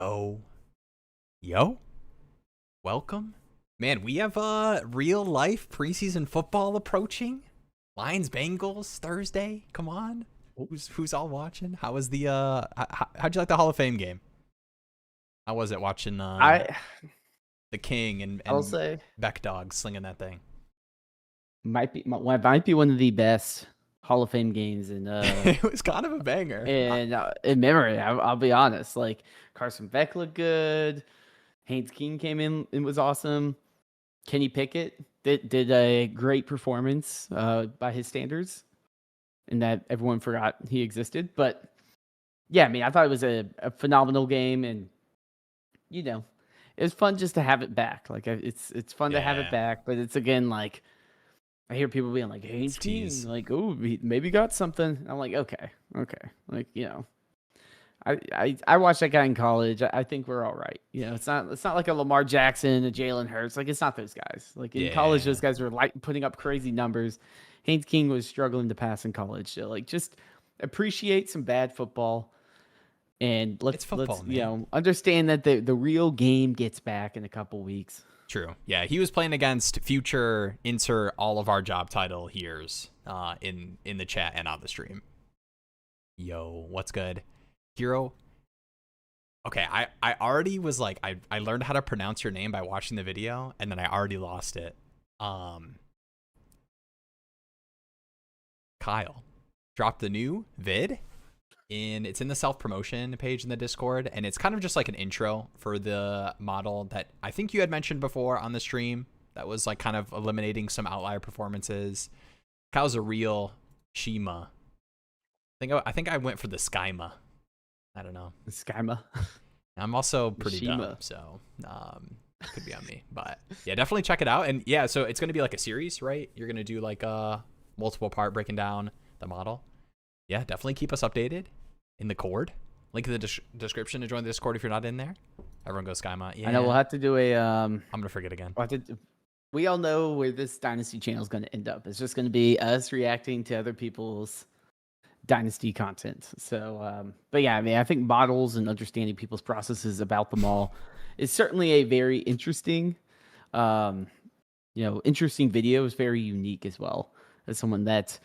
Oh, yo, welcome. Man, we have real life preseason football approaching. Lions Bengals Thursday. Come on. Who's all watching? How was the how'd you like the Hall of Fame game? How was it watching I the King I'll and say Beck Dog slinging that thing? might be one of the best Hall of Fame games It was kind of a banger. in memory. I'll be honest. Like Carson Beck looked good. Haynes King came in and was awesome. Kenny Pickett did a great performance by his standards, and that everyone forgot he existed. But yeah, I mean, I thought it was a phenomenal game, and it was fun just to have it back. Like it's fun to have it Yeah. back, but it's again like. I hear people being like, Haynes King, like, oh, he maybe got something. I'm like, okay. Like, I watched that guy in college. I think we're all right. It's not like a Lamar Jackson, a Jalen Hurts. Like, it's not those guys. Like in college, those guys were like putting up crazy numbers. Haynes King was struggling to pass in college. So like, just appreciate some bad football, and let's understand that the real game gets back in a couple weeks. True. Yeah, he was playing against future insert all of our job title here's in the chat and on the stream. Yo, what's good? Hero. Okay, I already was like I learned how to pronounce your name by watching the video, and then I already lost it. Kyle dropped the new vid. It's in the self-promotion page in the Discord, and it's kind of just like an intro for the model that I think you had mentioned before on the stream that was like kind of eliminating some outlier performances. Kyle's a real Shima. I think I went for the Skyma. I don't know. The Skyma. I'm also pretty dumb, so could be on me. But yeah, definitely check it out. And yeah, so it's going to be like a series, right? You're going to do like a multiple part breaking down the model. Yeah, definitely keep us updated in the Cord. Link in the description to join the Discord if you're not in there. Everyone go Skymont. Yeah. I know we'll have to do a. I'm gonna forget again. We all know where this Dynasty channel is going to end up. It's just going to be us reacting to other people's Dynasty content. So, but yeah, I mean, I think models and understanding people's processes about them all is certainly a very interesting, interesting video. Is very unique as well. As someone that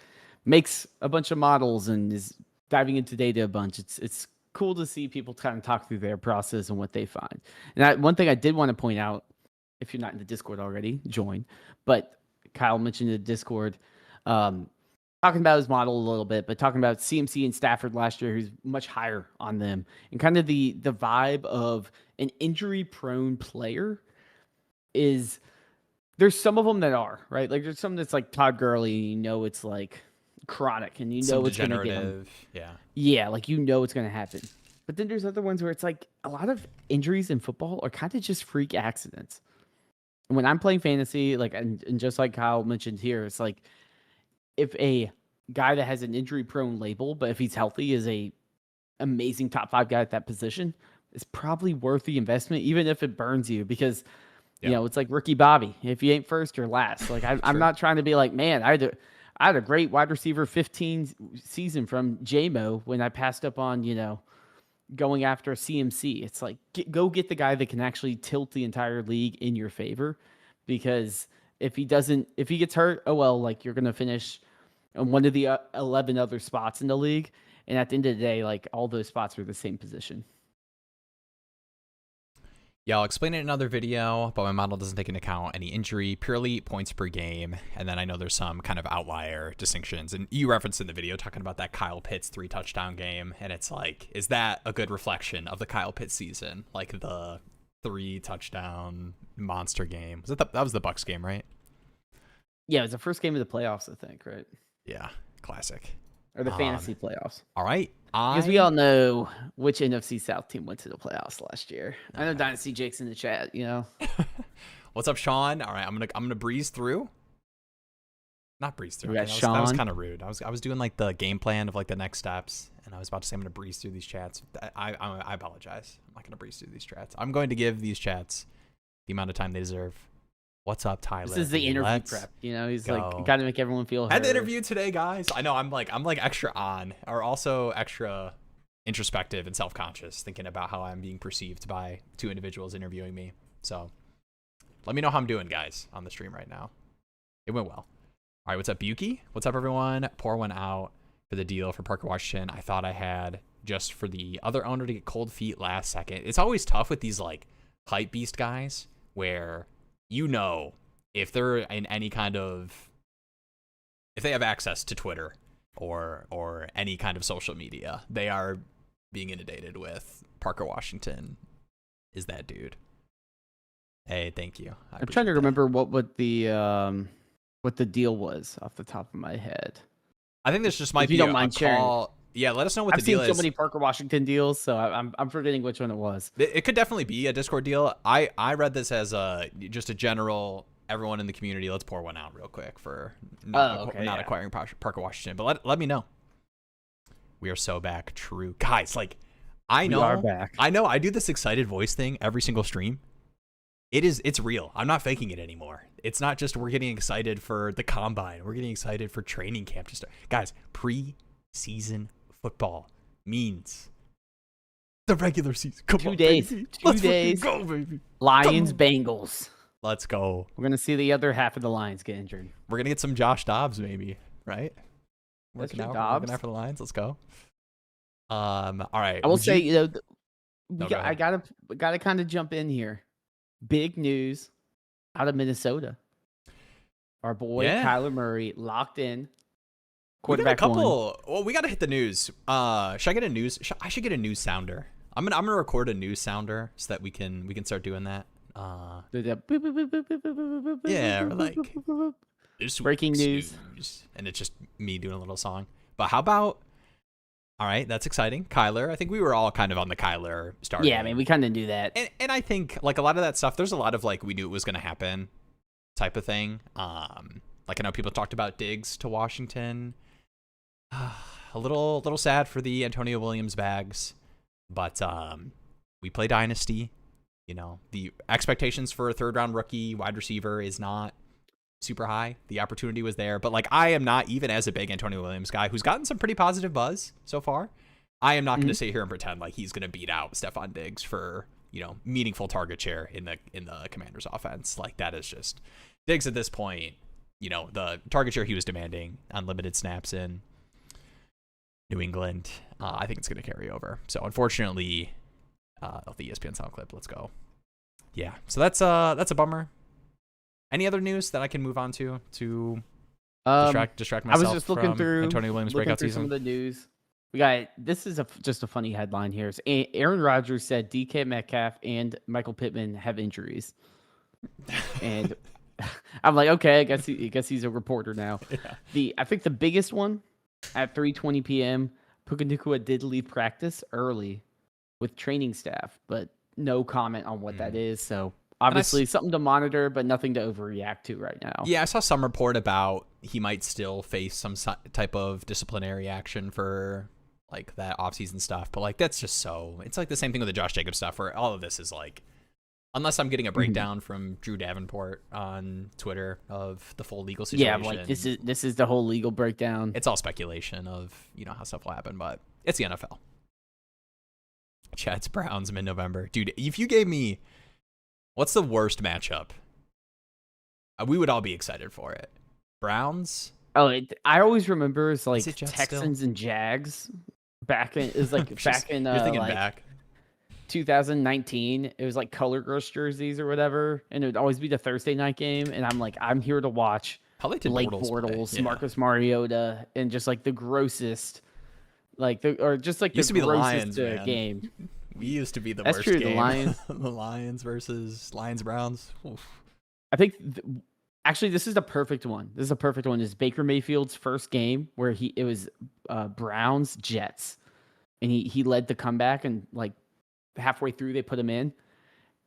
makes a bunch of models and is diving into data a bunch, it's cool to see people kind of talk through their process and what they find. And one thing I did want to point out, if you're not in the Discord already, join. But Kyle mentioned the Discord, talking about his model a little bit, but talking about CMC and Stafford last year, who's much higher on them, and kind of the vibe of an injury-prone player is there's some of them that are, right? Like there's some that's like Todd Gurley, it's like chronic, and it's going to get him. Yeah, like it's going to happen. But then there's other ones where it's like a lot of injuries in football are kind of just freak accidents. And when I'm playing fantasy, like and just like Kyle mentioned here, it's like if a guy that has an injury prone label, but if he's healthy, is a amazing top 5 guy at that position, it's probably worth the investment, even if it burns you, because it's like Ricky Bobby. If you ain't first, you're last. Like I'm not trying to be like, man, I had a great wide receiver 15 season from JMO when I passed up on, going after CMC. It's like, go get the guy that can actually tilt the entire league in your favor, because if he gets hurt, oh well, like you're going to finish on one of the 11 other spots in the league. And at the end of the day, like all those spots are the same position. Yeah, I'll explain it in another video, but my model doesn't take into account any injury, purely points per game. And then I know there's some kind of outlier distinctions. And you referenced in the video talking about that Kyle Pitts 3-touchdown game. And it's like, is that a good reflection of the Kyle Pitts season? Like the 3-touchdown monster game. That was the Bucs game, right? Yeah, it was the first game of the playoffs, I think, right? Yeah, classic. Or the fantasy playoffs. All right. Because we all know which NFC South team went to the playoffs last year. I know Dynasty Jake's in the chat, What's up, Sean? All right, I'm gonna breeze through. Not breeze through. Okay, that was kind of rude. I was doing like the game plan of like the next steps, and I was about to say I'm gonna breeze through these chats. I apologize. I'm not gonna breeze through these chats. I'm going to give these chats the amount of time they deserve. What's up, Tyler? This is the interview prep. He's like got to make everyone feel heard. Had the interview today, guys. I know I'm like extra on, or also extra introspective and self-conscious, thinking about how I'm being perceived by two individuals interviewing me. So let me know how I'm doing, guys, on the stream right now. It went well. All right, what's up, Buki? What's up, everyone? Pour one out for the deal for Parker Washington. I thought I had just for the other owner to get cold feet last second. It's always tough with these like hype beast guys where if they're in any kind of, if they have access to Twitter or any kind of social media, they are being inundated with Parker Washington is that dude. Hey, thank you. I'm trying to remember what the deal was off the top of my head. I think this just might be a call. Yeah, let us know what the deal is. I've seen so many Parker Washington deals, so I'm forgetting which one it was. It could definitely be a Discord deal. I read this as just a general, everyone in the community, let's pour one out real quick for not acquiring Parker Washington. But let me know. We are so back. True. Guys, like, I know. We are back. I know. I do this excited voice thing every single stream. It's real. I'm not faking it anymore. It's not just we're getting excited for the combine. We're getting excited for training camp to start. Guys, pre-season football means the regular season. Come 2 on, days. Baby. 2 Let's days. Go, baby. Lions, Bengals. Let's go. We're gonna see the other half of the Lions get injured. We're gonna get some Josh Dobbs, maybe, right? Working out for the Lions. Let's go. All right. I will say, I gotta kind of jump in here. Big news out of Minnesota. Our boy Kyler Murray locked in. Quarterback we got a couple. Well, we gotta hit the news. Should I get a news? I should get a news sounder. I'm gonna record a news sounder so that we can start doing that. Yeah, or like breaking news, and it's just me doing a little song. But how about? All right, that's exciting. Kyler, I think we were all kind of on the Kyler start. Yeah, I mean, we kind of knew that. And I think like a lot of that stuff, there's a lot of like we knew it was going to happen type of thing. Like I know people talked about Diggs to Washington. A little sad for the Antonio Williams bags, but we play Dynasty. You know, the expectations for a third-round rookie wide receiver is not super high. The opportunity was there, but like I am not, even as a big Antonio Williams guy who's gotten some pretty positive buzz so far, I am not going to sit here and pretend like he's going to beat out Stephon Diggs for, meaningful target share in the Commanders offense. Like that is just Diggs at this point, the target share he was demanding, unlimited snaps in New England. I think it's going to carry over. So unfortunately, the ESPN sound clip, let's go. Yeah. So that's a bummer. Any other news that I can move on to distract myself? I was just looking through Antonio Williams breakout season. Some of the news. We got this is just a funny headline here. Aaron Rodgers said DK Metcalf and Michael Pittman have injuries, and I'm like, okay, I guess he's a reporter now. Yeah. I think the biggest one at 3:20 p.m. Puka Nacua did leave practice early with training staff, but no comment on what that is. So obviously something to monitor, but nothing to overreact to right now. Yeah, I saw some report about he might still face some type of disciplinary action for like that offseason stuff, but like that's just it's like the same thing with the Josh Jacobs stuff where all of this is like, unless I'm getting a breakdown from Drew Davenport on Twitter of the full legal situation. Yeah, like this is the whole legal breakdown. It's all speculation of, how stuff will happen, but it's the NFL. Jets Browns mid-November. Dude, if you gave me what's the worst matchup, we would all be excited for it. Browns? Oh, I always remember it's like Texans and Jags back in you're thinking back 2019. It was like color gross jerseys or whatever, and it would always be the Thursday night game, and I'm here to watch Blake Bortles, Marcus Mariota, and just like the grossest used to be the Lions game. We used to be the That's worst true, game. The Lions. The Lions versus Lions-Browns. I think actually this is the perfect one. This is a perfect one. Is Baker Mayfield's first game where it was Browns-Jets, and he led the comeback, and like halfway through they put him in.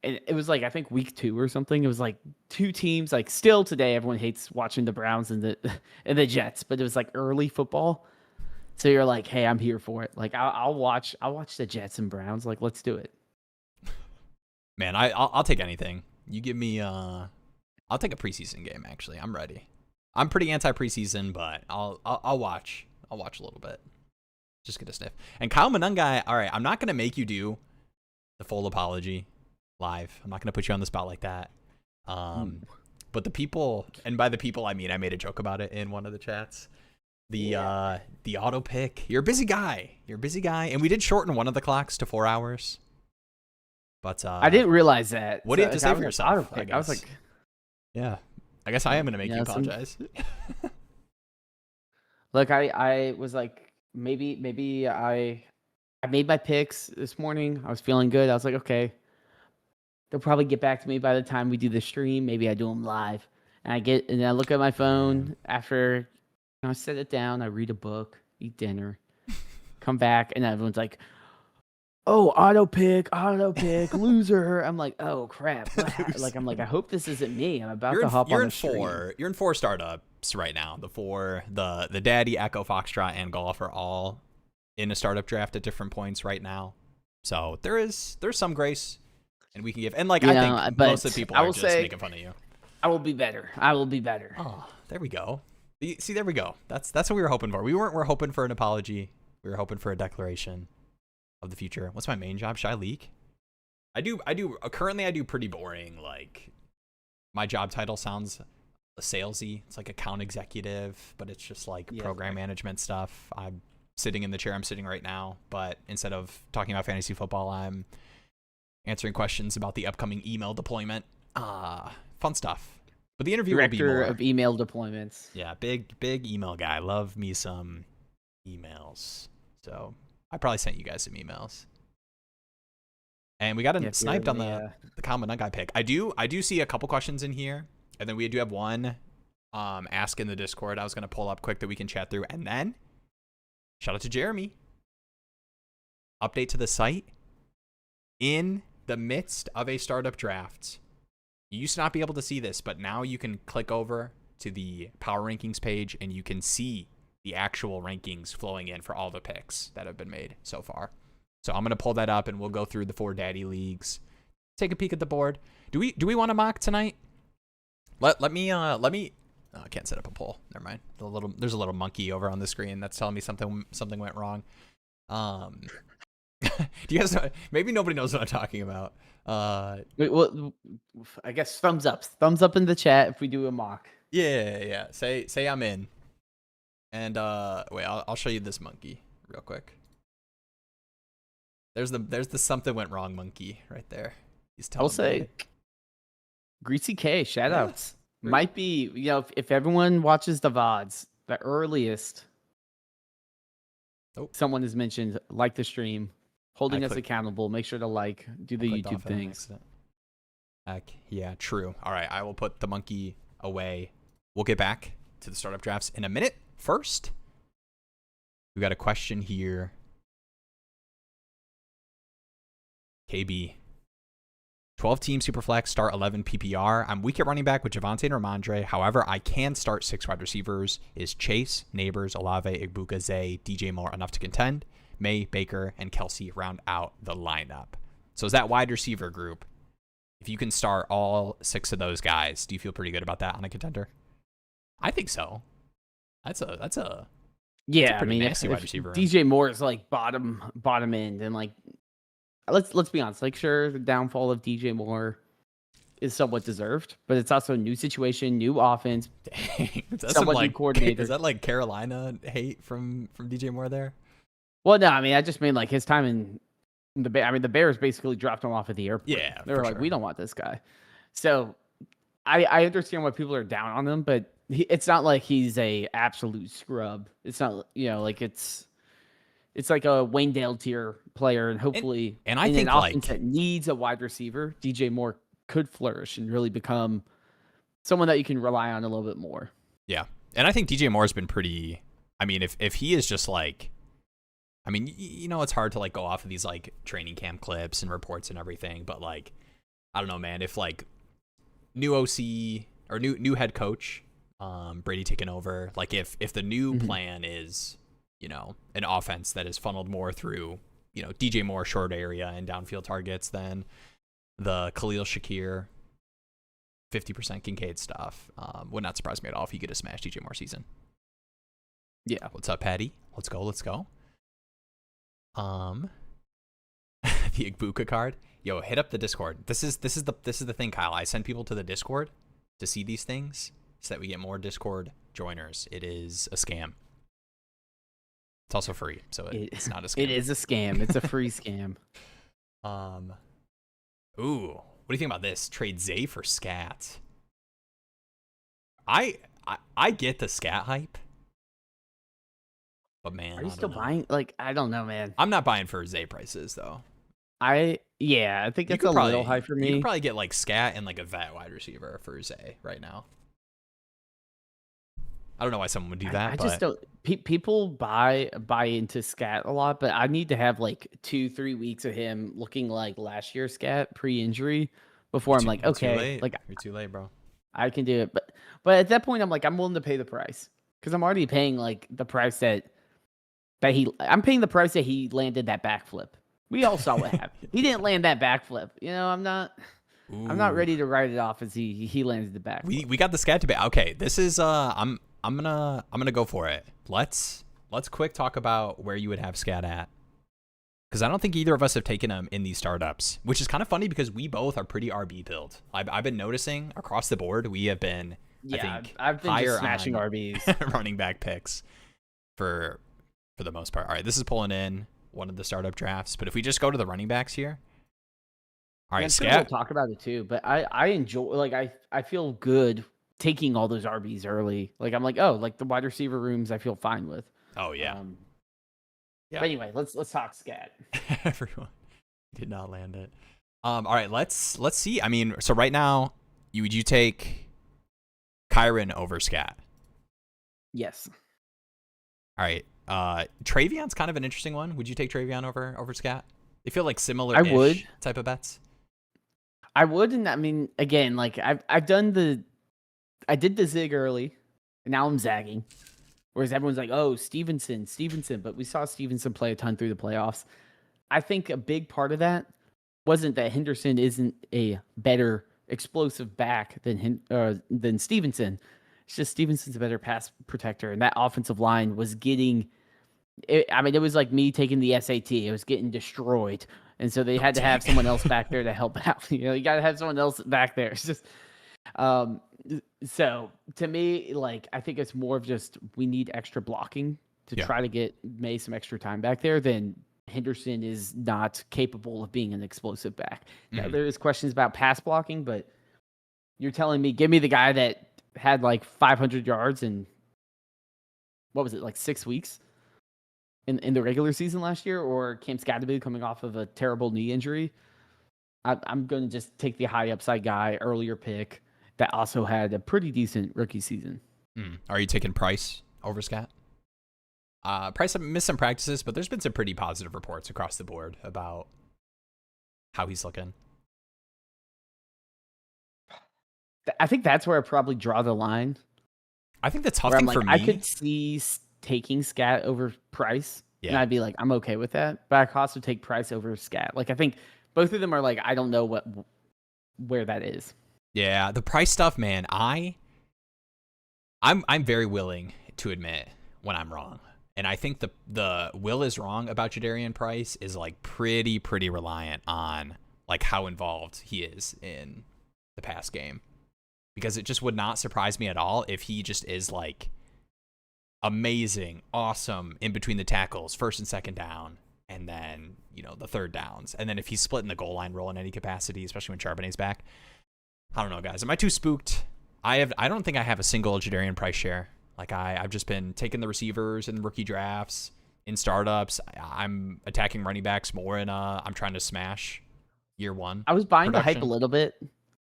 And it was like, I think week 2 or something. It was like two teams, like still today everyone hates watching the Browns and the Jets, but it was like early football. So you're like, hey, I'm here for it. Like I'll watch the Jets and Browns. Like, let's do it. Man, I'll take anything. You give me I'll take a preseason game actually. I'm ready. I'm pretty anti preseason, but I'll watch. I'll watch a little bit. Just get a sniff. And Kyle Manungai, all right, I'm not going to make you do the full apology live. I'm not going to put you on the spot like that. But the people, and by the people, I mean I made a joke about it in one of the chats. The auto pick. You're a busy guy. And we did shorten one of the clocks to 4 hours. But I didn't realize that. What do you have to say for yourself? Auto pick. I was like, yeah. I guess I am going to make you apologize. Look, I was like, maybe I made my picks this morning. I was feeling good. I was like, okay, they'll probably get back to me by the time we do the stream. Maybe I do them live. And I look at my phone after I set it down. I read a book, eat dinner, come back, and everyone's like, oh, auto pick, loser. I'm like, oh crap. I'm like, I hope this isn't me. I'm about to hop on the stream. You're in 4 startups right now. The Daddy, Echo, Foxtrot, and Golf are all in a startup draft at different points right now. So there's some grace, and we can give. And I think most of the people are just making fun of you. I will be better. Oh, there we go. See, there we go. That's what we were hoping for. We're hoping for an apology. We were hoping for a declaration of the future. What's my main job? Should I leak? Currently I do pretty boring. Like, my job title sounds salesy. It's like account executive, but it's just like program management stuff. I'm sitting in the chair I'm sitting right now, but instead of talking about fantasy football, I'm answering questions about the upcoming email deployment. Fun stuff. But the interview will be more Director of email deployments. Yeah, big email guy. Love me some emails. So I probably sent you guys some emails. And we got sniped on the Kyle Manungai pick. I do see a couple questions in here. And then we do have one ask in the Discord I was going to pull up quick that we can chat through. And then, shout out to Jeremy. Update to the site. In the midst of a startup draft, you used to not be able to see this, but now you can click over to the power rankings page and you can see the actual rankings flowing in for all the picks that have been made so far. So I'm going to pull that up and we'll go through the 4 daddy leagues. Take a peek at the board. Do we want to mock tonight? Let me oh, I can't set up a poll. Never mind. There's a little monkey over on the screen that's telling me something went wrong. Do you guys know? Maybe nobody knows what I'm talking about. Well, I guess thumbs up in the chat if we do a mock. Yeah. Say I'm in. And wait, I'll show you this monkey real quick. There's the something went wrong monkey right there. He's telling I'll say, me. Greasy K, shout outs. Might be, if everyone watches the VODs, the earliest someone has mentioned, like the stream, holding us accountable, make sure to do the YouTube things. Heck, yeah, true. All right, I will put the monkey away. We'll get back to the startup drafts in a minute. First, we got a question here. KB. 12-team Superflex, start 11 PPR. I'm weak at running back with Javonte and Ramondre. However, I can start 6 wide receivers. Is Chase, Neighbors, Olave, Igbuka, Zay, DJ Moore enough to contend? May, Baker, and Kelsey round out the lineup. So is that wide receiver group? If you can start all 6 of those guys, do you feel pretty good about that on a contender? I think so. That's a pretty nasty wide receiver. DJ Moore is bottom end, and let's be honest. Sure, the downfall of DJ Moore is somewhat deserved, but it's also a new situation, new offense. Dang, somewhat new coordinator. Is that Carolina hate from DJ Moore there? Well, no, I just mean his time in the the Bears basically dropped him off at the airport. Yeah, they were like, we don't want this guy. So I understand why people are down on him, but it's not like he's a absolute scrub. It's not it's like a Wayne Dale tier player, and hopefully, and I think an offense that needs a wide receiver, DJ Moore could flourish and really become someone that you can rely on a little bit more. Yeah, and I think DJ Moore has been pretty. If he is just it's hard to go off of these training camp clips and reports and everything, but I don't know, man. If new OC or new head coach, Brady taking over, if the new plan is an offense that is funneled more through DJ Moore short area and downfield targets than the Khalil Shakir 50% Kincaid stuff, would not surprise me at all if you get a smash DJ Moore season. Yeah. What's up, Patty? Let's go. Um, the Igbuka card. Yo, hit up the Discord. This is the thing, Kyle. I send people to the Discord to see these things so that we get more Discord joiners. It is a scam. It's also free, so it's not a scam. It is a scam. It's a free scam. Ooh, what do you think about this? Trade Zay for Scat. I get the Scat hype, but man, Are you still buying? Like, I don't know, man. I'm not buying for Zay prices though. I think it's a little high for me. You could probably get like Scat and like a vet wide receiver for Zay right now. I don't know why someone would do that. I just don't. People buy into Scat a lot, but I need to have like 2-3 weeks of him looking like last year's Scat pre-injury before I'm like, okay, like you're too late, bro. I can do it. But at that point, I'm like, I'm willing to pay the price because I'm already paying like the price that I'm paying the price that he landed that backflip. We all saw what happened. He didn't land that backflip. You know, I'm not ready to write it off as he landed the backflip. We got the Scat debate. Okay, this is I'm gonna go for it. Let's quick talk about where you would have Scat at, because I don't think either of us have taken him in these startups, which is kind of funny because we both are pretty RB build. I've been noticing across the board we have been I've been just smashing RBs running back picks for the most part. All right, this is pulling in one of the startup drafts, but if we just go to the running backs here. All right, Scat. We'll talk about it too, but I enjoy, like, I feel good taking all those RBs early. Like, I'm like, oh, like the wide receiver rooms I feel fine with. Oh yeah. Yeah. But anyway, let's talk Scat. Everyone did not land it. All right, let's see. I mean, so right now, would you take Kyron over Scat? Yes. All right. Travion's kind of an interesting one. Would you take Travion over Scat? They feel like similar type of bets. I would, and I mean, again, like I did the zig early, and now I'm zagging. Whereas everyone's like, oh, Stevenson, but we saw Stevenson play a ton through the playoffs. I think a big part of that wasn't that Henderson isn't a better explosive back than Stevenson. It's just Stevenson's a better pass protector, and that offensive line was getting. It was like me taking the SAT. It was getting destroyed, and so they had to have someone else back there to help out. You know, you got to have someone else back there. It's just, so to me, like, I think it's more of just we need extra blocking to try to get May some extra time back there. Than Henderson is not capable of being an explosive back. Now, there is questions about pass blocking, but you're telling me, give me the guy that had like 500 yards in, what was it, like 6 weeks in the regular season last year, or Cam Scatterby coming off of a terrible knee injury. I'm going to just take the high upside guy, earlier pick that also had a pretty decent rookie season. Are you taking Price over Scat? Price missed some practices, but there's been some pretty positive reports across the board about how he's looking. I think that's where I probably draw the line. I think the tough thing for me, I could see taking Scat over Price, and I'd be like, I'm okay with that. But I could also take Price over Scat. Like, I think both of them are like, I don't know where that is. Yeah, the Price stuff, man. I'm very willing to admit when I'm wrong, and I think the Will is wrong about Jadarian Price is like pretty reliant on like how involved he is in the pass game. Because it just would not surprise me at all if he just is like amazing, awesome in between the tackles, first and second down, and then, you know, the third downs. And then if he's splitting the goal line role in any capacity, especially when Charbonnet's back. I don't know, guys. Am I too spooked? I don't think I have a single Jadarian Price share. Like I've just been taking the receivers in rookie drafts, in startups. I'm attacking running backs more, and I'm trying to smash year one. I was buying the hype a little bit.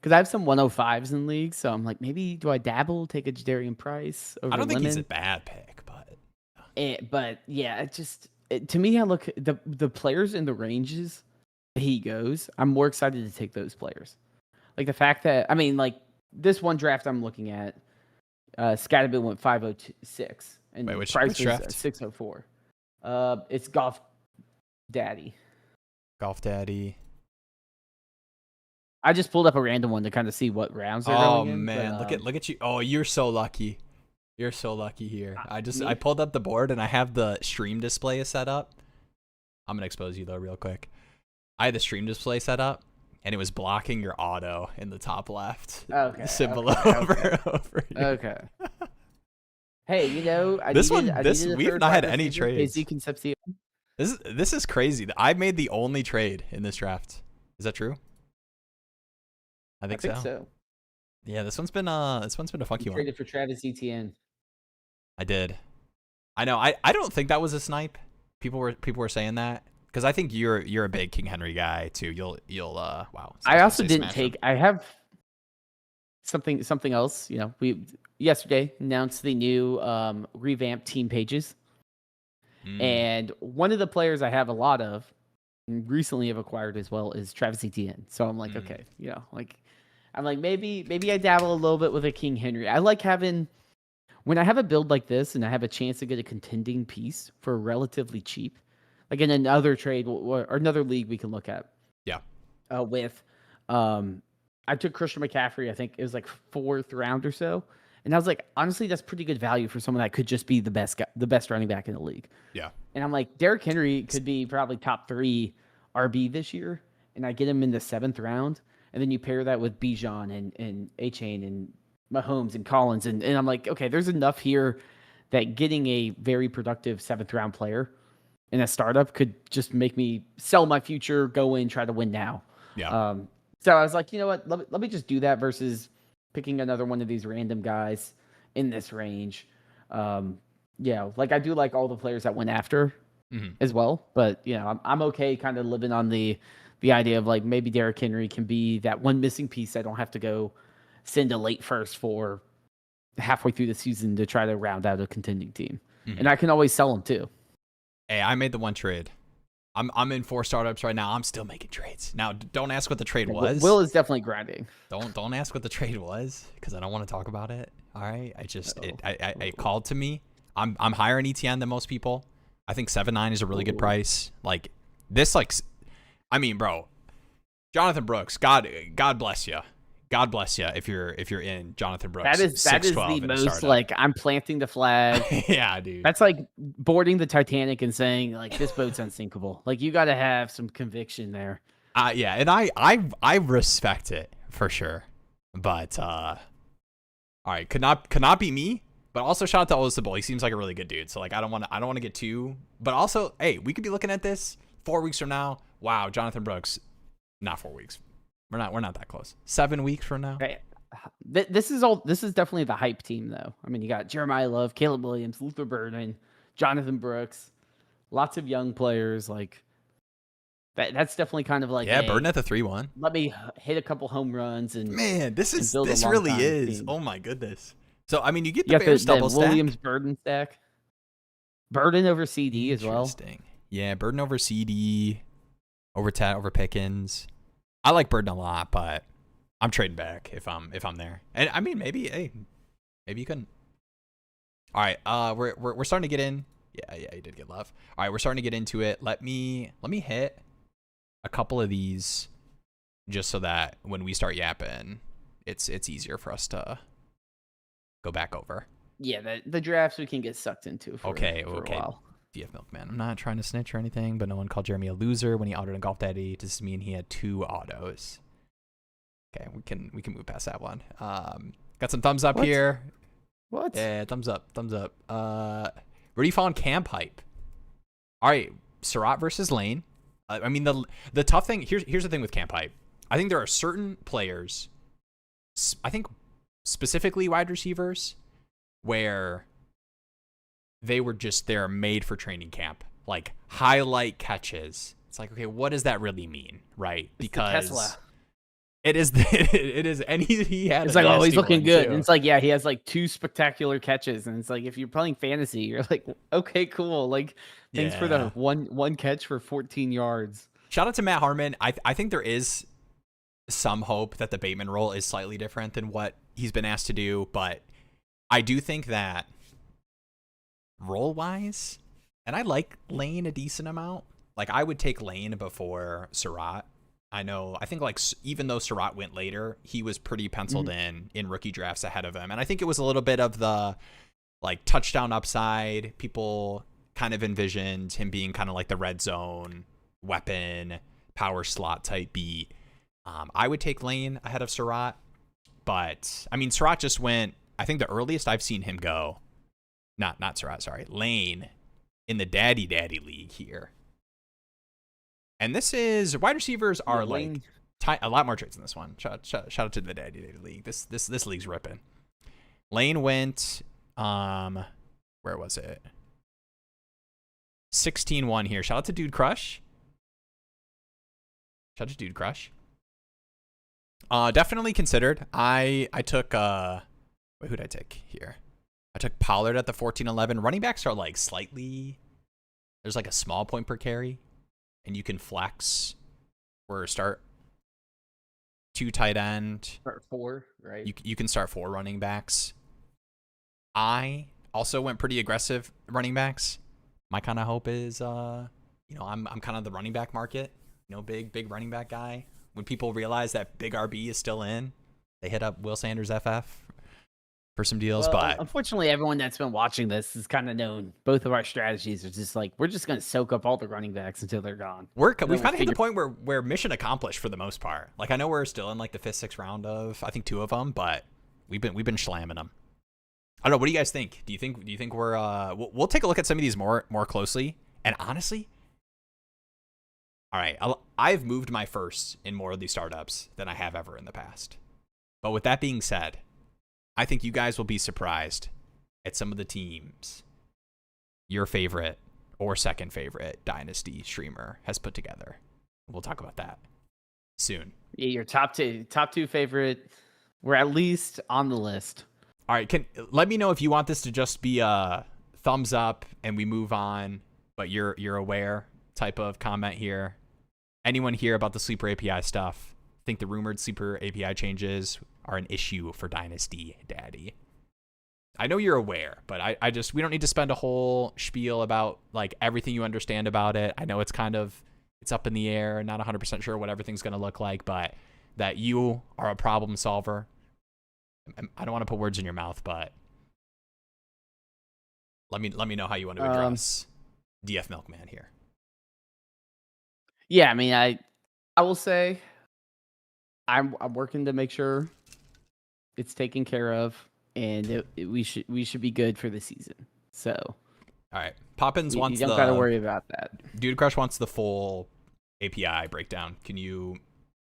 Because I have some 105s in league, so I'm like, maybe do I dabble, take a Jadarian Price over I don't think Lemon? He's a bad pick, but but yeah, to me, I look the players in the ranges he goes. I'm more excited to take those players. Like the fact that like this one draft I'm looking at, Scatterbill went 506, and which Price draft? was 604. It's Golf Daddy. Golf Daddy. I just pulled up a random one to kind of see what rounds they're going in. Oh man, look at you! Oh, you're so lucky. You're so lucky here. I pulled up the board and I have the stream display set up, I'm gonna expose you though real quick. I had the stream display set up, and it was blocking your auto in the top left. Okay. Symbol Okay. over here. Okay. Hey, We've not had any trades. Concepcion. This is crazy. I made the only trade in this draft. Is that true? I think so. Yeah, this one's been a funky one. Traded for Travis Etienne. I did. I know. I don't think that was a snipe. People were saying that because I think you're a big King Henry guy too. You'll wow. I also didn't take. I have something else. You know, we yesterday announced the new revamped team pages, and one of the players I have a lot of, and recently have acquired as well, is Travis Etienne. So I'm like, okay, you know, like I'm like maybe I dabble a little bit with a King Henry. I like having. When I have a build like this and I have a chance to get a contending piece for relatively cheap, like in another trade or another league we can look at. Yeah. I took Christian McCaffrey. I think it was like 4th round or so. And I was like, honestly, that's pretty good value for someone that could just be the best running back in the league. Yeah. And I'm like, Derrick Henry could be probably top 3 RB this year. And I get him in the 7th round. And then you pair that with Bijan and A-Chain and Mahomes and Collins, and I'm like, okay, there's enough here that getting a very productive 7th round player in a startup could just make me sell my future, go in, try to win now. Yeah. So I was like, you know what? Let me just do that versus picking another one of these random guys in this range. Yeah, like I do like all the players that went after as well, but you know, I'm okay kind of living on the idea of like maybe Derrick Henry can be that one missing piece I don't have to go send a late first for halfway through the season to try to round out a contending team. And I can always sell them too. Hey, I made the one trade. I'm in 4 startups right now. I'm still making trades. Now, don't ask what the trade was. Will is definitely grinding. Don't ask what the trade was because I don't want to talk about it. All right. It called to me. I'm higher in ETN than most people. I think 7.9 is a really good price. Like this, I mean, bro, Jonathan Brooks, God bless you. God bless you if you're in Jonathan Brooks. That is the most like I'm planting the flag. Yeah, dude. That's like boarding the Titanic and saying like this boat's unsinkable. Like you got to have some conviction there. Yeah, and I respect it for sure. But all right, could not be me. But also shout out to Olisible. He seems like a really good dude. So like I don't want to get too. But also, hey, we could be looking at this 4 weeks from now. Wow, Jonathan Brooks. Not 4 weeks. We're not that close. 7 weeks from now. Okay. This is definitely the hype team though. I mean, you got Jeremiah Love, Caleb Williams, Luther Burden, Jonathan Brooks, lots of young players. Like that's definitely kind of like Burden at the 3-1. Let me hit a couple home runs and man, this really is. Team. Oh my goodness. So I mean, you get the Bears double stack. Williams Burden stack. Burden over CD as well. Interesting. Yeah, Burden over CD, over Pickens. I like Burden a lot, but I'm trading back if I'm there. And I mean, maybe you couldn't. All right, we're starting to get in. Yeah, you did get love. All right, we're starting to get into it. Let me hit a couple of these just so that when we start yapping, it's easier for us to go back over. Yeah, the drafts we can get sucked into for a while. DF Milkman. I'm not trying to snitch or anything, but no one called Jeremy a loser when he autoed in Golf Daddy. Does this mean he had 2 autos? Okay, we can move past that one. Got some thumbs up here. What? Yeah, thumbs up. Where do you fall on camp hype? All right, Surratt versus Lane. I mean the tough thing here's the thing with camp hype. I think there are certain players. I think specifically wide receivers where they're made for training camp, like highlight catches. It's like, okay, what does that really mean, right? Because Tesla. It is, and he had. It's like, oh, he's looking good. And it's like, yeah, he has like 2 spectacular catches, and it's like, if you're playing fantasy, you're like, okay, cool. Like, thanks for the one catch for 14 yards. Shout out to Matt Harmon. I think there is some hope that the Bateman role is slightly different than what he's been asked to do, but I do think that role-wise, and I like Lane a decent amount. Like, I would take Lane before Surratt. I think like even though Surratt went later, he was pretty penciled in rookie drafts ahead of him. And I think it was a little bit of the like touchdown upside. People kind of envisioned him being kind of like the red zone weapon, power slot type beat. I would take Lane ahead of Surratt, but I mean, Surratt just went, I think the earliest I've seen him go, not Surratt, sorry, Lane in the Daddy League here. And this is, wide receivers are like a lot more trades in this one. Shout out to the Daddy League. This league's ripping. Lane went, where was it? 16-1 here. Shout out to Dude Crush. Shout out to Dude Crush. Definitely considered. I took wait, who'd I take here? I took Pollard at the 14-11. Running backs are like slightly, there's like a small point per carry, and you can flex or start 2 tight end. Start 4, right? You can start 4 running backs. I also went pretty aggressive running backs. My kind of hope is, I'm kind of the running back market. Big running back guy. When people realize that Big RB is still in, they hit up Will Sanders FF for some deals. Well, but unfortunately, everyone that's been watching this has kind of known both of our strategies are just like, we're just going to soak up all the running backs until they're gone. We've kind of hit the point where we're mission accomplished for the most part. Like, I know we're still in like the 5th, 6th round of, I think, 2 of them, but we've been slamming them. I don't know. What do you guys think? Do you think we're we'll take a look at some of these more closely? And honestly, all right, I've moved my first in more of these startups than I have ever in the past. But with that being said, I think you guys will be surprised at some of the teams your favorite or second favorite Dynasty streamer has put together. We'll talk about that soon. Yeah, your top two favorite were at least on the list. All right, let me know if you want this to just be a thumbs up and we move on, but you're aware type of comment here. Anyone hear about the Sleeper API stuff? Think the rumored Sleeper API changes are an issue for Dynasty Daddy? I know you're aware, but we don't need to spend a whole spiel about like everything you understand about it. I know it's up in the air, not 100% sure what everything's going to look like, but that you are a problem solver. I don't want to put words in your mouth, but let me know how you want to address DF Milkman here. Yeah, I mean, I will say I'm working to make sure it's taken care of, and we should be good for the season. So, all right, Poppins wants you don't got to worry about that. Dude Crush wants the full API breakdown. Why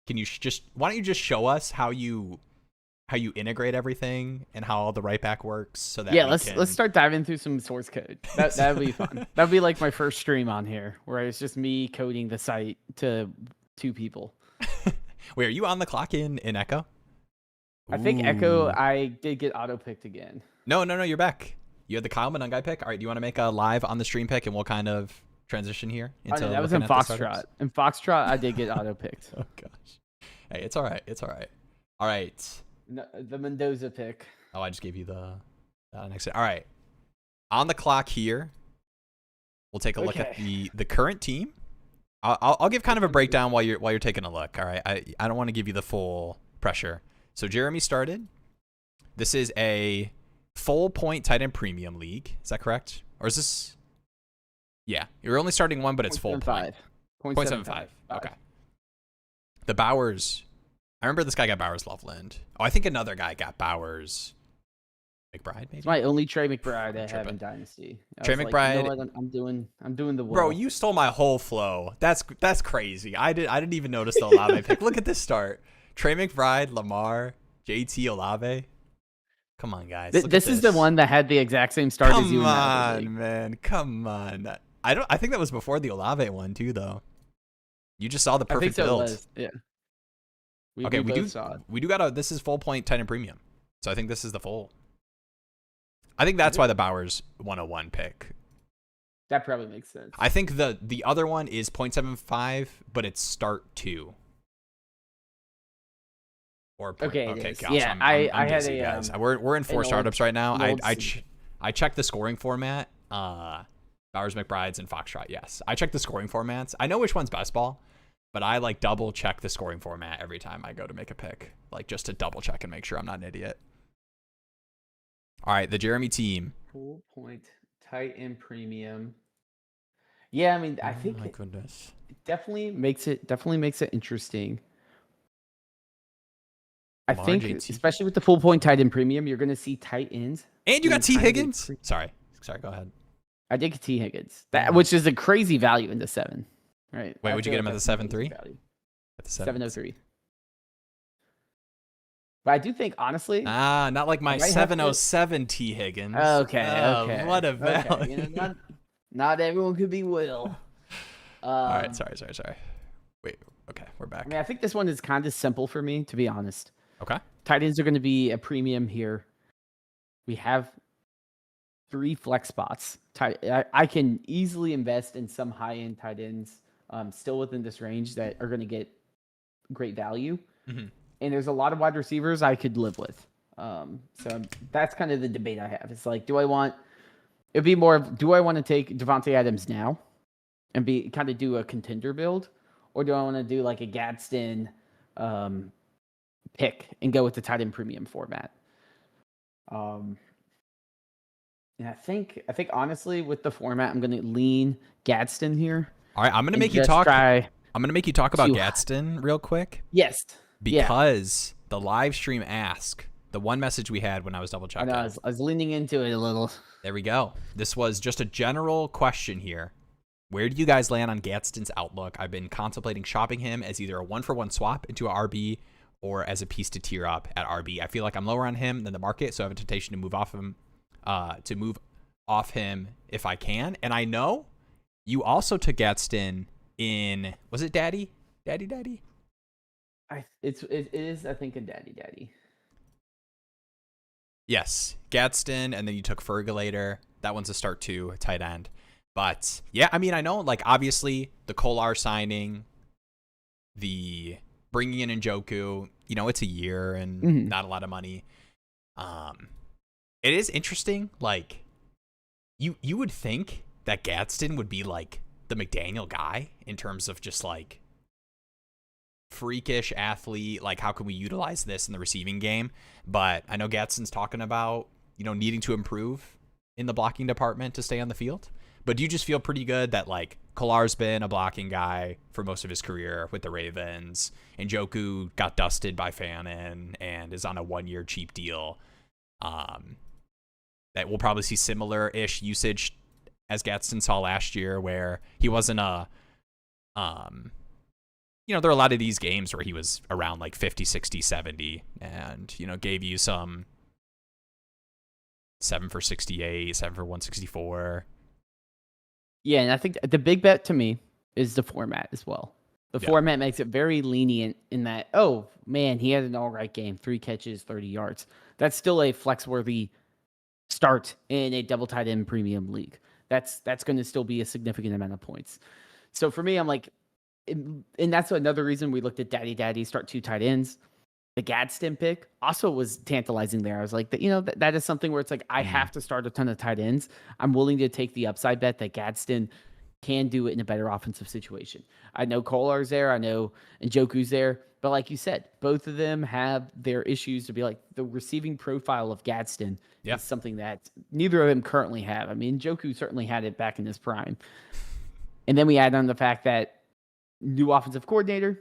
don't you just show us how you integrate everything and how all the write back works so that let's start diving through some source code. That'd be fun. That'd be like my first stream on here where it's just me coding the site to 2 people. Wait, are you on the clock in Echo? I think Echo, I did get auto picked again. No, you're back. You had the Kyle Monungai pick. All right, do you want to make a live on the stream pick and we'll kind of transition here into that was in Foxtrot. In Foxtrot, I did get auto picked. Oh gosh. Hey, it's all right. All right. No, the Mendoza pick. Oh, I just gave you the next. All right. On the clock here, we'll take a look at the current team. I'll give kind of a breakdown while you're taking a look. All right. I don't want to give you the full pressure. So Jeremy started. This is a full point tight end premium league. Is that correct? Or is this? Yeah, you're only starting one, but it's full point. 0.75. Okay. The Bowers. I remember this guy got Bowers Loveland. Oh, I think another guy got Bowers McBride, maybe? It's my only Trey McBride I have in Dynasty. Trey McBride. You know what? I'm doing the wall. Bro, you stole my whole flow. That's crazy. I didn't even notice the Olave pick. Look at this start. Trey McBride, Lamar, JT Olave. Come on, guys. This is the one that had the exact same start as you. Come on, man. Come on. I think that was before the Olave one too, though. You just saw the perfect build. It was. Yeah. We do got this is full point tight end premium. So I think this is the full. I think that's why the Bowers 101 pick. That probably makes sense. I think the other one is 0.75, but it's start 2. Or gosh, yeah, I'm had busy, guys. We're in 4 startups right now. I checked the scoring format. Bowers, McBride's, and Foxtrot. Yes, I checked the scoring formats. I know which one's best ball, but I like double check the scoring format every time I go to make a pick, like just to double check and make sure I'm not an idiot. All right, the Jeremy team. Full point tight end premium. Yeah, I mean, I Oh think my it goodness. definitely makes it interesting. I Lamar think, JT. especially with the full point tight end premium, you're going to see tight ends. And you got being T kind of Higgins. Sorry, go ahead. I did get T Higgins, Yeah. which is a crazy value in the 7. Right? Wait, I would you feel get him like at the that's an amazing 7.3? value. At the 703. But I do think, honestly, not like my I might have to. 707 T Higgins. Okay. What a Okay. value. Not everyone could be Will. All right, sorry. Wait, okay, we're back. I mean, I think this one is kind of simple for me, to be honest. Okay. Tight ends are going to be a premium here. We have 3 flex spots. I can easily invest in some high-end tight ends still within this range that are going to get great value. Mm-hmm. And there's a lot of wide receivers I could live with. So that's kind of the debate I have. It's like, do I want to take Devontae Adams now and kind of do a contender build? Or do I want to do like a Gadsden pick and go with the tight end premium format? And I think honestly with the format, I'm going to lean Gadsden here. All right, I'm going to make you talk. I'm going to make you talk about Gadsden real quick. Yes. Because the live stream ask, the one message we had when I was double checking. I was leaning into it a little. There we go. This was just a general question here. Where do you guys land on Gadsden's outlook? I've been contemplating shopping him as either a 1-for-1 swap into a RB or as a piece to tier up at RB. I feel like I'm lower on him than the market, so I have a temptation to move off him if I can. And I know you also took Gadsden in, was it Daddy? Daddy? It is, I think, a Daddy. Yes, Gadsden, and then you took Fergulator. That one's a start too, tight end. But yeah, I mean, I know, like, obviously the Kolar signing, the bringing in Njoku, you know, it's a year and not a lot of money. It is interesting. Like, you would think that Gadsden would be like the McDaniel guy in terms of just like freakish athlete, like how can we utilize this in the receiving game? But I know Gadsden's talking about, you know, needing to improve in the blocking department to stay on the field. But do you just feel pretty good that like Kolar's been a blocking guy for most of his career with the Ravens, and Njoku got dusted by Fannin and is on a 1-year cheap deal? That we'll probably see similar-ish usage as Gadsden saw last year, where he wasn't a you know, there are a lot of these games where he was around like 50, 60, 70 and, you know, gave you some 7 for 68, 7 for 164. Yeah, and I think the big bet to me is the format as well. The format makes it very lenient in that, oh, man, he had an all right game, 3 catches, 30 yards. That's still a flex-worthy start in a double tight end premium league. That's going to still be a significant amount of points. So for me, I'm like, and that's another reason we looked at Daddy, start 2 tight ends. The Gadsden pick also was tantalizing there. I was like, you know, that is something where it's like, I have to start a ton of tight ends. I'm willing to take the upside bet that Gadsden can do it in a better offensive situation. I know Kolar's there. I know Njoku's there. But like you said, both of them have their issues to be like the receiving profile of Gadsden is something that neither of them currently have. I mean, Njoku certainly had it back in his prime. And then we add on the fact that new offensive coordinator,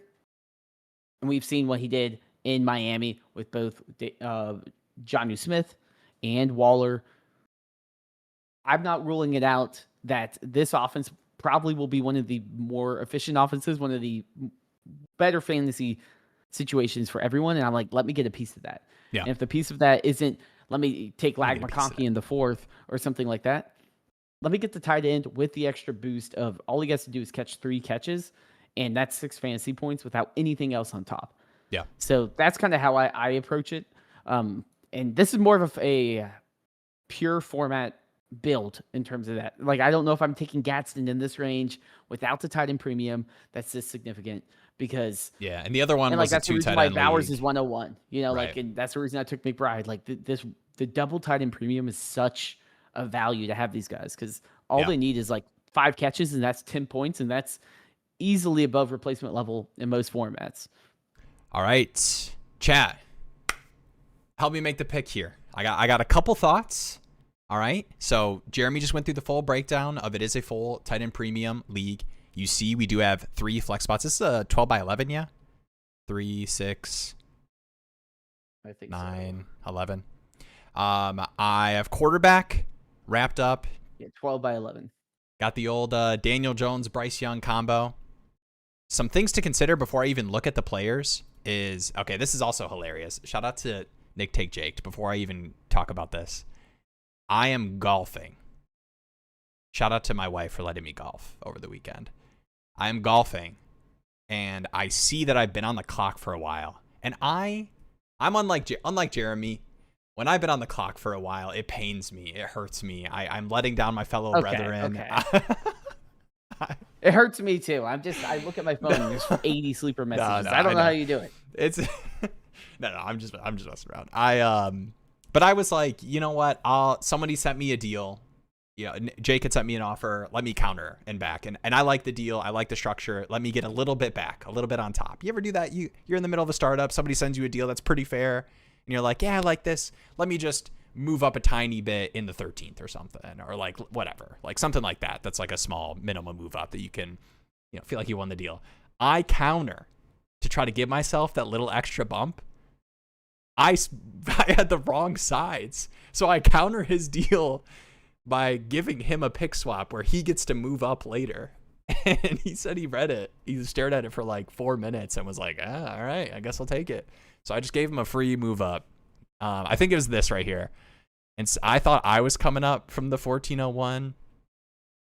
and we've seen what he did in Miami with both Jonnu Smith and Waller. I'm not ruling it out that this offense probably will be one of the more efficient offenses, one of the better fantasy situations for everyone. And I'm like, let me get a piece of that. Yeah. And if the piece of that isn't, let me take Lag McConkey in the 4th or something like that, let me get the tight end with the extra boost of all he has to do is catch 3 catches, and that's 6 fantasy points without anything else on top. Yeah. So that's kind of how I approach it. And this is more of a pure format build in terms of that. Like, I don't know if I'm taking Gadsden in this range without the tight end premium. That's this significant because and the other one was that's a 2 tight end Bowers league. is 101. You know, Right. like, and that's the reason I took McBride. Like the double tight end premium is such a value to have these guys because all they need is like 5 catches and that's 10 points, and that's easily above replacement level in most formats. All right, chat, help me make the pick here. I got a couple thoughts. All right. So Jeremy just went through the full breakdown of it is a full tight end premium league. You see, we do have 3 flex spots. This is a 12 by 11, yeah? 3, 6, I think 9, 11. I have quarterback wrapped up. Yeah, 12 by 11. Got the old Daniel Jones, Bryce Young combo. Some things to consider before I even look at the players is, okay, this is also hilarious. Shout out to Nick Take Jake before I even talk about this. I am golfing. Shout out to my wife for letting me golf over the weekend. I am golfing, and I see that I've been on the clock for a while. And I'm unlike Jeremy. When I've been on the clock for a while, it pains me. It hurts me. I'm letting down my fellow brethren. Okay. It hurts me too. I look at my phone and there's 80 sleeper messages. I don't know how you do it. It's no, I'm just messing around. But I was like, you know what? Somebody sent me a deal. Yeah, Jake had sent me an offer. Let me counter and back. And I like the deal. I like the structure. Let me get a little bit back, a little bit on top. You ever do that? You're in the middle of a startup. Somebody sends you a deal that's pretty fair. And you're like, yeah, I like this. Let me just move up a tiny bit in the 13th or something. Or like whatever. Like something like that. That's like a small minimum move up that you can, feel like you won the deal. I counter to try to give myself that little extra bump. I had the wrong sides. So I counter his deal by giving him a pick swap where he gets to move up later. And he said he read it. He stared at it for like 4 minutes and was like, all right, I guess I'll take it. So I just gave him a free move up. I think it was this right here. And so I thought I was coming up from the 1401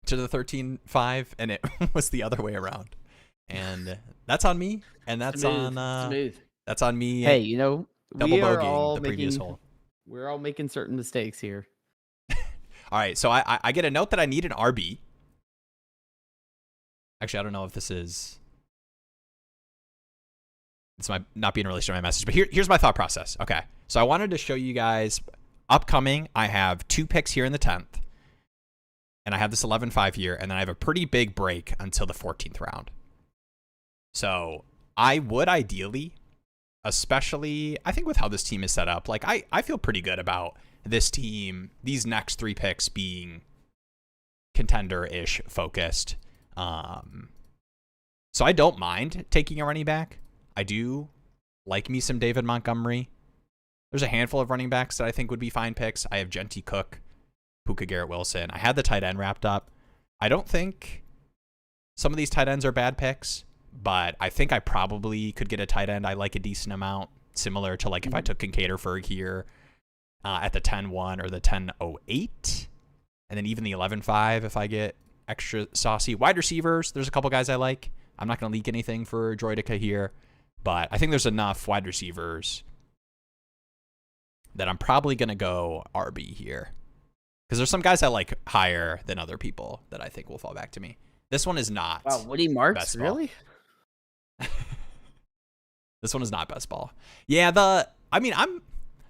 to the 13.5, and it was the other way around. And that's on me. And that's smooth. That's on me. Hey, double bogeying the previous hole. We're all making certain mistakes here. All right, so I get a note that I need an RB. Actually, I don't know if this might not be in relation to my message, but here's my thought process. Okay, so I wanted to show you guys upcoming. I have 2 picks here in the 10th, and I have this 11.5 here, and then I have a pretty big break until the 14th round. So I would ideally, especially, I think with how this team is set up, like I feel pretty good about this team, these next 3 picks being contender-ish focused. So I don't mind taking a running back. I do like me some David Montgomery. There's a handful of running backs that I think would be fine picks. I have Genty Cook, Puka Garrett Wilson. I had the tight end wrapped up. I don't think some of these tight ends are bad picks, but I think I probably could get a tight end I like a decent amount, similar to like if I took Kincaid or Ferg here. At the 10.1 or the 10.08, and then even the 11.5 if I get extra saucy. Wide receivers, there's a couple guys I like. I'm not going to leak anything for Droidica here, but I think there's enough wide receivers that I'm probably going to go RB here. Because there's some guys I like higher than other people that I think will fall back to me. This one is not. Wow, Woody Marks, really? This one is not best ball. Yeah, the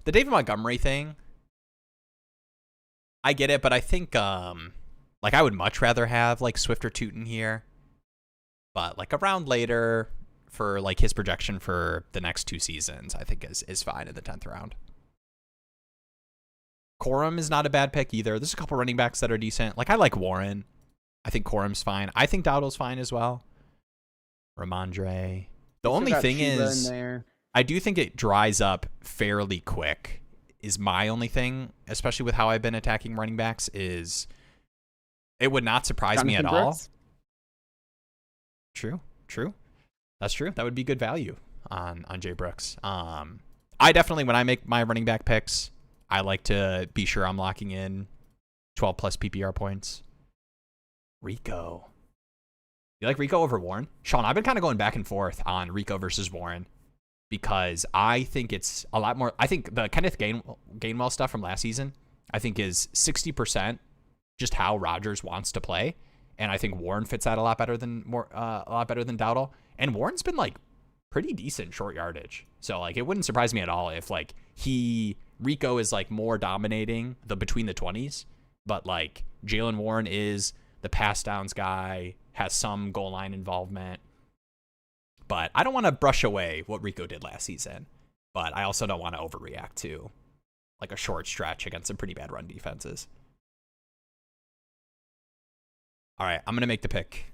David Montgomery thing, I get it, but I think like I would much rather have like Swift or Tootin here. But like a round later for like his projection for the next 2 seasons, I think is fine in the 10th round. Corum is not a bad pick either. There's a couple running backs that are decent. Like I like Warren. I think Corum's fine. I think Dowdle's fine as well. Ramondre. The only thing is, I do think it dries up fairly quick is my only thing, especially with how I've been attacking running backs, is it would not surprise me at all. True. That's true. That would be good value on Jay Brooks. I definitely, when I make my running back picks, I like to be sure I'm locking in 12 plus PPR points. Rico. You like Rico over Warren? Sean, I've been kind of going back and forth on Rico versus Warren because I think it's a lot more. I think the Kenneth Gainwell stuff from last season, I think is 60% just how Rodgers wants to play. And I think Warren fits that a lot better than Dowdle. And Warren's been like pretty decent short yardage. So like it wouldn't surprise me at all if like Rico is like more dominating the between the 20s, but like Jalen Warren is the pass downs guy, has some goal line involvement. But I don't want to brush away what Rico did last season, but I also don't want to overreact to like a short stretch against some pretty bad run defenses. All right, I'm gonna make the pick.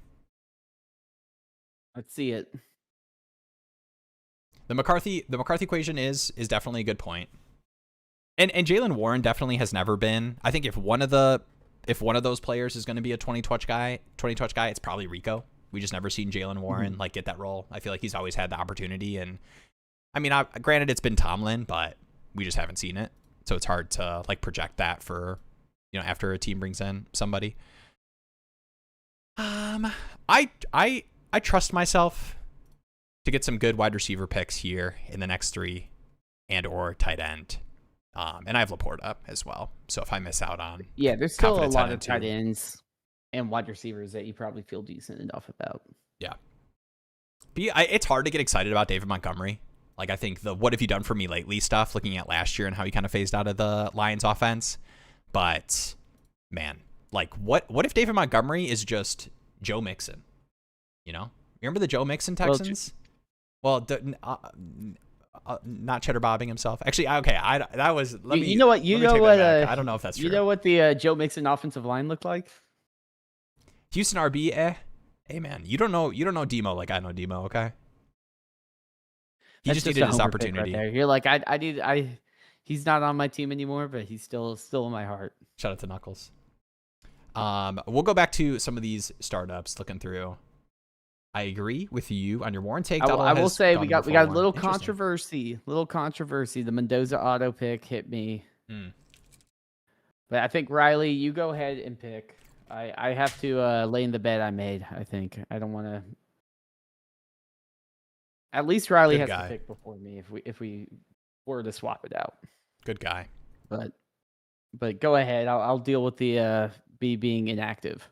Let's see it. The McCarthy equation is definitely a good point. And Jalen Warren definitely has never been. I think if one of those players is going to be a 20 touch guy, it's probably Rico. We just never seen Jalen Warren like get that role. I feel like he's always had the opportunity, and I mean, granted it's been Tomlin, but we just haven't seen it. So it's hard to like project that for, after a team brings in somebody. I trust myself to get some good wide receiver picks here in the next 3 and or tight end. And I have Laporta as well. So if I miss out on there's still a lot of too, tight ends and wide receivers that you probably feel decent enough about. Yeah. But it's hard to get excited about David Montgomery. Like, I think the what have you done for me lately stuff, looking at last year and how he kind of phased out of the Lions offense. But, man, like, what if David Montgomery is just Joe Mixon? Remember the Joe Mixon Texans? Not cheddar bobbing himself. Actually, okay, that was. I don't know if that's true. You know what the Joe Mixon offensive line looked like? Houston RB, Hey man, you don't know Demo like I know Demo, okay? He just needed his opportunity. Right there. You're like, he's not on my team anymore, but he's still in my heart. Shout out to Knuckles. We'll go back to some of these startups looking through. I agree with you on your Warren take. I will say we got a little controversy. The Mendoza auto pick hit me. But I think Riley, you go ahead and pick. I have to lay in the bed I made, I think. I don't want to. At least Riley has to pick before me if we were to swap it out. Good guy. But go ahead. I'll deal with the B being inactive.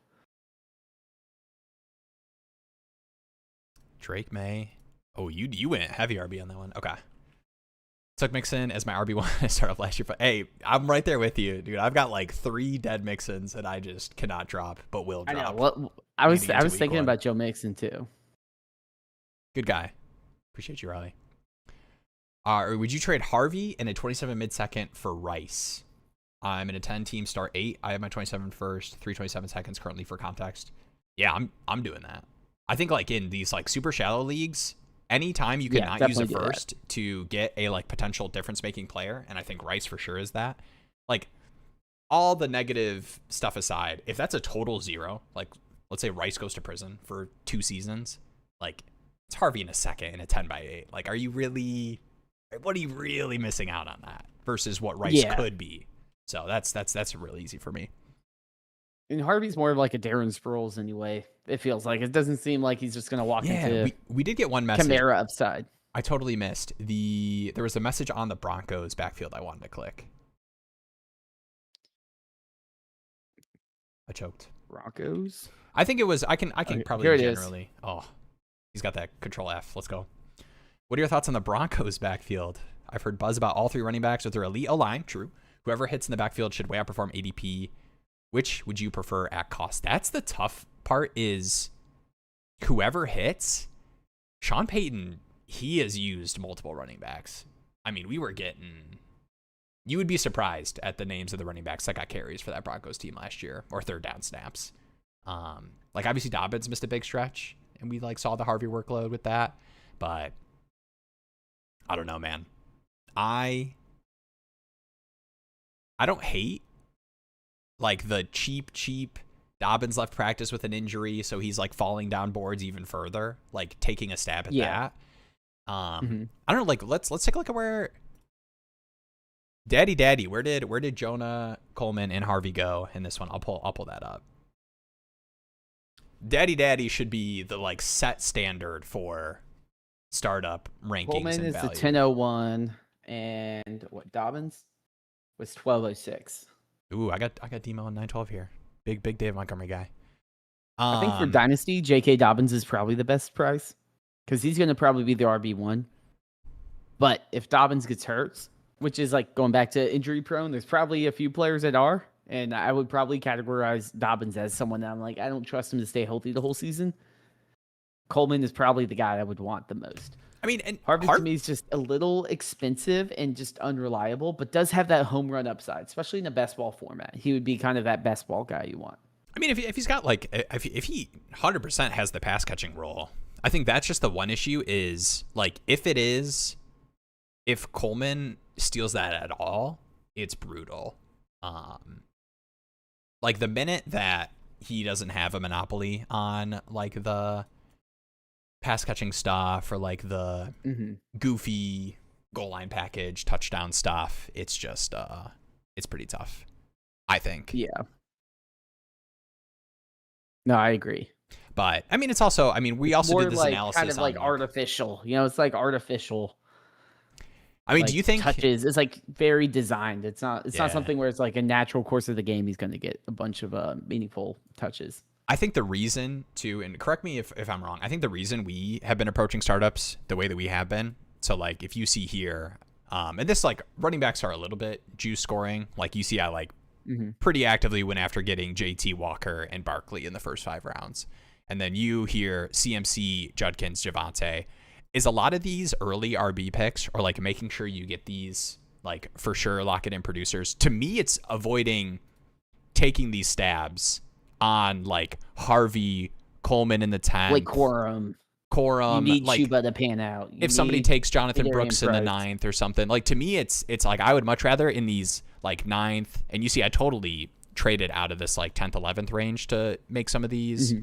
Drake May. Oh, you went heavy RB on that one. Okay. Took Mixon as my RB1 to start off last year. But hey, I'm right there with you, dude. I've got like 3 dead Mixons that I just cannot drop, but will drop. I know. Well, I was thinking about Joe Mixon too. Good guy. Appreciate you, Riley. Would you trade Harvey in a 27 mid-second for Rice? I'm in a 10-team start 8. I have my 27 first, 327 seconds currently for context. Yeah, I'm doing that. I think like in these like super shallow leagues, anytime you can not use a first to get a like potential difference making player, and I think Rice for sure is that. Like all the negative stuff aside, if that's a total 0, like let's say Rice goes to prison for 2 seasons, like it's Harvey in a second in a 10x8. Like, what are you really missing out on that versus what Rice could be? So that's really easy for me. And Harvey's more of like a Darren Sproles anyway. It feels like it doesn't seem like he's just going to walk into. We did get one message. Kamara upside. I totally missed there was a message on the Broncos backfield I wanted to click. I choked. Broncos. I think it was. I can probably here generally. Oh, he's got that Control F. Let's go. What are your thoughts on the Broncos backfield? I've heard buzz about all 3 running backs with their elite O-line. True. Whoever hits in the backfield should way outperform ADP. Which would you prefer at cost? That's the tough part is whoever hits. Sean Payton, he has used multiple running backs. I mean, you would be surprised at the names of the running backs that got carries for that Broncos team last year or third down snaps. Like obviously Dobbins missed a big stretch and we like saw the Harvey workload with that, but I don't know, man. I don't hate like the cheap Dobbins left practice with an injury, so he's like falling down boards even further, like taking a stab at that. I don't know, like let's take a look at where Daddy, where did Jonah Coleman and Harvey go in this one? I'll pull that up. Daddy should be the like set standard for startup rankings. Coleman and is value. The 1001 and what Dobbins was 1206. Ooh, I got Demo on 912 here. Big Dave Montgomery guy. I think for Dynasty, J.K. Dobbins is probably the best price because he's going to probably be the RB1. But if Dobbins gets hurt, which is like going back to injury prone, there's probably a few players that are. And I would probably categorize Dobbins as someone that I'm like, I don't trust him to stay healthy the whole season. Coleman is probably the guy I would want the most. I mean, and Harvey to me is just a little expensive and just unreliable, but does have that home run upside, especially in a best ball format. He would be kind of that best ball guy you want. I mean, if he's got like, if he 100% has the pass catching role, I think that's just the one issue is like, if Coleman steals that at all, it's brutal. Like the minute that he doesn't have a monopoly on like the pass catching stuff or like the goofy goal line package touchdown stuff, it's just it's pretty tough, I think. Yeah. No, I agree. But I mean, it's also, I mean, we also more did this like analysis kind of like on artificial. It's like artificial. I mean, Like, do you think touches? It's like very designed. It's not Yeah. something where it's like a natural course of the game. He's going to get a bunch of meaningful touches. I think the reason to, and correct me if I'm wrong, I think the reason we have been approaching startups the way that we have been, so like if you see here, and this like running backs are a little bit juice scoring. Like you see, I like pretty actively went after getting JT Walker and Barkley in the first 5 rounds. And then you hear CMC, Judkins, Javante. Is a lot of these early RB picks or like making sure you get these like for sure lock it in producers? To me, it's avoiding taking these stabs on like Harvey, Coleman in the 10th. Like Quorum. You need like Chuba to pan out. If somebody takes Jonathan Brooks in the Price. 9th or something, like to me, it's like I would much rather in these like 9th, and you see I totally traded out of this like 10th, 11th range to make some of these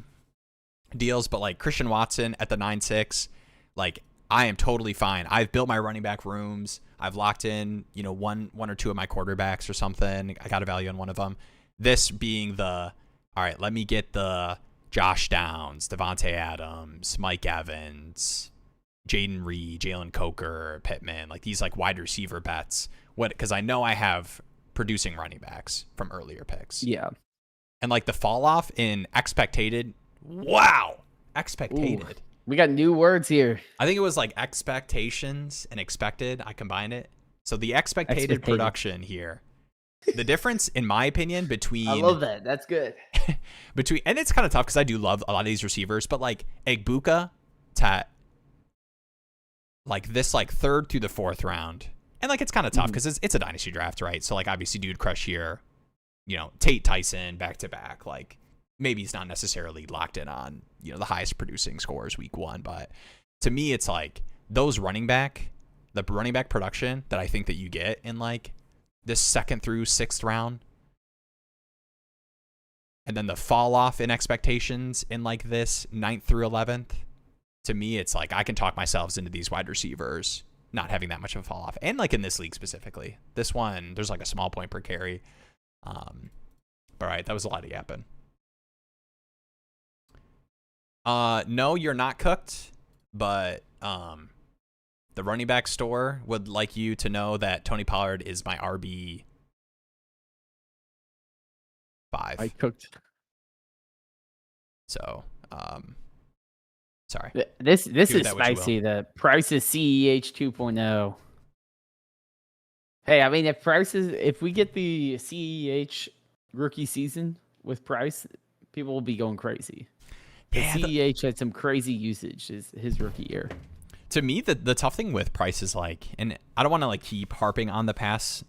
deals, but like Christian Watson at the 9-6, like I am totally fine. I've built my running back rooms. I've locked in, one or two of my quarterbacks or something. I got a value on one of them. This being all right, let me get the Josh Downs, Devontae Adams, Mike Evans, Jaden Reed, Jalen Coker, Pittman, like these like wide receiver bets. Because I know I have producing running backs from earlier picks. Yeah. And like the fall off in expectated. Wow. Expectated. Ooh, we got new words here. I think it was like expectations and expected. I combined it. So the expected production here. The difference, in my opinion, between I love that. That's good. And it's kind of tough because I do love a lot of these receivers, but like Egbuka to like this like 3rd through the 4th round, and like it's kind of tough because it's a dynasty draft, right? So like obviously dude crush here, Tate Tyson back to back, like maybe he's not necessarily locked in on the highest producing scores week 1, but to me it's like the running back production that I think that you get in like this 2nd through 6th round, and then the fall off in expectations in like this 9th through 11th. To me, it's like I can talk myself into these wide receivers not having that much of a fall off, and like in this league specifically, this one there's like a small point per carry. All right, that was a lot of yapping. No, you're not cooked, but the running back store would like you to know that Tony Pollard is my RB 5. I cooked. So, sorry. This is spicy. The Price is CEH 2.0. Hey, I mean, if we get the CEH rookie season with Price, people will be going crazy. Yeah, CEH had some crazy usage his rookie year. To me, the tough thing with Price is like, and I don't want to like keep harping on the pass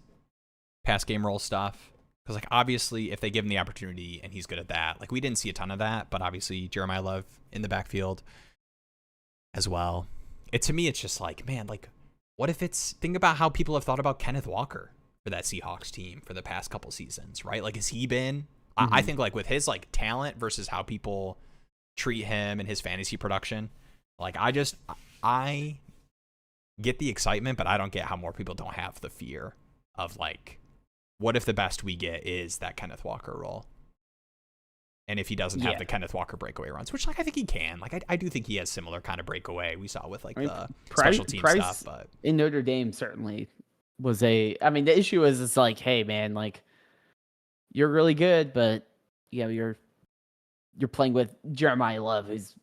game roll stuff, because like obviously if they give him the opportunity and he's good at that, like we didn't see a ton of that, but obviously Jeremiah Love in the backfield as well. To me, it's just like, man, like what if think about how people have thought about Kenneth Walker for that Seahawks team for the past couple seasons, right? Like has he been? I think like with his like talent versus how people treat him and his fantasy production, like I get the excitement, but I don't get how more people don't have the fear of like, what if the best we get is that Kenneth Walker role? And if he doesn't have the Kenneth Walker breakaway runs, which like I think he can, like I do think he has similar kind of breakaway we saw with like the special team stuff. But in Notre Dame certainly was the issue is it's like, hey man, like you're really good, but you're playing with Jeremiah Love, who's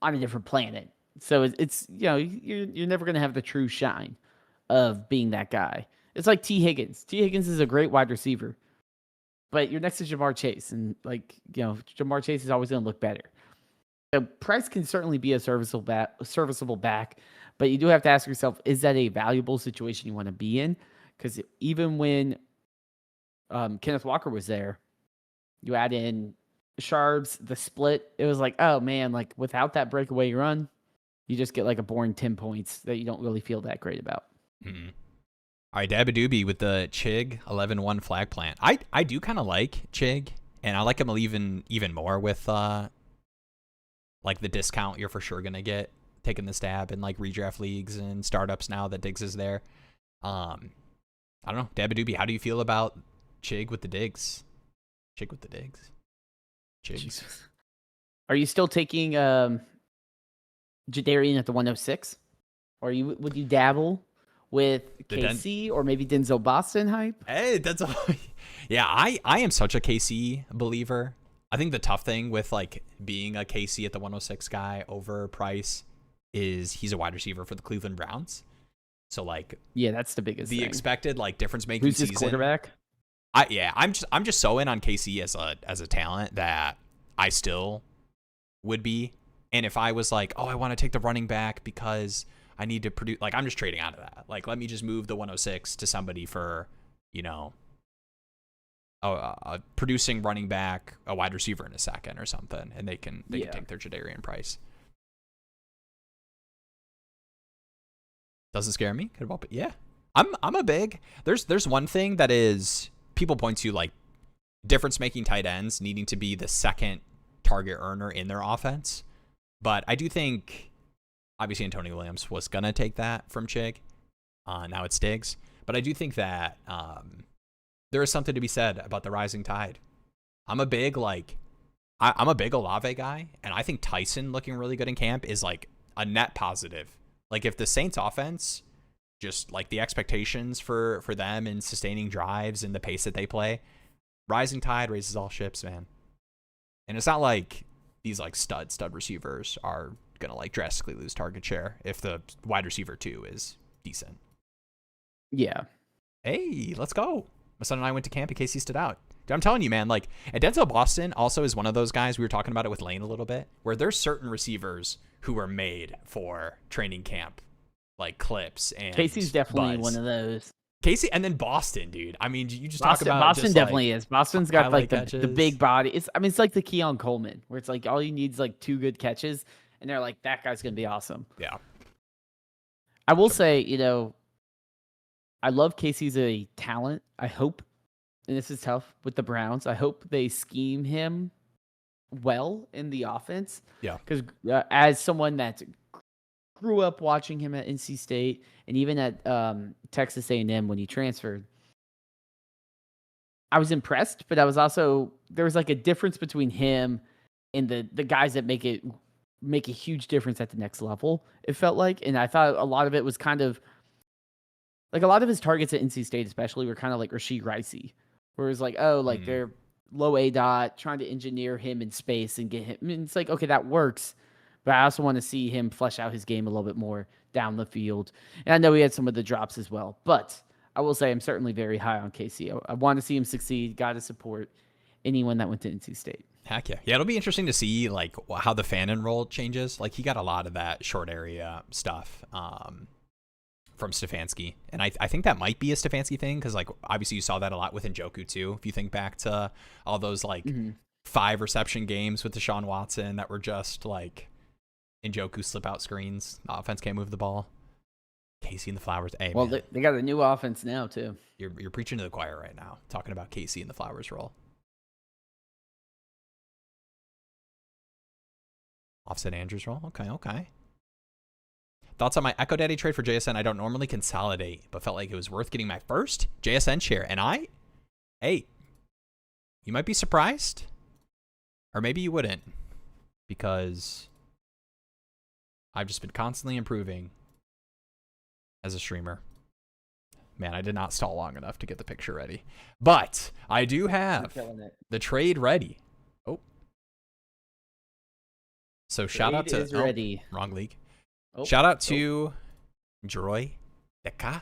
on a different planet. So it's you're never going to have the true shine of being that guy. It's like T. Higgins. T. Higgins is a great wide receiver, but you're next to Jamar Chase, and like Jamar Chase is always going to look better. So Price can certainly be a serviceable back, but you do have to ask yourself, is that a valuable situation you want to be in? Because even when Kenneth Walker was there, You add in Sharps, the split. It was like, oh man, like without that breakaway run, you just get like a boring 10 points that you don't really feel that great about. Mm-hmm. All right, Dabadoobie with the Chig 11-1 flag plant. I do kind of like Chig, and I like him even more with like the discount you're for sure gonna get taking the stab in like redraft leagues and startups now that Diggs is there. I don't know, Dabadoobie, how do you feel about Chig with the Diggs? Chig with the Diggs. Chigs. Jesus. Are you still taking Jadarian at the 106? Or would you dabble with KC or maybe Denzel Boston hype? Hey, yeah, I am such a KC believer. I think the tough thing with like being a KC at the 106 guy over Price is he's a wide receiver for the Cleveland Browns. So like, yeah, that's the biggest thing. Expected like difference making Who's his quarterback? I'm just so in on KC as a talent that I still would be. And if I was like, oh, I want to take the running back because I need to produce, like, I'm just trading out of that. Like, let me just move the 106 to somebody for, you know, a producing running back, a wide receiver in a second or something, and they can take their Jadarian Price. Doesn't scare me. Could well, but yeah, I'm a big. There's one thing that is people point to, like difference making tight ends needing to be the second target earner in their offense, but I do think obviously Antonio Williams was gonna take that from Chig. Now it's Diggs, but I do think that there is something to be said about the rising tide. I'm a big I'm a big Olave guy, and I think Tyson looking really good in camp is like a net positive. Like if the Saints offense, just like the expectations for them and sustaining drives and the pace that they play, rising tide raises all ships, man. And it's not like these like stud receivers are gonna like drastically lose target share if the wide receiver 2 is decent. Yeah. Hey, let's go. My son and I went to camp in case he stood out. Dude, I'm telling you, man, like, and Denzel Boston also is one of those guys, we were talking about it with Lane a little bit, where there's certain receivers who are made for training camp, like clips and Casey's definitely buzz. one of those. Casey, and then Boston, dude. I mean, you just Boston, talk about Boston just, definitely like, is. Boston's got like the big body. It's like the Keon Coleman, where it's like all you need is like 2 good catches, and they're like, that guy's gonna be awesome. Yeah. I will say, you know, I love Casey's a talent. I hope, and this is tough with the Browns, I hope they scheme him well in the offense. Yeah. Because as someone that grew up watching him at NC State and even at Texas A&M when he transferred, I was impressed, but I was also, there was like a difference between him and the guys that make a huge difference at the next level, it felt like. And I thought a lot of it was kind of like a lot of his targets at NC State especially were kind of like Rashid Ricey, where it was like, oh, like they're low A dot, trying to engineer him in space and get him. I mean, it's like, okay, that works. But I also want to see him flesh out his game a little bit more down the field. And I know he had some of the drops as well. But I will say I'm certainly very high on KC. I want to see him succeed. Got to support anyone that went to NC State. Heck yeah. Yeah, it'll be interesting to see like how the fan role changes. Like he got a lot of that short area stuff from Stefanski. And I think that might be a Stefanski thing because like obviously you saw that a lot with Njoku too. If you think back to all those like 5 reception games with Deshaun Watson that were just like Njoku slip out screens. The offense can't move the ball. Casey and the Flowers. Hey, well, man, they got a new offense now too. You're preaching to the choir right now, talking about Casey and the Flowers role. Offset Andrews role. Okay. Thoughts on my Echo Daddy trade for JSN? I don't normally consolidate, but felt like it was worth getting my first JSN share. And hey, you might be surprised, or maybe you wouldn't, because I've just been constantly improving as a streamer. Man, I did not stall long enough to get the picture ready, but I do have the trade ready. Oh, so shout out to ready. Wrong league. Shout out to Droy Deka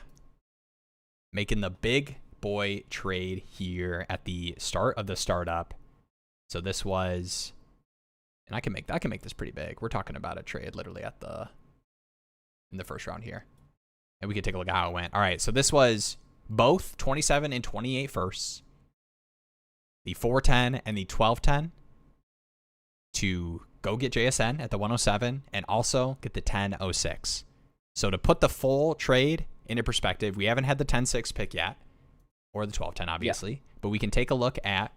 making the big boy trade here at the start of the startup. So this was, and I can make this pretty big. We're talking about a trade literally in the first round here. And we can take a look at how it went. All right, so this was both 27 and 28 firsts. the 410 and the 1210 to go get JSN at the 107 and also get the 1006. So to put the full trade into perspective, we haven't had the 10-6 pick yet, or the 12-10, obviously, but we can take a look at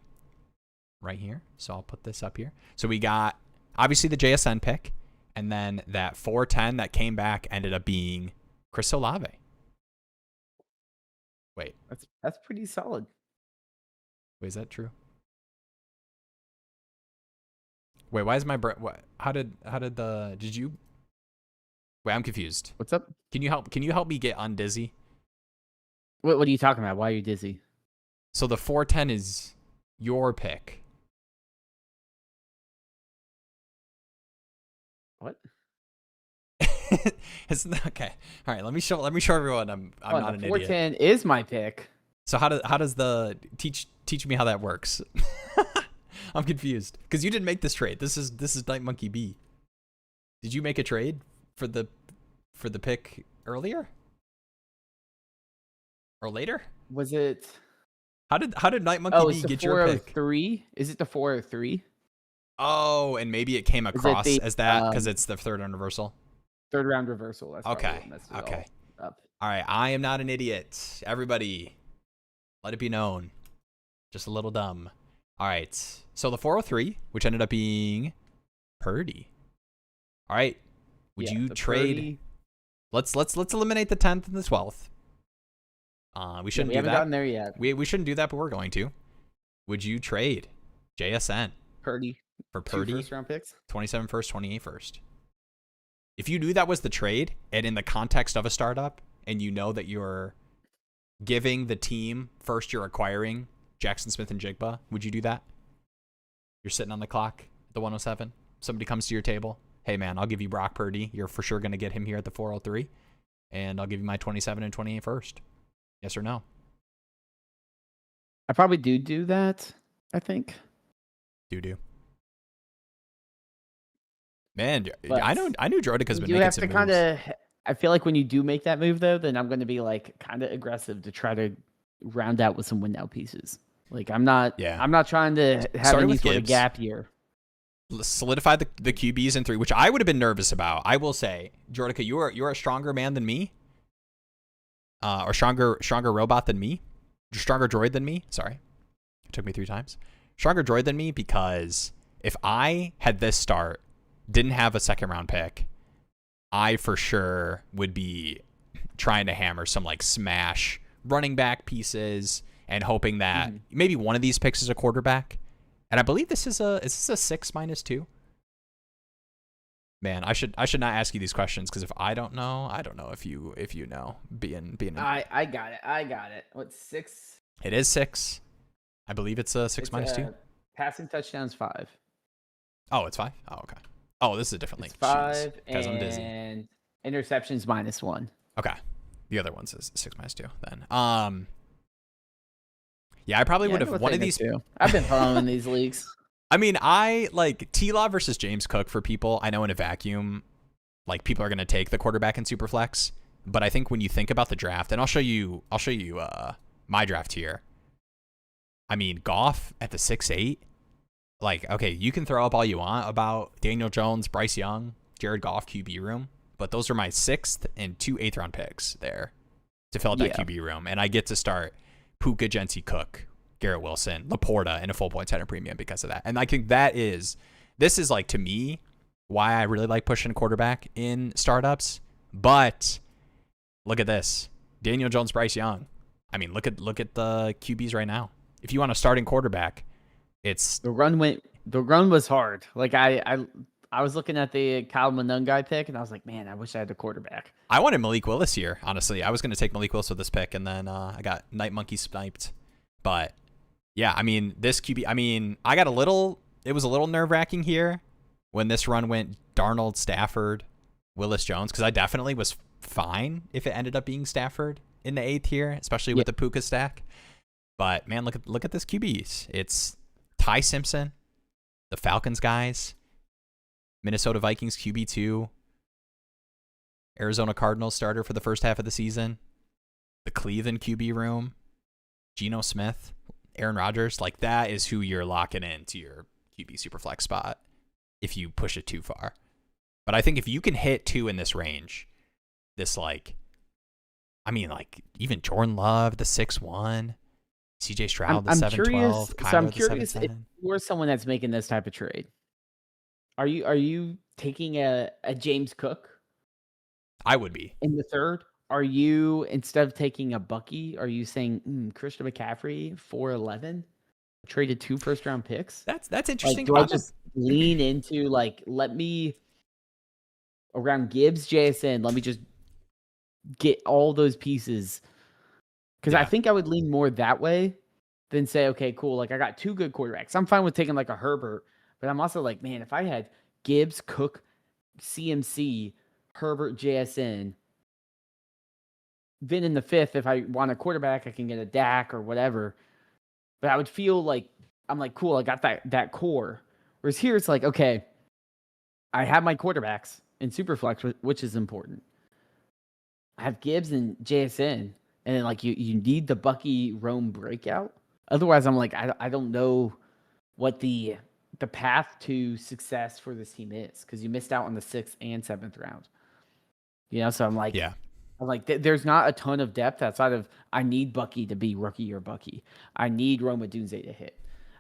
right here. So I'll put this up here. So we got, obviously, the JSN pick, and then that 4-10 that came back ended up being Chris Olave. Wait. That's pretty solid. Wait, is that true? Wait, why is my what? How did did you? Wait, I'm confused. What's up? Can you help me get undizzy? What are you talking about? Why are you dizzy? So the 410 is your pick. What? It's not, okay. All right, let me show everyone I'm not an idiot. 410 is my pick. So how does the teach me how that works? I'm confused because you didn't make this trade. This is Night Monkey B. Did you make a trade for the pick earlier or later? Was it? How did Night Monkey B get your pick? 403? Is it the 403? Oh, and maybe it came across as that because it's the third round reversal. Third round reversal. That's okay. Okay. All right. I am not an idiot. Everybody, let it be known. Just a little dumb. All right. So the 403, which ended up being Purdy. All right. Would you trade? Purdy. Let's eliminate the 10th and the 12th. We shouldn't do that. We haven't gotten there yet. We shouldn't do that, but we're going to. Would you trade JSN Purdy for Purdy? 2 first round picks. 27 first, 28 first. If you knew that was the trade, and in the context of a startup, and you know that you're giving the team first, you're acquiring Jackson Smith and Jigba, would you do that? You're sitting on the clock at the 107. Somebody comes to your table. Hey, man, I'll give you Brock Purdy. You're for sure going to get him here at the 403. And I'll give you my 27 and 28 first. Yes or no? I probably do that, I think. Do. Man, But I knew Jordica's been you making have some to moves. I feel like when you do make that move, though, then I'm going to be like kind of aggressive to try to round out with some win now pieces. Like I'm not trying to have Starting any with sort of Gibbs. gap year. Solidify the QBs in 3, which I would have been nervous about. I will say, Jordica, you're a stronger man than me, or stronger robot than me, stronger droid than me. Sorry, it took me 3 times. Stronger droid than me because if I had this start, didn't have a second round pick, I for sure would be trying to hammer some like smash running back pieces and hoping that maybe one of these picks is a quarterback. And I believe is this a 6 minus 2? Man, I should not ask you these questions because if I don't know, I don't know if you know. Being I got it. What's 6? It is 6. I believe it's a 6 minus 2. Passing touchdowns 5. Oh, it's 5. Oh, okay. Oh, this is a different It's league. 5 because I'm dizzy. and interceptions -1. Okay, the other one's is 6 minus 2. Then, yeah, I probably would have one of these. I've been following these leagues. I mean, I like T-Law versus James Cook for people. I know in a vacuum, like people are going to take the quarterback in Superflex, but I think when you think about the draft, and I'll show you my draft here. I mean, Goff at the 6'8", like, okay, you can throw up all you want about Daniel Jones, Bryce Young, Jared Goff QB room, but those are my 6th and 2 8th-round picks there to fill out that QB room, and I get to start Puka, Genti, Cook, Garrett Wilson, Laporta, and a full point center premium because of that. And I think this is like, to me, why I really like pushing quarterback in startups. But look at this. Daniel Jones, Bryce Young. I mean, look at the QBs right now. If you want a starting quarterback, it's the run was hard. Like I was looking at the Kyle Monungai pick and I was like, man, I wish I had a quarterback. I wanted Malik Willis here, honestly. I was going to take Malik Willis with this pick, and then I got Night Monkey sniped. But yeah, I mean, this QB, I mean, it was a little nerve-wracking here when this run went Darnold, Stafford, Willis Jones, because I definitely was fine if it ended up being Stafford in the 8th here, especially with the Puka stack. But man, look at this QBs. It's Ty Simpson, the Falcons guys, Minnesota Vikings QB2, Arizona Cardinals starter for the first half of the season, the Cleveland QB room, Geno Smith, Aaron Rodgers, like that is who you're locking into your QB Superflex spot if you push it too far. But I think if you can hit 2 in this range, this like, I mean, like even Jordan Love, the 6-1, CJ Stroud, the 7-12, Kyler, I'm the curious if 7-10. you're someone that's making this type of trade. Are you taking a James Cook I would be. in the third? Are you, instead of taking a Bucky, are you saying Christian McCaffrey 4-11? Traded 2 first-round picks? That's interesting. Like, do I just lean into, like, let me, around Gibbs, JSN, let me just get all those pieces? Because I think I would lean more that way than say, okay, cool, like, I got 2 good quarterbacks. I'm fine with taking, like, a Herbert, but I'm also like, man, if I had Gibbs, Cook, CMC, Herbert, JSN, then in the 5th, if I want a quarterback, I can get a Dak or whatever. But I would feel like, I'm like, cool, I got that core. Whereas here, it's like, okay, I have my quarterbacks in Superflex, which is important. I have Gibbs and JSN, and then like you need the Bucky Rome breakout. Otherwise, I'm like, I don't know what the path to success for this team is, because you missed out on the 6th and 7th round. So I'm like, there's not a ton of depth outside of, I need Bucky to be rookie or Bucky. I need Roma Dunze to hit.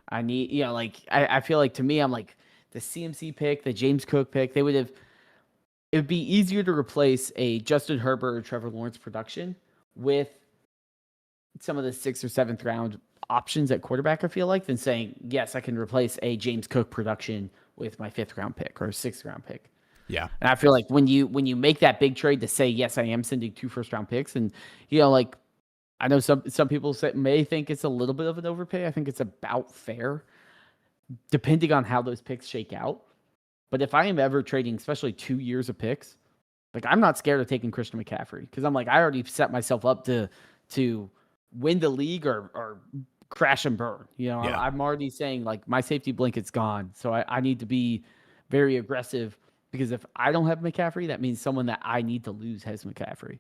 I need, I feel like, to me, I'm like, the CMC pick, the James Cook pick, it would be easier to replace a Justin Herbert or Trevor Lawrence production with some of the 6th or 7th round options at quarterback, I feel like, than saying, yes, I can replace a James Cook production with my 5th round pick or 6th round pick. Yeah. And I feel like when you make that big trade to say, yes, I am sending 2 first-round picks, and, like, I know some people may think it's a little bit of an overpay. I think it's about fair, depending on how those picks shake out. But if I am ever trading, especially 2 years of picks, like, I'm not scared of taking Christian McCaffrey, because I'm like, I already set myself up to win the league or crash and burn. I'm already saying, like, my safety blanket's gone, so I need to be very aggressive. Because if I don't have McCaffrey, that means someone that I need to lose has McCaffrey.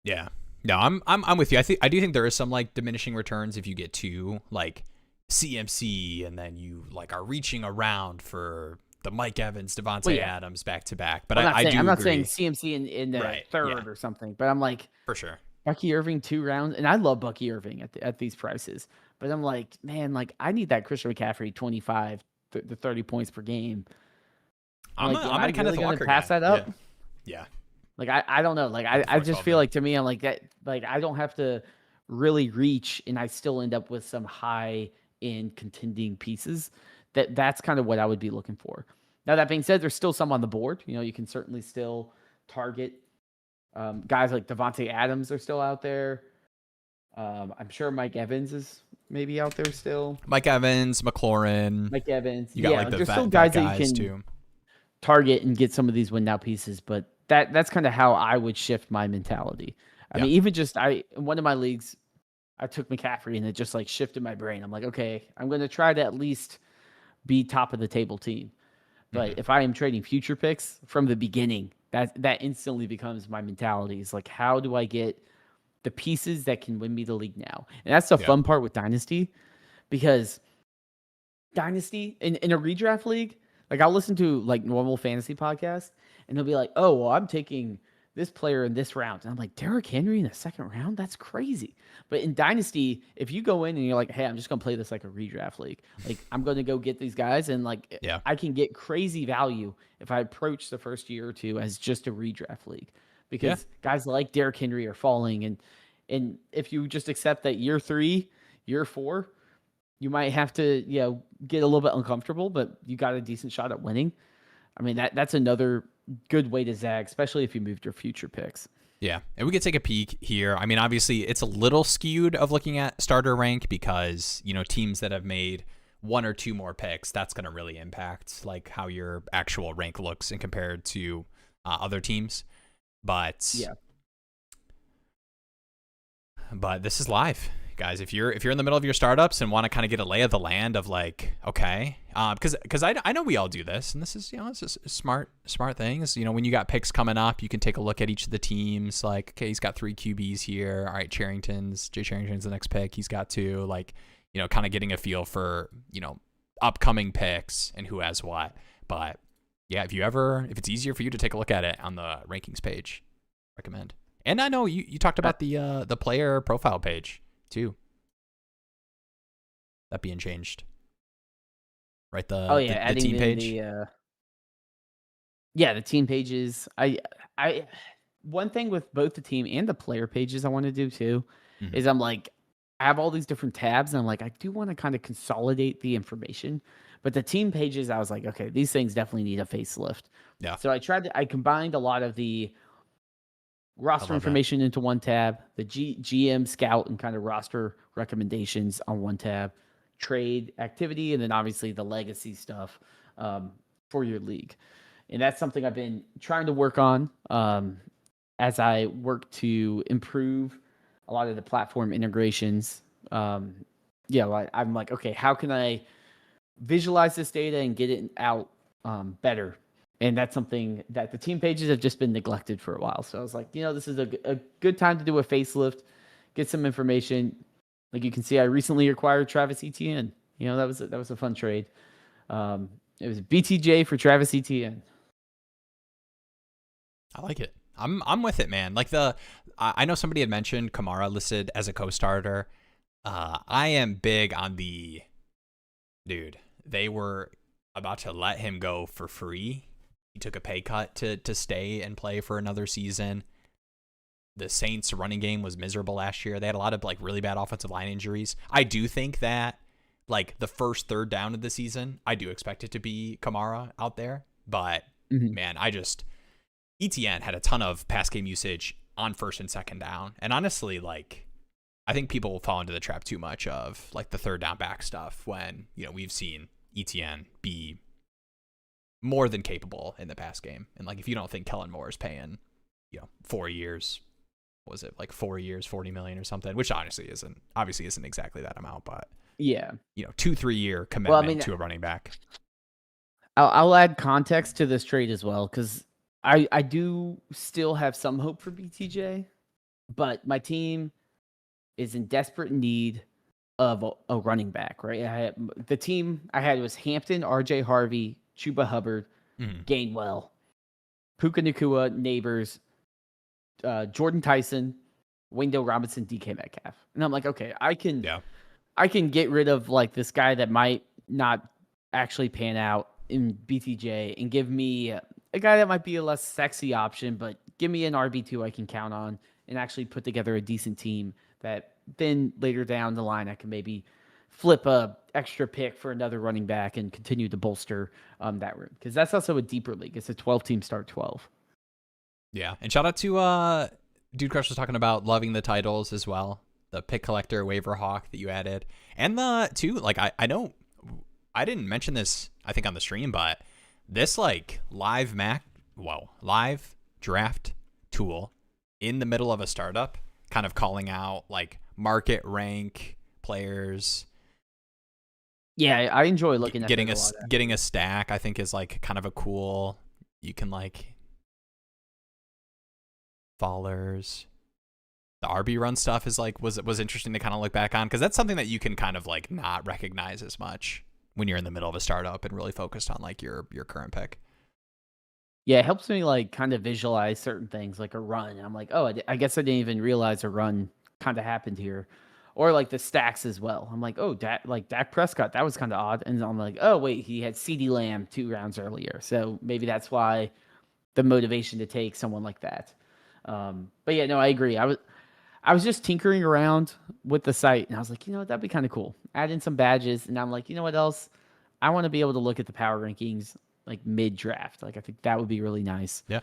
Yeah. No, I'm with you. I do think there is some like diminishing returns if you get to like CMC and then you like are reaching around for the Mike Evans, Devontae Adams back to back. But I'm not saying CMC in the third or something. But I'm like, for sure, Bucky Irving 2 rounds, and I love Bucky Irving at these prices. But I'm like, man, like, I need that Christian McCaffrey 25 to 30 points per game. I'm a Kenneth Walker pass guy. that up. Yeah. Like, I don't know. Like, I just feel like, to me, I'm like that. Like, I don't have to really reach, and I still end up with some high end contending pieces. That's kind of what I would be looking for. Now, that being said, there's still some on the board. You can certainly still target guys like Devontae Adams are still out there. I'm sure Mike Evans is maybe out there still. Mike Evans, McLaurin. Mike Evans. You got like the there's vet, still guys vet that you can too. target and get some of these win now pieces, but that's kind of how I would shift my mentality. I mean, even just in one of my leagues, I took McCaffrey and it just like shifted my brain. I'm like, okay, I'm going to try to at least be top of the table team. But if I am trading future picks from the beginning, that instantly becomes my mentality. Is like, how do I get the pieces that can win me the league now? And that's the fun part with Dynasty, because Dynasty in a redraft league, like, I'll listen to like normal fantasy podcasts and they'll be like, oh, well, I'm taking this player in this round. And I'm like, Derrick Henry in the 2nd round? That's crazy. But in Dynasty, if you go in and you're like, hey, I'm just going to play this like a redraft league, like, I'm going to go get these guys, and like, I can get crazy value if I approach the first year or 2 as just a redraft league, because guys like Derrick Henry are falling. And if you just accept that year 3, year 4, you might have to, get a little bit uncomfortable, but you got a decent shot at winning. I mean, that's another good way to zag, especially if you moved your future picks. Yeah, and we could take a peek here. I mean, obviously, it's a little skewed of looking at starter rank because, teams that have made 1 or 2 more picks, that's going to really impact like how your actual rank looks and compared to other teams. But this is live, guys. If you're in the middle of your startups and want to kind of get a lay of the land of like, okay, because I know we all do this, and this is this is smart things. When you got picks coming up, you can take a look at each of the teams. Like, okay, he's got 3 QBs here. All right, Jay Charrington's the next pick. He's got 2. Like, kind of getting a feel for, upcoming picks and who has what. But yeah, if it's easier for you to take a look at it on the rankings page, recommend. And I know you talked about the player profile page too. That being changed. Right, the team page. The team pages. I one thing with both the team and the player pages I want to do too is I'm like, I have all these different tabs and I'm like, I do want to kind of consolidate the information, but the team pages, I was like, okay, these things definitely need a facelift. Yeah. So I combined a lot of the roster information into one tab, the GM scout and kind of roster recommendations on one tab, trade activity, and then obviously the legacy stuff for your league. And that's something I've been trying to work on as I work to improve a lot of the platform integrations. I'm like, okay, how can I visualize this data and get it out better? And that's something that the team pages have just been neglected for a while. So I was like, this is a good time to do a facelift, get some information. Like you can see, I recently acquired Travis Etienne. That was a fun trade. It was BTJ for Travis Etienne. I like it. I'm with it, man. Like I know somebody had mentioned Kamara listed as a co-starter. I am big on dude. They were about to let him go for free. He took a pay cut to stay and play for another season. The Saints running game was miserable last year. They had a lot of like really bad offensive line injuries. I do think that like the first third down of the season, I do expect it to be Kamara out there. But man, ETN had a ton of pass game usage on first and second down. And honestly, like, I think people will fall into the trap too much of like the third down back stuff when, we've seen ETN be more than capable in the pass game. And like, if you don't think Kellen Moore is paying, 4 years, was it like 4 years, 40 million or something, which obviously isn't exactly that amount, but yeah, 2-3 year commitment to a running back. I'll add context to this trade as well. Cause I do still have some hope for BTJ, but my team is in desperate need of a running back, right? The team I had was Hampton, RJ Harvey, Chuba Hubbard, Gainwell, Puka Nacua, Neighbors, Jordan Tyson, Wendell Robinson, DK Metcalf. And I'm like, okay, I can get rid of like this guy that might not actually pan out in BTJ and give me a guy that might be a less sexy option, but give me an RB2 I can count on and actually put together a decent team that then later down the line I can maybe flip a extra pick for another running back and continue to bolster that room. Because that's also a deeper league. It's a 12-team start 12. Yeah, and shout out to Dude Crush was talking about loving the titles as well. The pick collector waiver hawk that you added. And I know I didn't mention this, I think, on the stream, but this like live draft tool in the middle of a startup, kind of calling out like market rank players. Yeah, I enjoy looking at getting a stack. I think is like kind of a cool. You can like fallers. The RB run stuff is like was interesting to kind of look back on because that's something that you can kind of like not recognize as much when you're in the middle of a startup and really focused on like your current pick. Yeah, it helps me like kind of visualize certain things like a run. I'm like, oh, I guess I didn't even realize a run kind of happened here. Or like the stacks as well. I'm like, oh, Dak Prescott, that was kind of odd. And I'm like, oh, wait, he had CeeDee Lamb 2 rounds earlier. So maybe that's why the motivation to take someone like that. But yeah, no, I agree. I was just tinkering around with the site and I was like, that'd be kind of cool. Add in some badges. And I'm like, you know what else? I want to be able to look at the power rankings like mid-draft. Like I think that would be really nice. Yeah.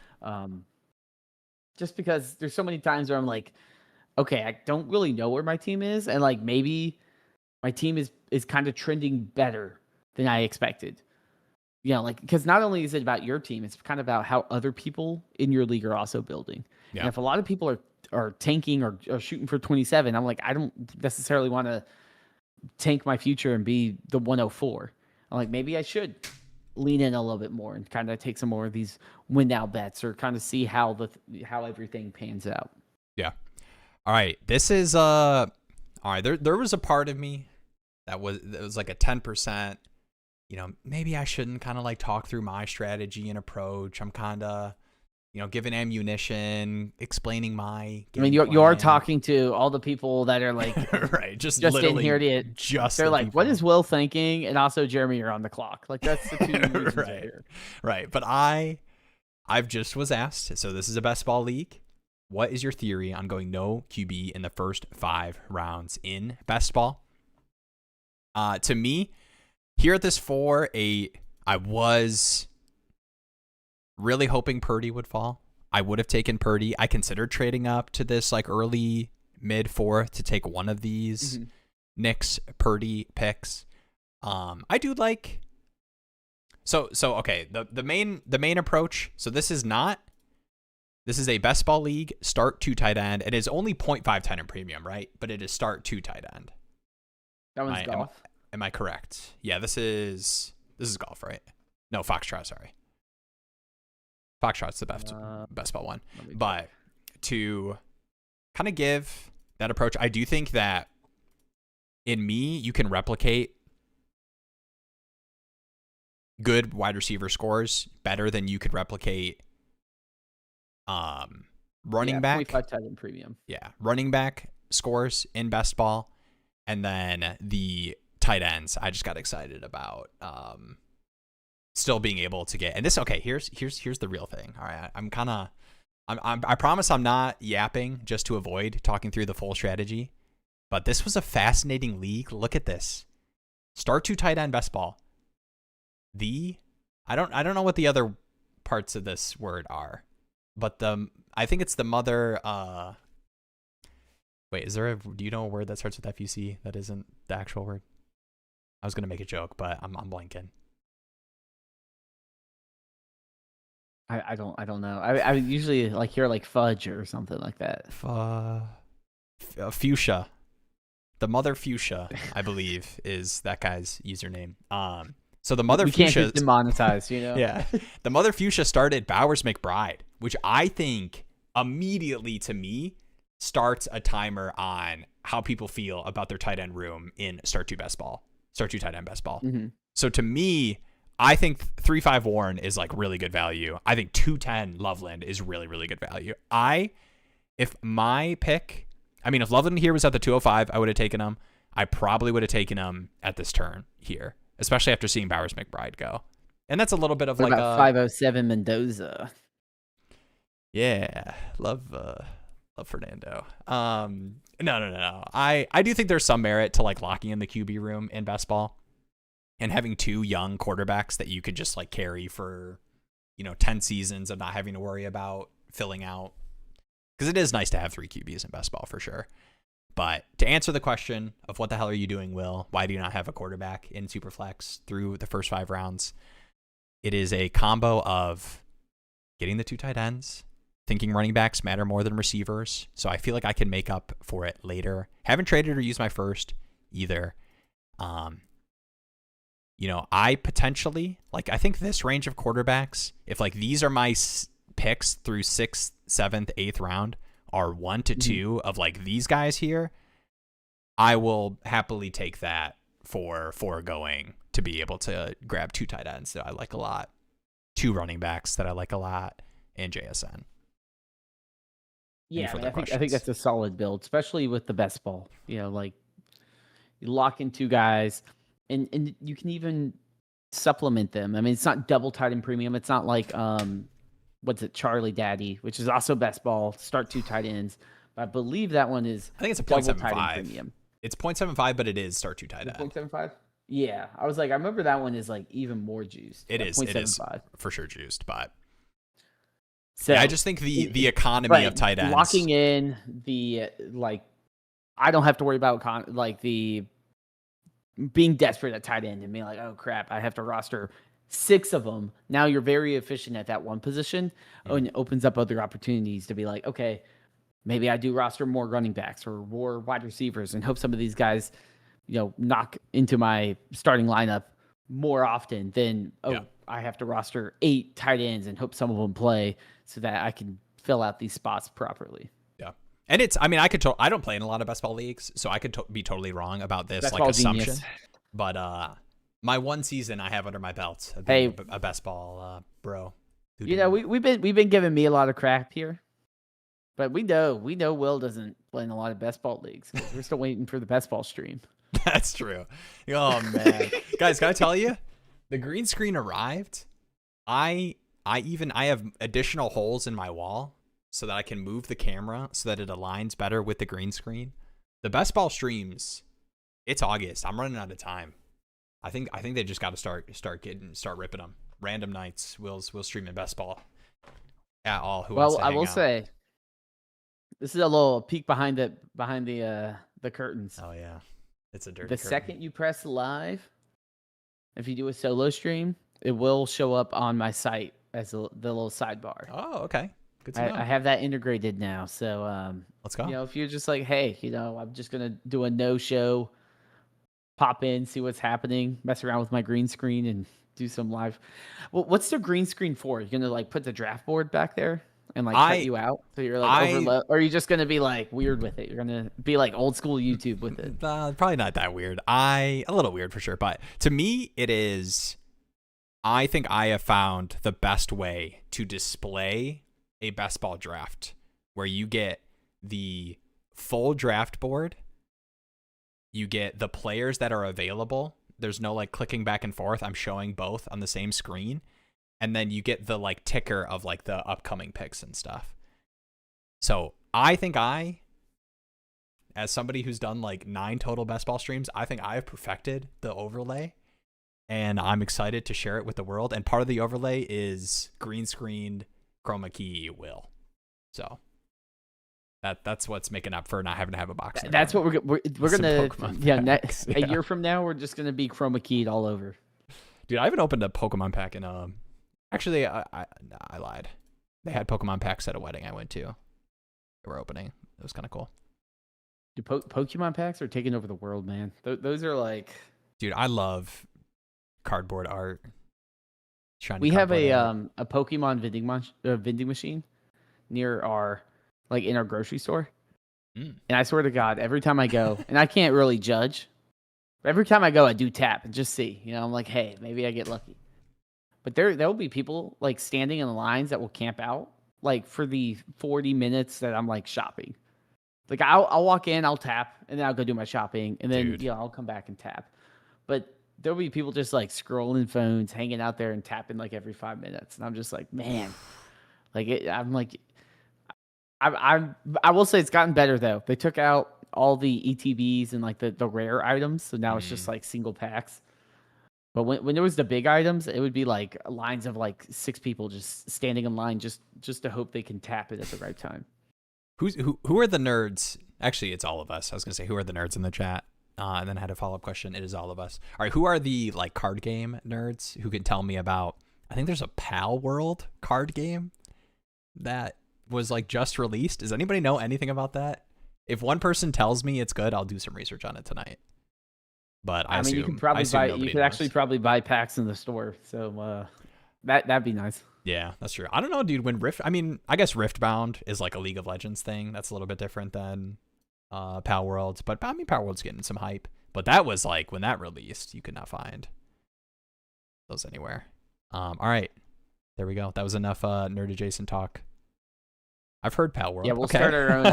Just because there's so many times where I'm like, okay, I don't really know where my team is. And like maybe my team is kind of trending better than I expected. Like, because not only is it about your team, it's kind of about how other people in your league are also building. Yeah. And if a lot of people are tanking or shooting for 27, I'm like, I don't necessarily want to tank my future and be the 104. I'm like, maybe I should lean in a little bit more and kind of take some more of these win now bets or kind of see how everything pans out. Yeah. All right. This is all right. There was a part of me that was like a 10%. Maybe I shouldn't kind of like talk through my strategy and approach. I'm kind of, giving ammunition, explaining my I mean, game you are plan. talking to all the people that are like, right, just in literally here to. just They're the like, people. what is Will thinking? And also, Jeremy, you're on the clock. Like that's the two reasons right, they're here. right. But I've just was asked. So this is a best ball league. What is your theory on going no QB in the first 5 rounds in best ball? To me, here at this 4-8, I was really hoping Purdy would fall. I would have taken Purdy. I considered trading up to this like early mid 4th to take one of these Knicks Purdy picks. I do like. So okay. The main approach. So this is a best ball league. Start 2 tight end. It is only 0.5 tight end premium, right? But it is start 2 tight end. That one's golf. Am I correct? Yeah, this is golf, right? No, Foxtrot, sorry. Foxtrot's the best ball one. But to kind of give that approach, I do think that in me, you can replicate good wide receiver scores better than you could replicate running back. 0.5 tight end premium. Yeah, running back scores in best ball. And then the tight ends, I just got excited about still being able to get. And this, okay, here's the real thing. All right, I promise I'm not yapping just to avoid talking through the full strategy. But this was a fascinating league. Look at this. Start 2 tight end best ball. I don't know what the other parts of this word are, but I think it's the mother. Wait, do you know a word that starts with FUC that isn't the actual word? I was gonna make a joke, but I'm blanking. I don't know. I usually like hear like fudge or something like that. Fuchsia. The mother fuchsia, I believe, is that guy's username. So the mother fuchsia can't get demonetized, yeah, the mother fuchsia started Bowers McBride, which I think immediately to me starts a timer on how people feel about their tight end room in start 2 tight end best ball. Mm-hmm. So to me, I think 3-5 Warren is like really good value. I think 210 Loveland is really, really good value. If my pick, if Loveland here was at the 205, I would have taken him. I probably would have taken him at this turn here, especially after seeing Bowers McBride go. And that's a little bit of what like about 507 Mendoza. Yeah, love Fernando. No. I do think there's some merit to like locking in the QB room in best ball and having 2 young quarterbacks that you could just like carry for, 10 seasons of not having to worry about filling out. Because it is nice to have 3 QBs in best ball for sure. But to answer the question of what the hell are you doing, Will? Why do you not have a quarterback in Superflex through the first 5 rounds? It is a combo of getting the 2 tight ends, thinking running backs matter more than receivers. So I feel like I can make up for it later. Haven't traded or used my first either. I potentially, I think this range of quarterbacks, if these are my picks through 6th, 7th, 8th round are 1 to 2 of these guys here, I will happily take that for foregoing to be able to grab 2 tight ends that I like a lot, 2 running backs that I like a lot, and JSN. Yeah, I think that's a solid build, especially with the best ball. You lock in 2 guys, and you can even supplement them. It's not double tight end premium. It's not like Charlie Daddy, which is also best ball. Start 2 tight ends. But I believe that one is. I think it's a 0.75 premium. It's 0.75, but it is start 2 tight end. 0.75. Yeah, I was I remember that one is even more juiced. It is. It is for sure juiced, but. So yeah, I just think the economy of tight ends, locking in the I don't have to worry about the being desperate at tight end and being like, oh crap, I have to roster 6 of them. Now you're very efficient at that one position, and it opens up other opportunities to be like, okay, maybe I do roster more running backs or more wide receivers and hope some of these guys, knock into my starting lineup more often than I have to roster 8 tight ends and hope some of them play so that I can fill out these spots properly. Yeah. And it's, I mean, I don't play in a lot of best ball leagues, so I could be totally wrong about this Best like ball assumption. genius. But my one season I have under my belt of Hey, being a best ball bro. you know, we've been giving me a lot of crap here, but we know Will doesn't play in a lot of best ball leagues. We're still waiting for the best ball stream. That's true. Oh man, guys, can I tell you, the green screen arrived. I have additional holes in my wall so that I can move the camera so that it aligns better with the green screen. The best ball streams, it's August. I'm running out of time. I think they just got to start ripping them. Random nights, we'll stream in best ball at all. Who wants to I hang will out. say, this is a little peek behind the curtains. Oh yeah, it's a dirty. The second you press live, if you do a solo stream, it will show up on my site as the little sidebar. Oh, okay. Good to know. I have that integrated now. So let's go. You know, if you're just like, hey, you know, I'm just gonna do a no show, pop in, see what's happening, mess around with my green screen, and do some live. Well, what's the green screen for? You're gonna like put the draft board back there and like cut you out, so you're like overload, or are you just gonna be like weird with it? You're gonna be like old school YouTube with it. Probably not that weird. A little weird for sure, but to me, it is. I think I have found the best way to display a best ball draft, where you get the full draft board, you get the players that are available. There's no like clicking back and forth. I'm showing both on the same screen. And then you get the like ticker of like the upcoming picks and stuff. So I think as somebody who's done like 9 total best ball streams, I think I have perfected the overlay, and I'm excited to share it with the world. And part of the overlay is green screened chroma key Will. So that's what's making up for not having to have a box. That's what we're gonna packs. A year from now we're just gonna be chroma keyed all over. Dude, I haven't opened a Pokemon pack in actually I lied. They had Pokemon packs at a wedding I went to. They were opening. It was kind of cool. Dude, Pokemon packs are taking over the world, man. Those are like, dude, I love cardboard art. We have a Pokemon vending machine near our in our grocery store. And I swear to God, every time I go, and I can't really judge, but every time I go, I do tap and just see. You know, I'm like, hey, maybe I get lucky. But there will be people like standing in the lines that will camp out like for the 40 minutes that I'm like shopping. Like I'll walk in, I'll tap, and then I'll go do my shopping, and then I'll come back and tap. But there'll be people just like scrolling phones, hanging out there and tapping like every 5 minutes, and I'm just like, man, I'm like, I will say it's gotten better though. They took out all the ETBs and like the rare items, so now it's just like single packs. But when there was the big items, it would be like lines of like 6 people just standing in line just to hope they can tap it at the right time. Who are the nerds? Actually, it's all of us. I was gonna say who are the nerds in the chat, and then I had a follow-up question. It is all of us. All right, who are the like card game nerds who can tell me about? I think there's a Pal World card game that was like just released. Does anybody know anything about that? If one person tells me it's good, I'll do some research on it tonight. But I mean, you could probably actually probably buy packs in the store. So that'd be nice. Yeah, that's true. I don't know, dude. When I guess Riftbound is like a League of Legends thing. That's a little bit different than Pal Worlds. But I mean, Pal Worlds getting some hype. But that was like when that released, you could not find those anywhere. All right, there we go. That was enough nerd adjacent talk. I've heard Pal World. Yeah, we'll start our own.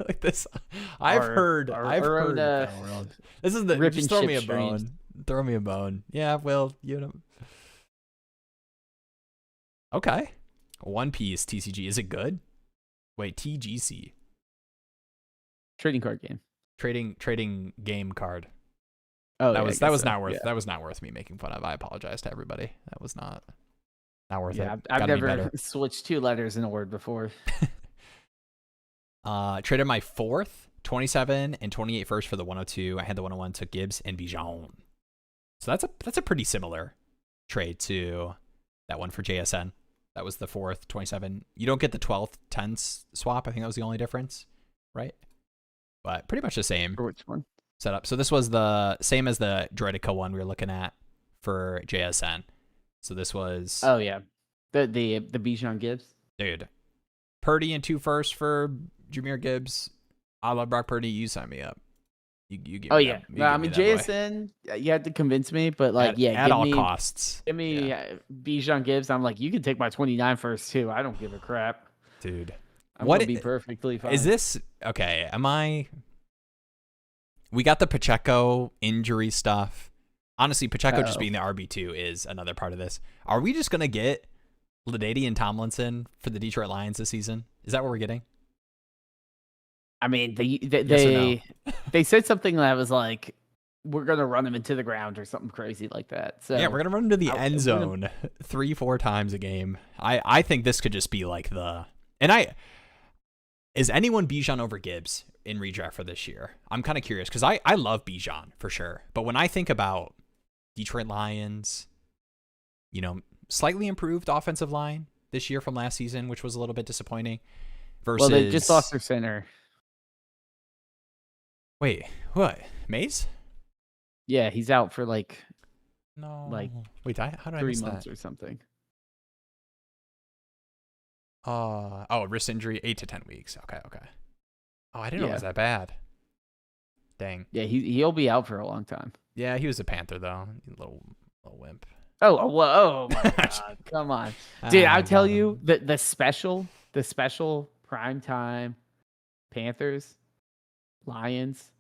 Like this. I've heard Pal World. This is the just throw me a bone. Throw me a bone. Yeah, well, you know. Okay. One Piece TCG. Is it good? Wait, TGC. Trading card game. Trading game card. Oh, that was not worth that was not worth me making fun of. I apologize to everybody. That was not worth it. I've never switched 2 letters in a word before. Traded my 4th, 27 and 28 first for the 102. I had the 101, took Gibbs and Bijan. So that's a pretty similar trade to that one for JSN. That was the 4th, 27. You don't get the 12th, 10s swap. I think that was the only difference, right? But pretty much the same For which one? setup. So this was the same as the Droidica one we were looking at for JSN. So this was... Oh, yeah. The Bijan Gibbs. Dude. Purdy and 2 firsts for Jameer Gibbs. I love Brock Purdy. You sign me up. You give Oh me yeah, that. You no, I give me mean that boy. JSN, you had to convince me, but like, yeah, At all costs. give me Bijan Gibbs. I'm like, you can take my 29 first too. I don't give a crap. Dude. I'm gonna be perfectly fine. Is this okay? We got the Pacheco injury stuff. Honestly, Pacheco just being the RB2 is another part of this. Are we just gonna get LaDainian Tomlinson for the Detroit Lions this season? Is that what we're getting? I mean, Yes they said something that was like, we're gonna run him into the ground or something crazy like that. So yeah, we're gonna run into the end zone 3-4 times a game. I think this could just be like is anyone Bijan over Gibbs in redraft for this year? I'm kind of curious because I love Bijan for sure, but when I think about Detroit Lions, slightly improved offensive line this year from last season, which was a little bit disappointing. Versus, well, they just lost their center. Wait, what? Maze? Yeah, he's out for wait, how did I 3 miss months that? or something. Wrist injury, 8 to 10 weeks. Okay. Oh, I didn't know it was that bad. Dang. Yeah, he'll be out for a long time. Yeah, he was a Panther though, little wimp. Oh my God! Come on, dude! I'll tell you the special prime time Panthers Lions.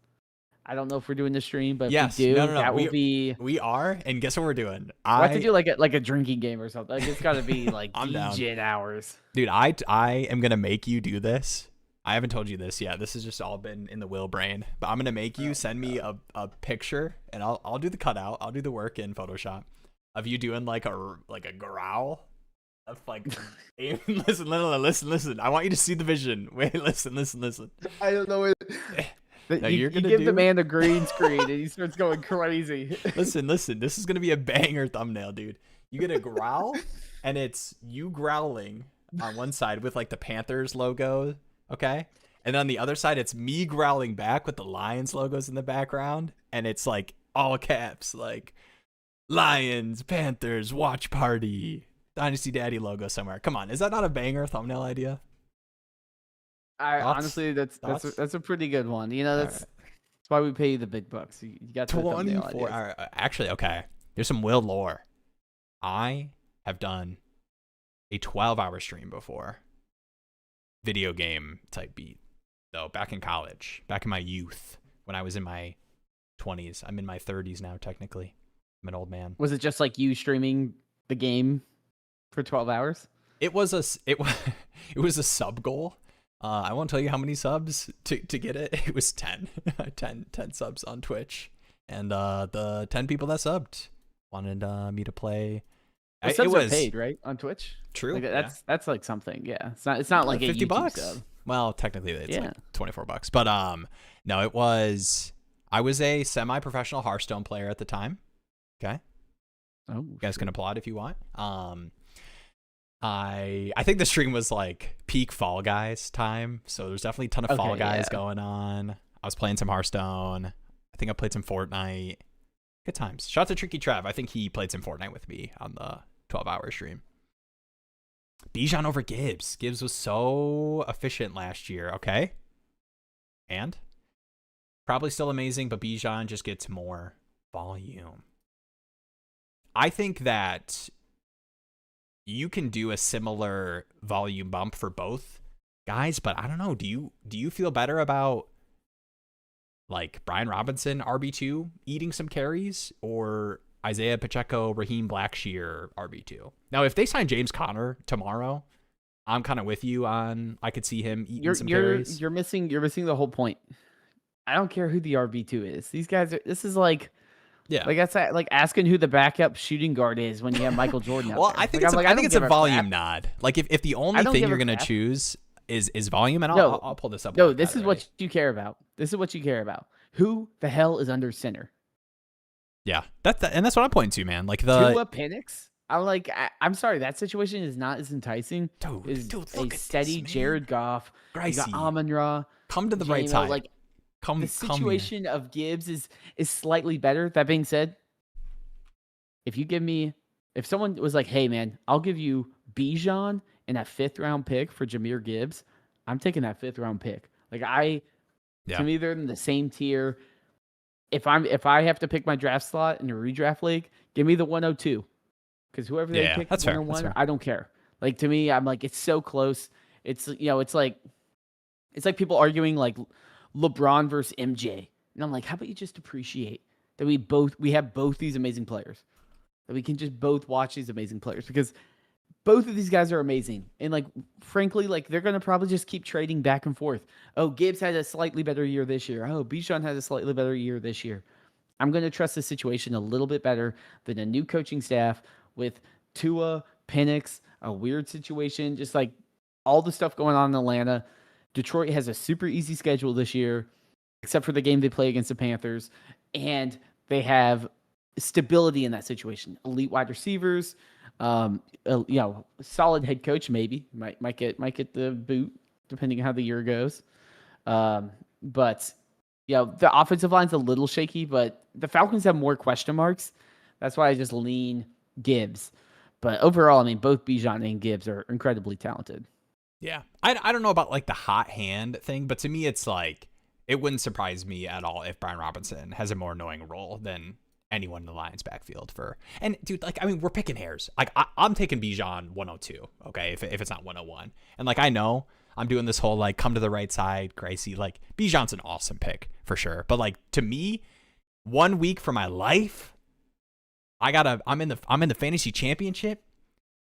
I don't know if we're doing the stream, but yes, if we do, no. that will be. We are, and guess what we're doing? I have to do like a drinking game or something. Like, it's got to be like DJ hours. Dude, I am gonna make you do this. I haven't told you this yet. This has just all been in the Will brain, but I'm gonna make you send me a picture, and I'll do the cutout. I'll do the work in Photoshop of you doing like a growl. Of like, listen. I want you to see the vision. Wait, listen. I don't know what. No, you give the man a green screen and he starts going crazy. Listen. This is gonna be a banger thumbnail, dude. You get a growl, and it's you growling on one side with like the Panthers logo, okay, and on the other side it's me growling back with the Lions logos in the background, and it's like all caps, like Lions, Panthers, watch party, Dynasty Daddy logo somewhere. Come on, is that not a banger thumbnail idea? Honestly, that's a pretty good one. That's why we pay you the big bucks. You got 24. Actually, okay. There's some Will lore. I have done a 12-hour stream before. Video game type beat, though. Back in college, back in my youth, when I was in my 20s. I'm in my 30s now, technically. I'm an old man. Was it just like you streaming the game for 12 hours? It was a sub goal. I won't tell you how many subs to get it. It was 10. 10 subs on Twitch. And the 10 people that subbed wanted me to play. Well, subs are paid, right? On Twitch? True. Like, that's like something, yeah. It's not like $50 a YouTube sub. Well, technically it's like $24. But no, I was a semi-professional Hearthstone player at the time. Okay. Oh, you guys can applaud if you want. I think the stream was like peak Fall Guys time, so there's definitely a ton of Fall Guys going on. I was playing some Hearthstone. I think I played some Fortnite. Good times. Shout out to Tricky Trav. I think he played some Fortnite with me on the 12-hour stream. Bijan over Gibbs. Gibbs was so efficient last year. Okay. And probably still amazing, but Bijan just gets more volume. I think that you can do a similar volume bump for both guys, but I don't know. Do you feel better about like Brian Robinson RB2 eating some carries, or Isaiah Pacheco, Raheem Blackshear RB2? Now, if they sign James Conner tomorrow, I'm kind of with you on I could see him eating some carries. You're missing the whole point. I don't care who the RB2 is. These guys this is like, yeah, like that's like asking who the backup shooting guard is when you have Michael Jordan out there. I think it's a volume nod. Like if the only thing you're gonna choose is volume, and I'll pull this up. No, this is what you care about. This is what you care about. Who the hell is under center? Yeah, and that's what I'm pointing to, man. Like Tua Penix. I'm sorry, that situation is not as enticing. Dude, look a steady Jared Goff. You got Amon-Ra. Come to the right side. Like, the situation of Gibbs is slightly better. That being said, if someone was like, hey man, I'll give you Bijan and that 5th round pick for Jahmyr Gibbs, I'm taking that 5th round pick. Like Yeah. To me, they're in the same tier. If I have to pick my draft slot in a redraft league, give me the 102. Because whoever they Yeah, pick that's fair. 101, That's fair. I don't care. Like to me, I'm like, it's so close. It's it's like people arguing like LeBron versus MJ. And I'm like, how about you just appreciate that we have both these amazing players. That we can just both watch these amazing players because both of these guys are amazing. And like frankly, like they're gonna probably just keep trading back and forth. Oh, Gibbs had a slightly better year this year. Oh, Bijan had a slightly better year this year. I'm gonna trust the situation a little bit better than a new coaching staff with Tua, Penix, a weird situation, just like all the stuff going on in Atlanta. Detroit has a super easy schedule this year, except for the game they play against the Panthers, and they have stability in that situation. Elite wide receivers, solid head coach. Maybe might get the boot depending on how the year goes. But the offensive line's a little shaky, but the Falcons have more question marks. That's why I just lean Gibbs. But overall, I mean, both Bijan and Gibbs are incredibly talented. Yeah. I don't know about like the hot hand thing, but to me, it's like, it wouldn't surprise me at all if Brian Robinson has a more annoying role than anyone in the Lions backfield and dude, like, I mean, we're picking hairs. Like I'm taking Bijan 102. Okay. If it's not 101. And like, I know I'm doing this whole, like, come to the right side, Gracie, like Bijan's an awesome pick for sure. But like, to me, 1 week for my life, I'm in the fantasy championship,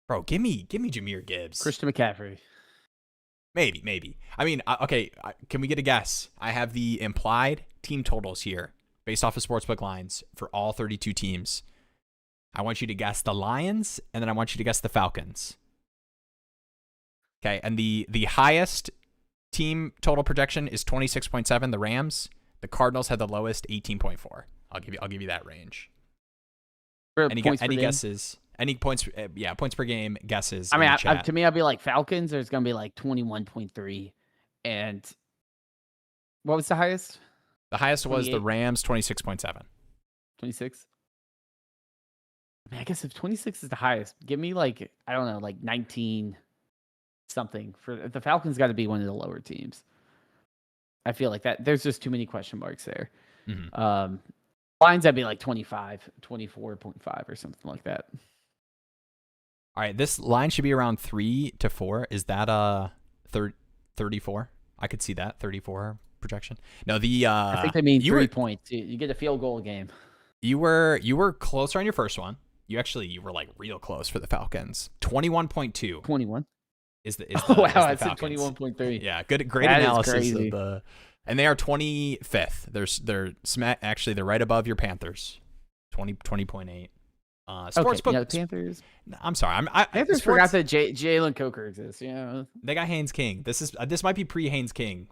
bro. Give me Jahmyr Gibbs, Christian McCaffrey. Maybe. I mean, okay. Can we get a guess? I have the implied team totals here based off of sportsbook lines for all 32 teams. I want you to guess the Lions, and then I want you to guess the Falcons. Okay, and the highest team total projection is 26.7. The Rams. The Cardinals had the lowest, 18.4. I'll give you that range. Any guesses? Any points? Points per game guesses. I mean, to me, I'd be like Falcons. There's gonna be like 21.3, and what was the highest? The highest was the Rams, 26.7. 26. I mean, I guess if 26 is the highest, give me like, I don't know, like 19 something. For the Falcons, got to be one of the lower teams. I feel like that there's just too many question marks there. Mm-hmm. Lions, I'd be like 25, 24.5 or something like that. All right, this line should be around 3 to 4. Is that 34? I could see that 34 projection. No, I think they mean 3 points. You get a field goal game. You were closer on your first one. You were like real close for the Falcons. 21.2. 21 is the wow, I said 21.3. Yeah, great that analysis of the. And they are 25th. They're right above your Panthers. 20.8. Sportsbook. The Panthers. I'm sorry. Panthers forgot that Jalen Coker exists. Yeah, they got Haynes King. This might be pre Haynes King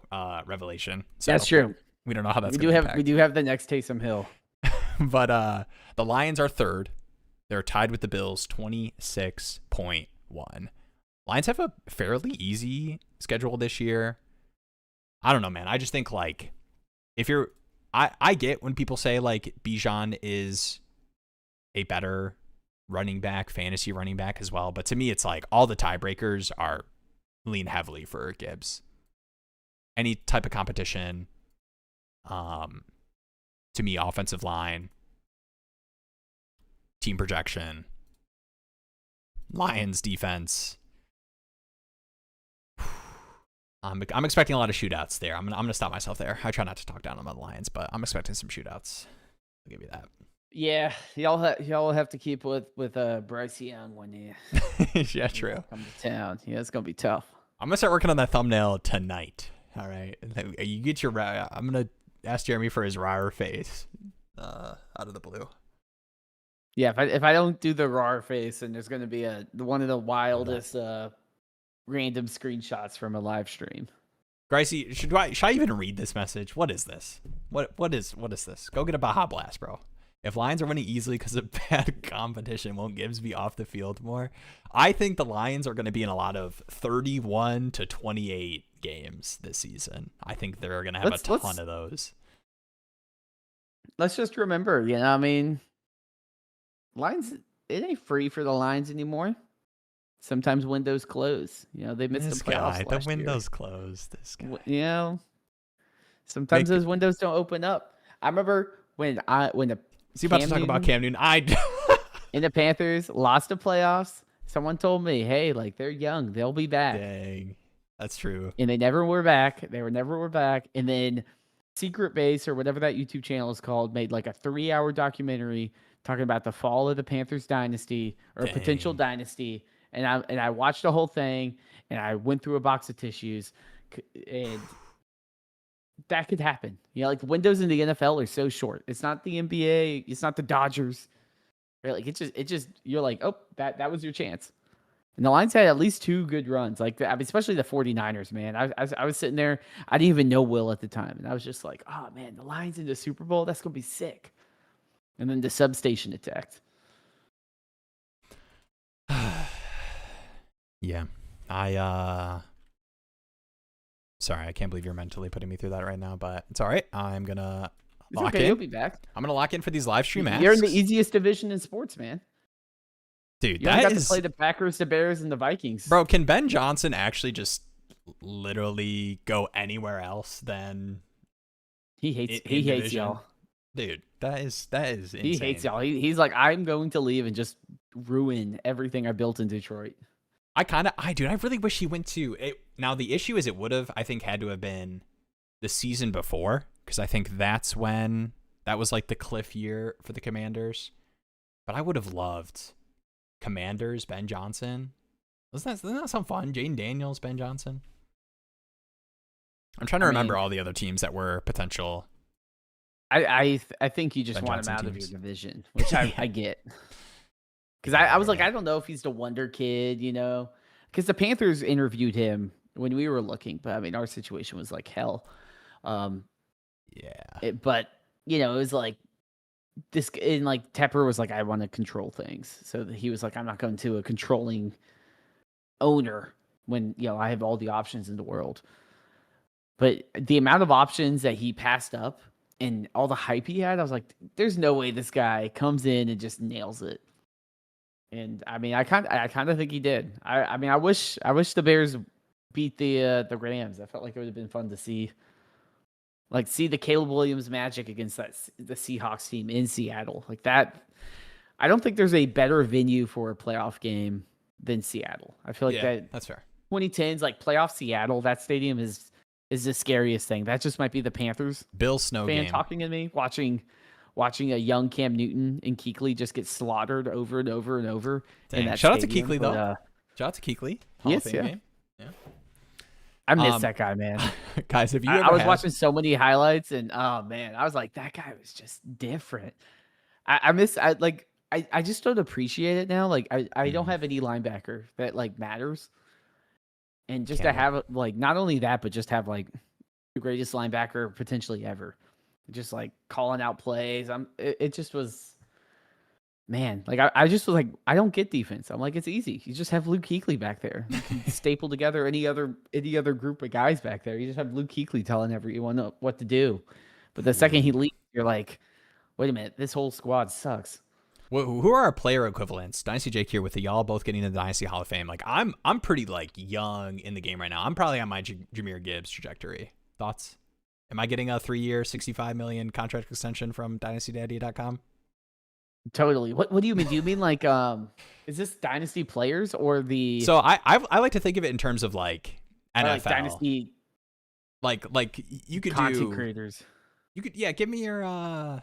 revelation. So that's true. We don't know how that's. We do have the next Taysom Hill. But the Lions are third. They're tied with the Bills, 26.1. Lions have a fairly easy schedule this year. I don't know, man. I just think like I get when people say like Bijan is a better running back, fantasy running back as well. But to me, it's like all the tiebreakers are lean heavily for Gibbs. Any type of competition, to me, offensive line, team projection, Lions defense. I'm expecting a lot of shootouts there. I'm gonna stop myself there. I try not to talk down on the Lions, but I'm expecting some shootouts. I'll give you that. Yeah, y'all have to keep with Bryce Young when you yeah, true. Come to town. Yeah, it's gonna be tough. I'm gonna start working on that thumbnail tonight. All right, you get your. I'm gonna ask Jeremy for his RAR face, out of the blue. Yeah, if I don't do the RAR face, then there's gonna be one of the wildest random screenshots from a live stream. Gracie, should I even read this message? What is this? What is this? Go get a Baja Blast, bro. If Lions are winning easily because of bad competition, won't Gibbs be off the field more? I think the Lions are going to be in a lot of 31 to 28 games this season. I think they're going to have a ton of those. Let's just remember, I mean, Lions, it ain't free for the Lions anymore. Sometimes windows close. They missed the playoffs last year. The windows year. closed. This guy. Sometimes those windows don't open up. I remember when the Is he about to talk about Cam Newton? and the Panthers lost the playoffs. Someone told me, "Hey, like they're young, they'll be back." Dang, that's true. And they never were back. They never were back. And then Secret Base or whatever that YouTube channel is called made like a 3-hour documentary talking about the fall of the Panthers dynasty or Dang. potential dynasty. And I watched the whole thing and I went through a box of tissues and that could happen. You know, like the windows in the NFL are so short. It's not the NBA. It's not the Dodgers. Right? Like it just you're like, oh, that was your chance. And the Lions had at least 2 good runs, like especially the 49ers, man. I was sitting there, I didn't even know Will at the time, and I was just like, oh man, the Lions in the Super Bowl, that's gonna be sick. And then the substation attacked. Yeah, sorry, I can't believe you're mentally putting me through that right now, but it's all right. I'm gonna lock in. You'll be back. I'm gonna lock in for these live stream asks. You're in the easiest division in sports, man. Dude, you got to play the Packers, the Bears, and the Vikings. Bro, can Ben Johnson actually just literally go anywhere else than he hates y'all. Dude, that is insane. He hates y'all. He's like, I'm going to leave and just ruin everything I built in Detroit. I really wish he went to it. Now the issue is it would have, I think, had to have been the season before, because I think that was like the cliff year for the Commanders. But I would have loved Commanders, Ben Johnson. Doesn't that sound fun? Jaden Daniels, Ben Johnson. I'm trying to remember all the other teams that were potential. I think you just Ben want Johnson him out teams. of your division, which I get. Because I was like, I don't know if he's the wonder kid, you know? Because the Panthers interviewed him when we were looking, but I mean, our situation was like hell. But, you know, it was like, Tepper was like, I want to control things. So he was like, I'm not going to a controlling owner when, you know, I have all the options in the world. But the amount of options that he passed up and all the hype he had, I was like, there's no way this guy comes in and just nails it. And I mean, I kind of think he did. I mean, I wish the Bears beat the Rams. I felt like it would have been fun to see. Like, see the Caleb Williams magic against the Seahawks team in Seattle. Like that, I don't think there's a better venue for a playoff game than Seattle. I feel like that's fair. 2010s, like playoff Seattle, that stadium is the scariest thing. That just might be the Panthers Bill Snow fan game talking to me, watching a young Cam Newton and Kuechly just get slaughtered over and over and over. Dang. In that Shout stadium. out to Kuechly, though. Shout out to Kuechly. Yes, yeah. I miss that guy, man. Guys, if you I was watching so many highlights, and oh man, I was like, that guy was just different. I just don't appreciate it now. Like I don't have any linebacker that like matters, and just to have like not only that, but just have like the greatest linebacker potentially ever, just like calling out plays. It just was. Man, like I just was like, I don't get defense. I'm like, it's easy. You just have Luke Kuechly back there. You can staple together any other group of guys back there. You just have Luke Kuechly telling everyone what to do. But the second he leaves, you're like, wait a minute, this whole squad sucks. Well, who are our player equivalents? Dynasty Jake here with the y'all both getting the Dynasty Hall of Fame. Like I'm pretty like young in the game right now. I'm probably on my Jahmyr Gibbs trajectory. Thoughts? Am I getting a 3-year, $65 million contract extension from DynastyDaddy.com? Totally. What do you mean? Do you mean like is this Dynasty players or the? So I like to think of it in terms of like NFL, like Dynasty, like you could content creators. You could give me your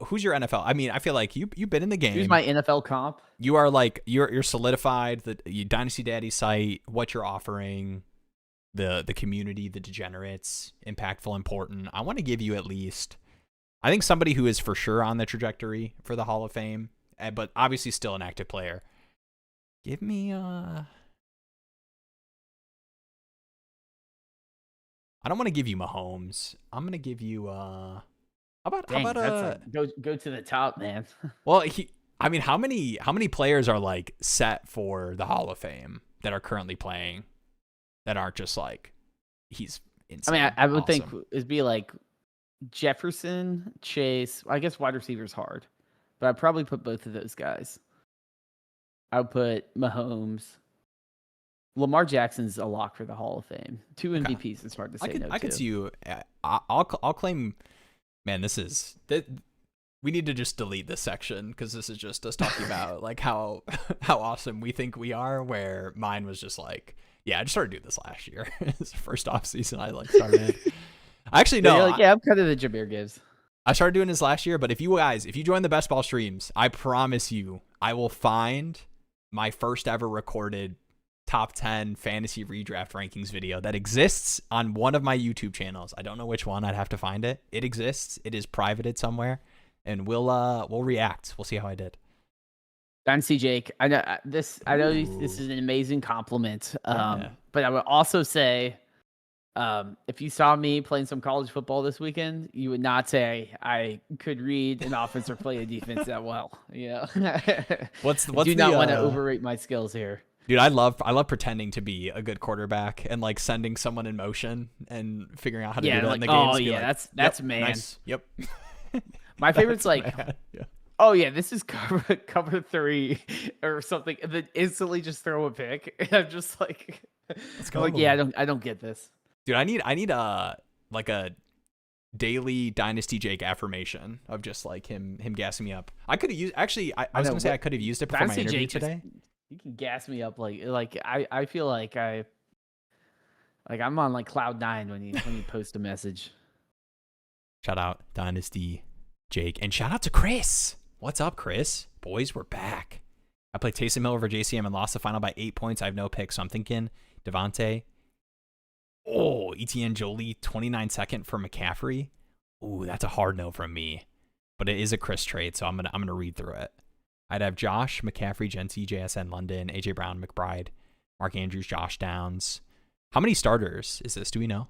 who's your NFL? I mean, I feel like you've been in the game. Here's my NFL comp. You are like you're solidified the Dynasty Daddy site, what you're offering, the community, the degenerates, impactful, important. I want to give you at least. I think somebody who is for sure on the trajectory for the Hall of Fame, but obviously still an active player. Give me I don't want to give you Mahomes. I'm gonna give you how about go to the top, man. Well, how many players are like set for the Hall of Fame that are currently playing that aren't just like he's insane? I mean, I would think it'd be like Jefferson, Chase. I guess wide receiver's hard, but I'd probably put both of those guys. I would put Mahomes, Lamar Jackson's a lock for the Hall of Fame. 2 Okay. MVPs is hard to say no to. I could see you. I'll claim. Man, we need to just delete this section because this is just us talking about like how awesome we think we are. Where mine was just like, yeah, I just started doing this last year. It's the first off season I like started. Actually, no. You're like, yeah, I'm kind of the Jameer Gibbs. I started doing this last year, but if you join the Best Ball streams, I promise you, I will find my first ever recorded top 10 fantasy redraft rankings video that exists on one of my YouTube channels. I don't know which one. I'd have to find it. It exists. It is privated somewhere, and we'll react. We'll see how I did. Dynasty Jake, I know this is an amazing compliment. Yeah. But I would also say, if you saw me playing some college football this weekend, you would not say I could read an offense or play a defense that well. You know, what's do not want to overrate my skills here. Dude, I love pretending to be a good quarterback and like sending someone in motion and figuring out how to do that in the games. Oh yeah, that's man. Nice. Yep. My favorite's like, yeah. Oh yeah, this is cover 3 or something, and then instantly just throw a pick. And I'm just like, yeah, I don't get this. Dude, I need a daily Dynasty Jake affirmation of just like him gassing me up. I could have used I was gonna say I could have used it before my interview today. You can gas me up like I feel like I'm on like cloud 9 when you post a message. Shout out Dynasty Jake and shout out to Chris. What's up, Chris? Boys, we're back. I played Taysom Hill over JCM and lost the final by 8 points. I have no pick, so I'm thinking Devontae. Oh, Etienne Jolie, 29-second for McCaffrey. Ooh, that's a hard no from me. But it is a Chris trade, so I'm gonna read through it. I'd have Josh, McCaffrey, Jency, JSN, London, AJ Brown, McBride, Mark Andrews, Josh Downs. How many starters is this? Do we know?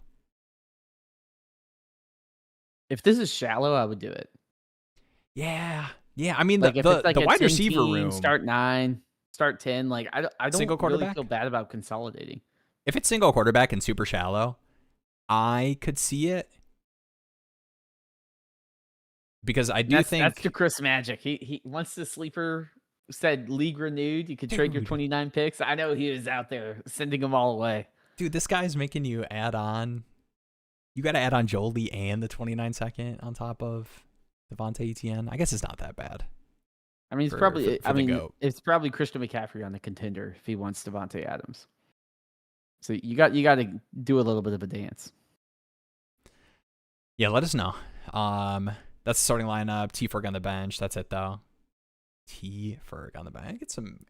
If this is shallow, I would do it. Yeah. I mean, like the wide receiver room. Start 9, start 10. Like I don't single really feel bad about consolidating. If it's single quarterback and super shallow, I could see it. Because I do think that's the Chris magic. He once the sleeper said league renewed, you could trade your 29 picks. I know he was out there sending them all away. Dude, this guy's making you add on. You got to add on Jolie and the 29-second on top of Devontae Etienne. I guess it's not that bad. I mean, it's probably Christian McCaffrey on the contender if he wants Devontae Adams. So you got to do a little bit of a dance. Yeah, let us know. That's the starting lineup. T-Ferg on the bench. That's it though. T-Ferg on the bench. Get some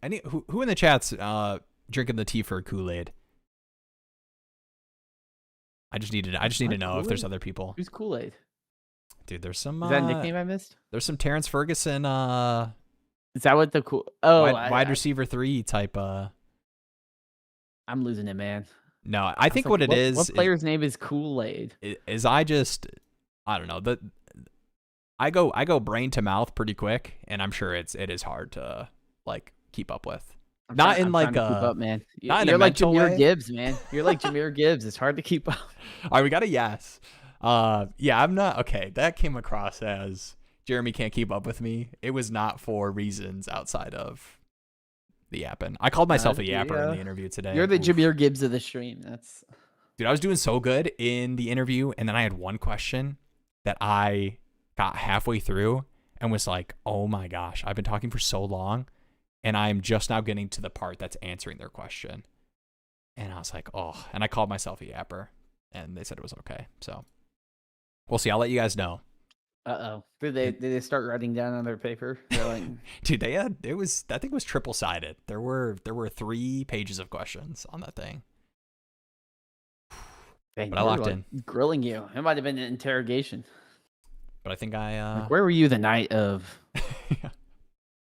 who in the chat's drinking the T-Ferg Kool-Aid? I just need to know Kool-Aid? if there's other people. Who's Kool-Aid? Dude, there's some. Is that a nickname I missed? There's some Terrence Ferguson. Is that what the cool? Oh, wide receiver 3 type. I'm losing it, man. No, I think what it is. What player's name is Kool-Aid? I don't know. I go brain to mouth pretty quick, and I'm sure it is hard to like keep up with. I'm trying to keep up, man. You're like Jahmyr Gibbs, man. You're like Jahmyr Gibbs. It's hard to keep up. All right, we got a yes. Yeah, I'm not okay. That came across as Jeremy can't keep up with me. It was not for reasons outside of the yapping. I called myself a yapper in the interview today. You're the Jahmyr Gibbs of the stream. Dude, I was doing so good in the interview, and then I had one question that I got halfway through and was like, oh my gosh, I've been talking for so long, and I'm just now getting to the part that's answering their question. And I was like, oh, and I called myself a yapper, and they said it was okay. So we'll see. I'll let you guys know. Did they start writing down on their paper? They're like, dude, that thing was triple-sided. There were 3 pages of questions on that thing. Dang, but I locked in. Grilling you. It might have been an interrogation. But I think where were you the night of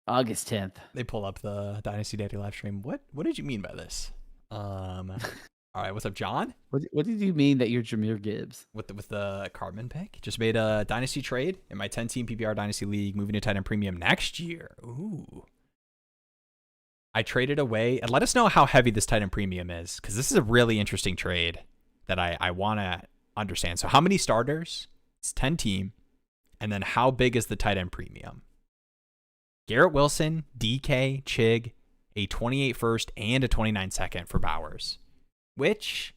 August 10th? They pull up the Dynasty Daddy live stream. What did you mean by this? All right, what's up, John? What did you mean that you're Jahmyr Gibbs? With the Cardman pick? Just made a Dynasty trade in my 10-team PPR Dynasty League, moving to tight end premium next year. Ooh. I traded away, and let us know how heavy this tight end premium is, because this is a really interesting trade that I want to understand. So how many starters? It's 10-team. And then how big is the tight end premium? Garrett Wilson, DK, Chig, a 28 first and a 29 second for Bowers, which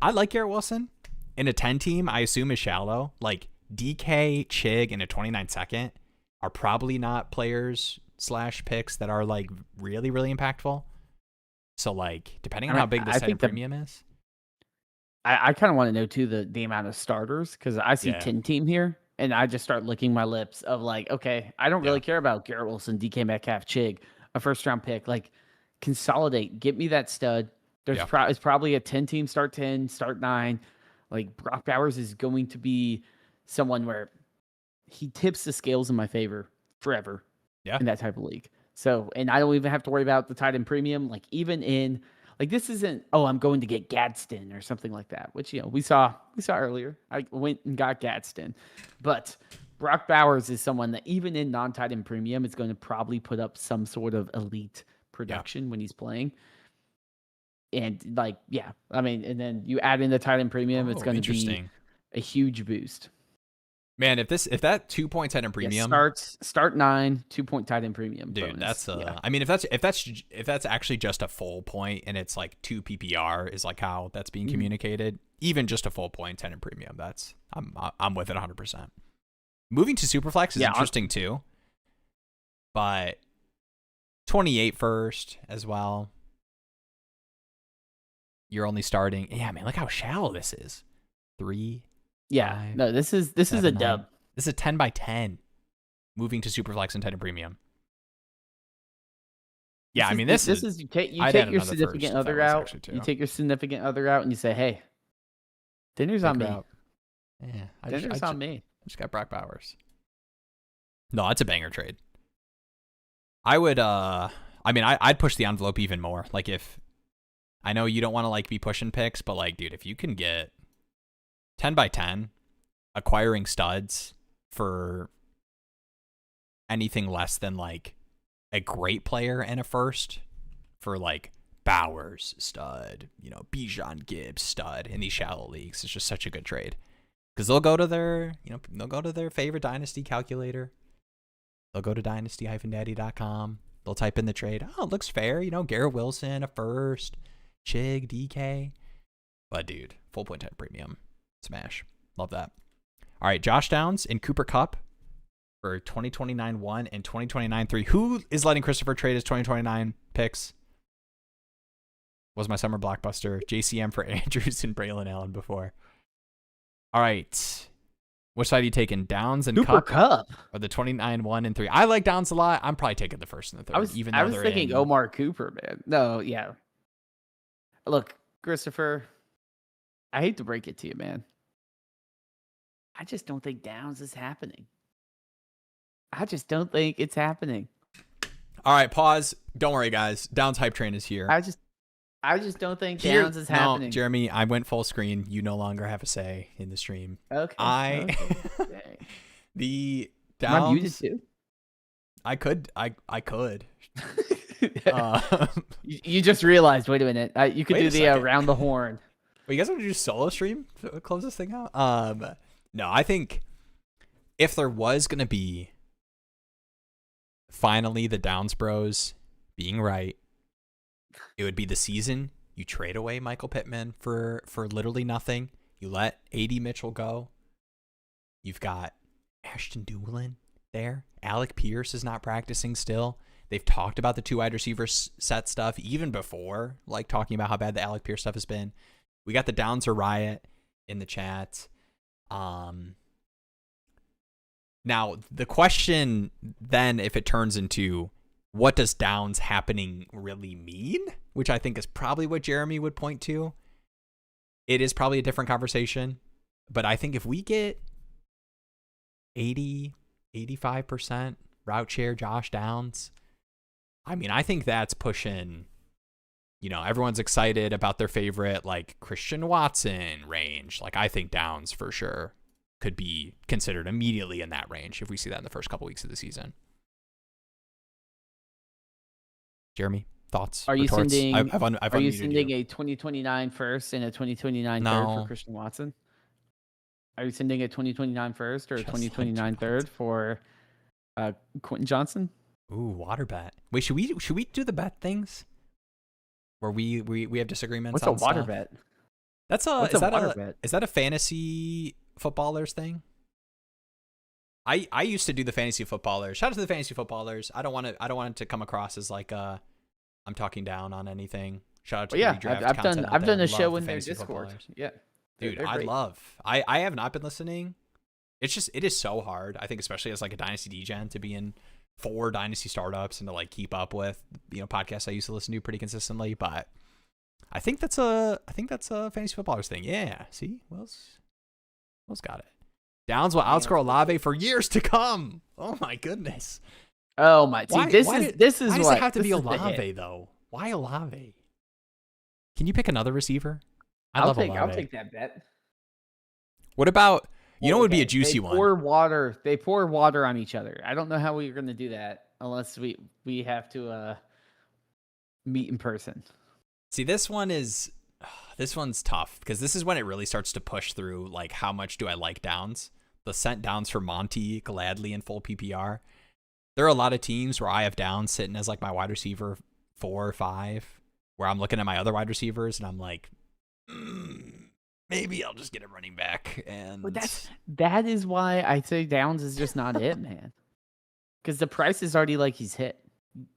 I like. Garrett Wilson in a 10 team, I assume is shallow. Like DK, Chig, and a 29 second are probably not players / picks that are like really, really impactful. So like, depending on how big this tight premium is. I kind of want to know too the amount of starters, because I see 10 team here and I just start licking my lips of like, okay, I don't really care about Garrett Wilson, DK Metcalf, Chig, a first round pick. Like, consolidate, get me that stud. It's probably a 10 team, start 10, start 9. Like, Brock Bowers is going to be someone where he tips the scales in my favor forever in that type of league. So, and I don't even have to worry about the tight end premium. Like, even in, like, this isn't, oh, I'm going to get Gadsden or something like that, which, you know, we saw earlier. I went and got Gadsden. But Brock Bowers is someone that even in non-tight end premium is going to probably put up some sort of elite production when he's playing. And, like, I mean, and then you add in the tight end premium, it's going to be a huge boost. Man, if that 2-point tight end premium start 9, 2-point tight end premium, dude, bonus. That's I mean, if that's actually just a full point and it's like 2 PPR is like how that's being communicated, even just a full point tight end premium, that's I'm with it 100%. Moving to Superflex is interesting too, but 28 first as well. You're only starting, man. Look how shallow this is. 3. No, this is a dub. This is a 10 by 10. Moving to Superflex and tight end premium. Yeah, I mean this is you take your significant other out. You take your significant other out and you say, hey, dinner's on me. Yeah, dinner's on me. I just got Brock Bowers. No, it's a banger trade. I would I'd push the envelope even more. Like, if I know you don't want to like be pushing picks, but like, dude, if you can get 10 by 10, acquiring studs for anything less than like a great player and a first for like Bowers stud, Bijan Gibbs stud in these shallow leagues, it's just such a good trade because they'll go to their favorite dynasty calculator. They'll go to dynasty-daddy.com. They'll type in the trade. Oh, it looks fair. Garrett Wilson, a first, Chig, DK. But dude, full point 10 premium. Smash. Love that. All right, Josh Downs and Cooper Kupp for 2029 1 and 2029 3. Who is letting Christopher trade his 2029 picks? Was my summer blockbuster. JCM for Andrews and Braylon Allen before. All right. Which side are you taking? Downs and Kupp? Or the 29 1 and 3? I like Downs a lot. I'm probably taking the first and the third. I was thinking Omar Cooper, man. No, yeah. Look, Christopher, I hate to break it to you, man. I just don't think Downs is happening. I just don't think it's happening. All right, pause. Don't worry, guys. Downs hype train is here. I just don't think Downs is happening. No, Jeremy, I went full screen. You no longer have a say in the stream. Okay. The Downs. Am I muted too? I could. You just realized. Wait a minute. You could do the around the horn. Well, you guys want to do solo stream to close this thing out? No, I think if there was going to be finally the Downs Bros being right, it would be the season you trade away Michael Pittman for literally nothing. You let AD Mitchell go. You've got Ashton Doolin there. Alec Pierce is not practicing still. They've talked about the 2 wide receiver set stuff even before, like talking about how bad the Alec Pierce stuff has been. We got the Downs or Riot in the chat. Now, the question then, if it turns into what does Downs happening really mean, which I think is probably what Jeremy would point to, it is probably a different conversation. But I think if we get 80, 85% route share Josh Downs, I mean, I think that's pushing, everyone's excited about their favorite, like, Christian Watson range. Like, I think Downs for sure could be considered immediately in that range if we see that in the first couple weeks of the season. Jeremy, thoughts? Are you retorts? sending? Are you sending a 2029 first and a 2029 third for Christian Watson? Are you sending a 2029 first or a 2029 third for Quentin Johnson? Ooh, water bet. Wait, should we do the bet things where we have disagreements What's a on water stuff? bet? That's a What's a water bet? is that a fantasy footballers thing? I used to do the fantasy footballers. Shout out to the fantasy footballers. I don't want it to come across as like I'm talking down on anything. Shout out to Well, yeah, the redraft I've content done out I've there. done a Love show the in their fantasy Discord. footballers. Yeah, Dude, they're great. I have not been listening. It is so hard. I think especially as like a Dynasty DGen to be in 4 Dynasty startups and to like keep up with, podcasts I used to listen to pretty consistently. But I think that's a fantasy footballers thing. Yeah. See, Will's got it. Downs will outscore Olave for years to come. Oh my goodness. Oh my! See, Why this is why does what it have to this be is the hit. Olave though? Why Olave? Can you pick another receiver? I'll love take Olave. that bet. What about what would be a Okay, juicy one? They pour water on each other. I don't know how we're going to do that unless we have to meet in person. See, this one's tough because this is when it really starts to push through. Like, how much do I like Downs? The sent Downs for Monty gladly in full PPR. There are a lot of teams where I have Downs sitting as like my wide receiver 4 or 5, where I'm looking at my other wide receivers and I'm like, maybe I'll just get a running back. And But that is why I say Downs is just not it, man. Because the price is already like he's hit.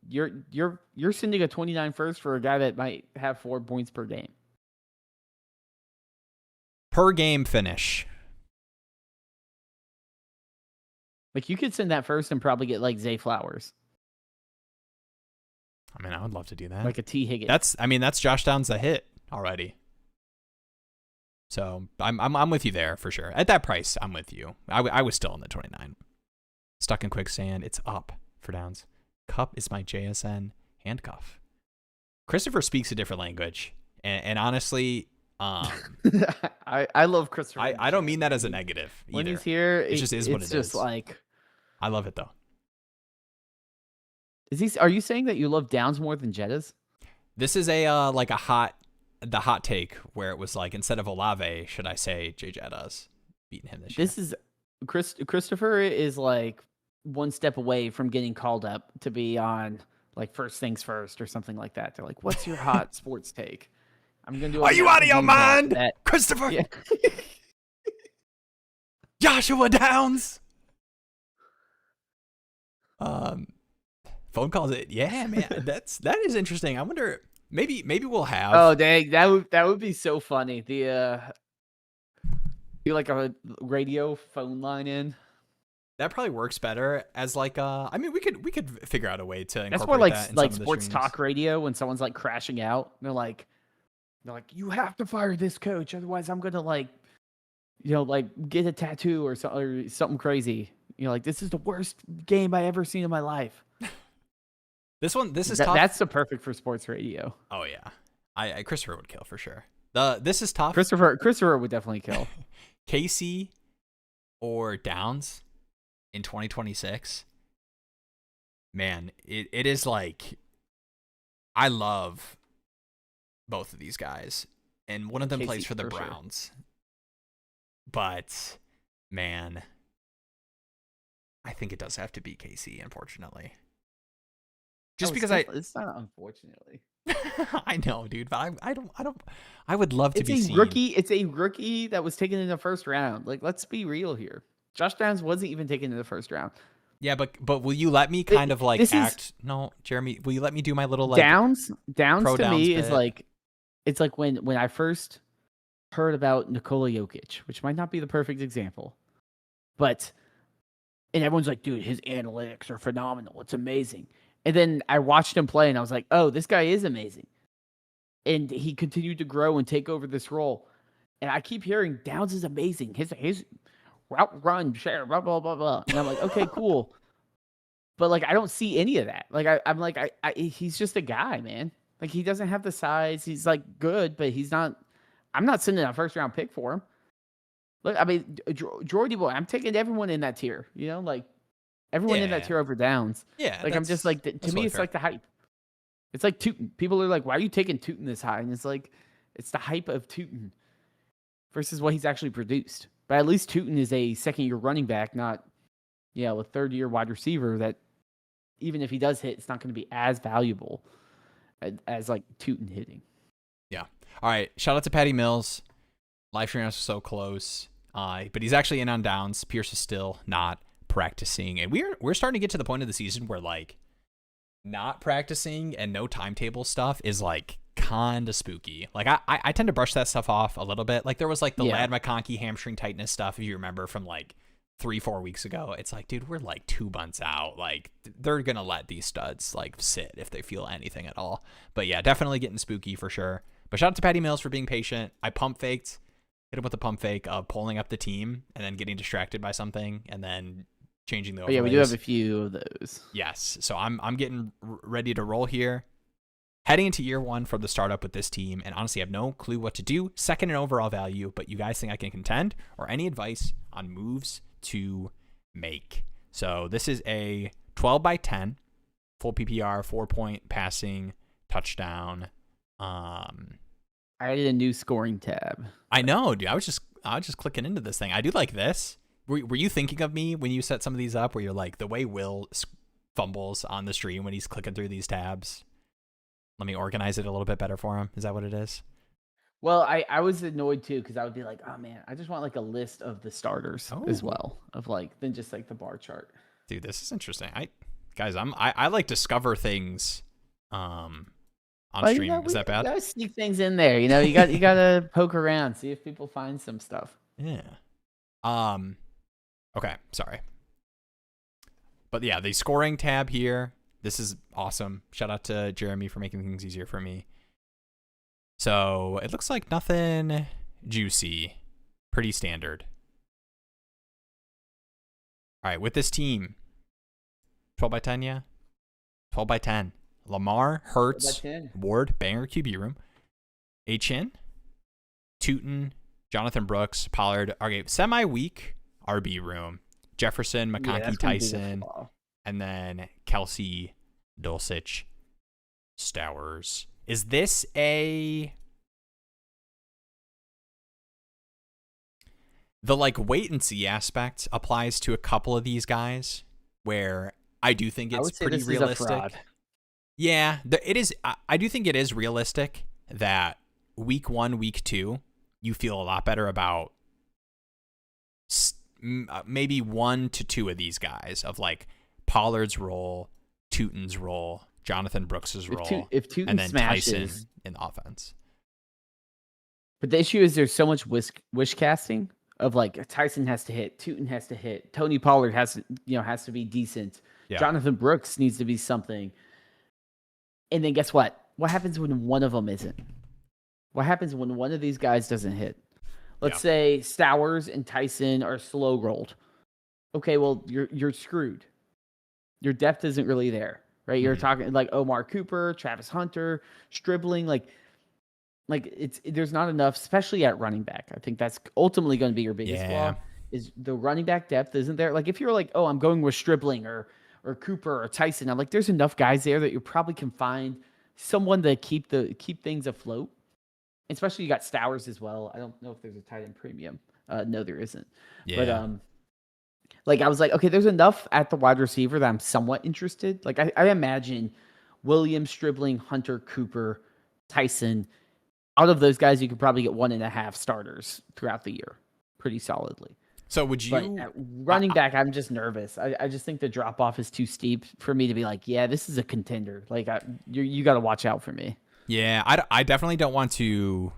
You're sending a 29 first for a guy that might have 4 points per game. per game finish. Like, you could send that first and probably get like Zay Flowers, I mean, I would love to do that. like a T Higgins. That's Josh Downs a hit already. So I'm with you there for sure. At that price, I'm with you. I was still in the 29. Stuck in quicksand. It's up for Downs. Cup is my JSN handcuff. Christopher speaks a different language, and honestly, I love Christopher. I don't mean that as a negative either. When he's here, it just is what it it's just is. like, I love it though. Are you saying that you love Downs more than Jettas? This is a the hot take where it was like, instead of Olave, should I say J Jettas beating him this year? This is Christopher is like one step away from getting called up to be on like First Things First or something like that. They're like, "What's your hot sports take?" I'm gonna do. Are you out of your mind, Christopher? Yeah. Joshua Downs. Phone calls it. Yeah, man, that is interesting. I wonder. Maybe we'll have. Oh dang, that would be so funny. The be like a radio phone line in. That probably works better as like I mean, we could figure out a way to incorporate That's more like that in like some of the sports streams. talk radio when someone's like crashing out. They're like, you have to fire this coach, otherwise I'm gonna like get a tattoo or something crazy. Like, this is the worst game I ever seen in my life. This is tough. That's the perfect for sports radio. Oh yeah, I Christopher would kill for sure. This is tough. Christopher would definitely kill. Casey or Downs in 2026. Man, it is like, I love both of these guys, and one of them plays for the Browns. Sure. But man, I think it does have to be Casey, unfortunately. Just because it's not unfortunately. I know, dude, but I would love to be seen. It's a rookie that was taken in the first round. Like, let's be real here. Josh Downs wasn't even taken in the first round. Yeah, but will you let me kind of like act? No, Jeremy, will you let me do my little like Downs to me bit? Is like, it's like when I first heard about Nikola Jokic, which might not be the perfect example, and everyone's like, dude, his analytics are phenomenal. It's amazing. And then I watched him play, and I was like, oh, this guy is amazing. And he continued to grow and take over this role. And I keep hearing Downs is amazing. His route run, share, blah, blah, blah, blah. And I'm like, okay, cool. But, like, I don't see any of that. Like, I'm like, he's just a guy, man. Like, he doesn't have the size. He's, like, good, but he's not – I'm not sending a first-round pick for him. Look, I mean, Jordy Boy, I'm taking everyone in that tier, like – everyone in that tier over Downs. Yeah. Like, I'm just like, to me, it's fair. Like the hype. It's like Tootin. People are like, why are you taking Tootin this high? And it's like, it's the hype of Tootin versus what he's actually produced. But at least Tootin is a second-year running back, not, a third-year wide receiver that even if he does hit, it's not going to be as valuable as like Tootin hitting. Yeah. All right. Shout out to Patty Mills. Live stream was so close. But he's actually in on downs. Pierce is still not practicing. And we're starting to get to the point of the season where like not practicing and no timetable stuff is like kind of spooky. Like I tend to brush that stuff off a little bit. Like there was like the Ladd McConkey hamstring tightness stuff, if you remember, from like 3-4 weeks ago. It's like, dude, we're like 2 months out. Like they're gonna let these studs like sit if they feel anything at all. But yeah, definitely getting spooky for sure. But shout out to Patty Mills for being patient. I pump faked, hit him with a pump fake of pulling up the team and then getting distracted by something and then changing the overlays. Yeah, we do have a few of those. Yes, so I'm getting ready to roll here. Heading into year 1 from the startup with this team, and honestly, I have no clue what to do. Second in overall value, but you guys think I can contend? Or any advice on moves to make? So this is a 12 by 10, full PPR, 4-point passing touchdown. I added a new scoring tab. I know, dude. I was just clicking into this thing. I do like this. Were you thinking of me when you set some of these up? Where you're like, the way Will fumbles on the stream when he's clicking through these tabs. Let me organize it a little bit better for him. Is that what it is? Well, I was annoyed too because I would be like, oh man, I just want like a list of the starters as well, of like than just like the bar chart. Dude, this is interesting. I like discover things on stream. You know, is that bad? You gotta sneak things in there. You know, you gotta poke around, see if people find some stuff. Yeah. Okay, sorry. But yeah, the scoring tab here. This is awesome. Shout out to Jeremy for making things easier for me. So it looks like nothing juicy. Pretty standard. All right, with this team. 12 by 10, yeah? 12 by 10. Lamar, Hurts, Ward, banger QB room. Achin, Tootin, Jonathan Brooks, Pollard. Okay, semi-weak RB room. Jefferson, McConkey, Tyson, and then Kelsey, Dulcich, Stowers. Is this a... The like wait and see aspect applies to a couple of these guys where I do think it's pretty realistic. Yeah, it is. I do think it is realistic that week 1, week 2, you feel a lot better about maybe 1 to 2 of these guys, of like Pollard's role, Tootin's role, Jonathan Brooks's role, and then smashes, Tyson in the offense. But the issue is there's so much wish casting of like Tyson has to hit, Tootin has to hit, Tony Pollard has to be decent. Yeah. Jonathan Brooks needs to be something. And then guess what? What happens when one of them isn't? What happens when one of these guys doesn't hit? Let's say Stowers and Tyson are slow rolled. Okay, well you're screwed. Your depth isn't really there, right? Mm-hmm. You're talking like Omar Cooper, Travis Hunter, Stribling, like there's not enough, especially at running back. I think that's ultimately going to be your biggest flaw. Is the running back depth isn't there? Like if you're like, oh, I'm going with Stribling or Cooper or Tyson, I'm like, there's enough guys there that you probably can find someone to keep things afloat. Especially you got Stowers as well. I don't know if there's a tight end premium. No, there isn't. Yeah. But like I was like, okay, there's enough at the wide receiver that I'm somewhat interested. Like I imagine Williams, Stribling, Hunter, Cooper, Tyson. Out of those guys, you could probably get 1.5 starters throughout the year, pretty solidly. So would you... But at running back, I'm just nervous. I just think the drop-off is too steep for me to be like, yeah, this is a contender. Like, you got to watch out for me. Yeah, I definitely don't want to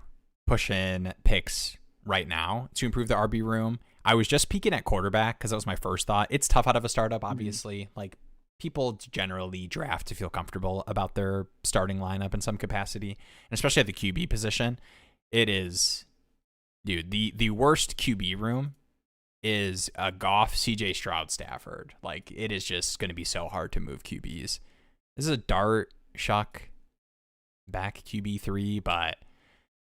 push in picks right now to improve the RB room. I was just peeking at quarterback because that was my first thought. It's tough out of a startup, obviously. Mm-hmm. Like, people generally draft to feel comfortable about their starting lineup in some capacity, and especially at the QB position. It is, dude, the worst QB room is a Goff, CJ Stroud, Stafford. Like, it is just going to be so hard to move QBs. This is a dart shuck back QB3, but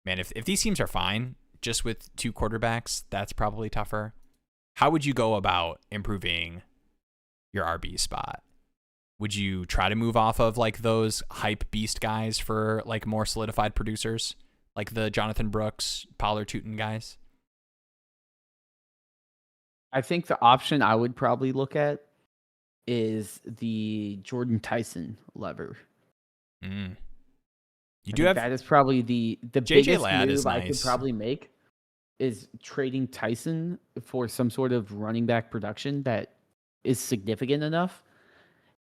man, if these teams are fine just with 2 quarterbacks, that's probably tougher. How would you go about improving your RB spot? Would you try to move off of like those hype beast guys for like more solidified producers, like the Jonathan Brooks, Pollard, Tootin guys? I think the option I would probably look at is the Jordan Tyson lever. You I do think have that is probably the JJ biggest Ladd is move I could nice. probably make is trading Tyson for some sort of running back production that is significant enough,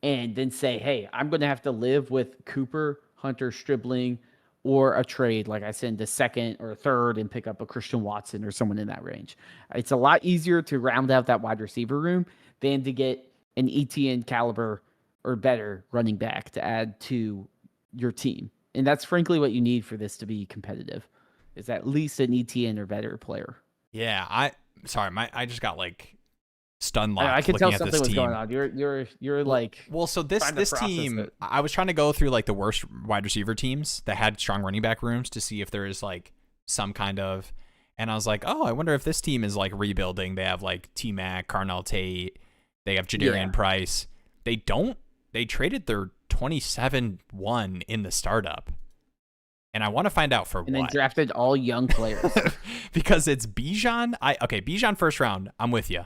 and then say, hey, I'm going to have to live with Cooper, Hunter, Stribling, or a trade, like I said, the second or third and pick up a Christian Watson or someone in that range. It's a lot easier to round out that wide receiver room than to get an ETN caliber or better running back to add to your team. And that's frankly what you need for this to be competitive, is at least an ETN or better player. Yeah, I just got like stun I locked could tell looking at something this was going team. on. You're like, Well, so trying to this process team, it. I was trying to go through like the worst wide receiver teams that had strong running back rooms to see if there is like some kind of, and I was like, oh, I wonder if this team is like rebuilding. They have like T-Mac, Carnell Tate, they have Jadarian Price. They traded their 27-1 in the startup. And I want to find out for and what. then drafted all young players. Because it's Bijan. Bijan first round. I'm with you.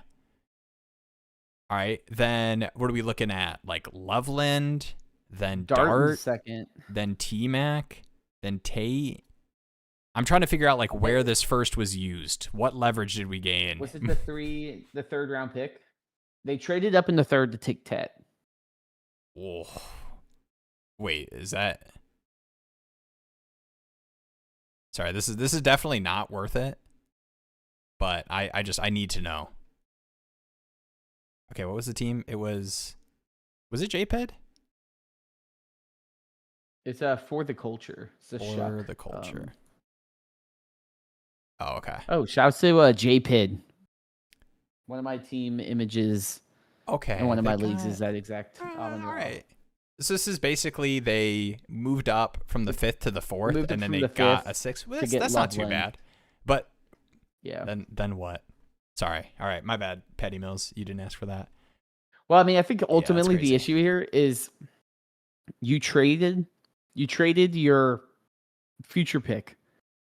All right. Then what are we looking at? Like Loveland, then Dart, second, then T-Mac, then Tate. I'm trying to figure out like where this first was used. What leverage did we gain? Was it the third round pick? They traded up in the third to take Tet. Oh. Wait, is that? Sorry, this is definitely not worth it. But I need to know. Okay, what was the team? Was it JPED? It's For the Culture. It's a For the Culture. Oh, okay. Oh, shouts to JPID. One of my team images. Okay. And one of my leagues is that exact. All right. So this is basically they moved up from the 5th to the 4th, and then they got a 6th. Well, that's not too bad. But yeah. Then what? Sorry. All right, my bad. Petty Mills, you didn't ask for that. Well, I mean, I think ultimately the issue here is you traded your future pick,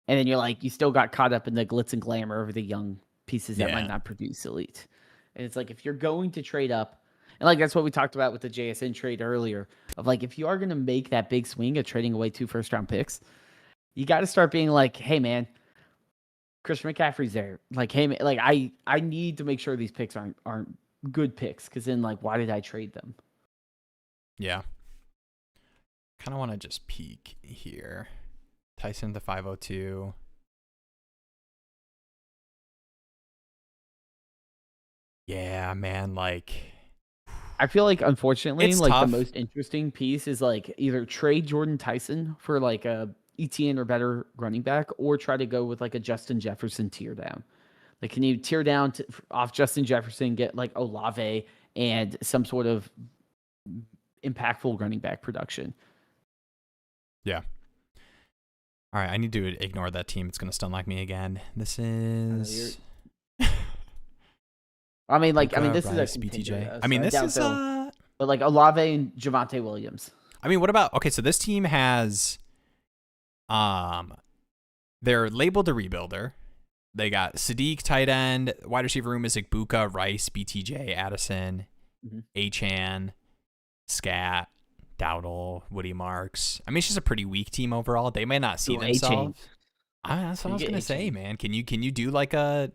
and then you're like, you still got caught up in the glitz and glamour of the young pieces that might not produce elite. And it's like, if you're going to trade up, and like that's what we talked about with the JSN trade earlier, of like, if you are going to make that big swing of trading away 2 first-round picks, you got to start being like, hey, man, Christian McCaffrey's there. Like, hey, man, like I need to make sure these picks aren't good picks, because then like, why did I trade them? Yeah. Kind of want to just peek here. Tyson the 502. Yeah, man, like I feel like unfortunately, it's like tough. the most interesting piece is like either trade Jordan Tyson for like a ETN or better running back, or try to go with like a Justin Jefferson tear down. Like, can you tear down off Justin Jefferson, get like Olave and some sort of impactful running back production? Yeah. All right, I need to ignore that team. It's going to stun like me again. This is I mean, this is a BTJ. I mean, this is but like Olave and Javonte Williams. I mean, what about so this team has they're labeled a rebuilder. They got Sadiq tight end, wide receiver room is Igbuka, Rice, BTJ, Addison, Achan, Scat, Dowdle, Woody Marks. I mean, it's just a pretty weak team overall. They may not see themselves. That's what I was gonna say, man. Can you do like a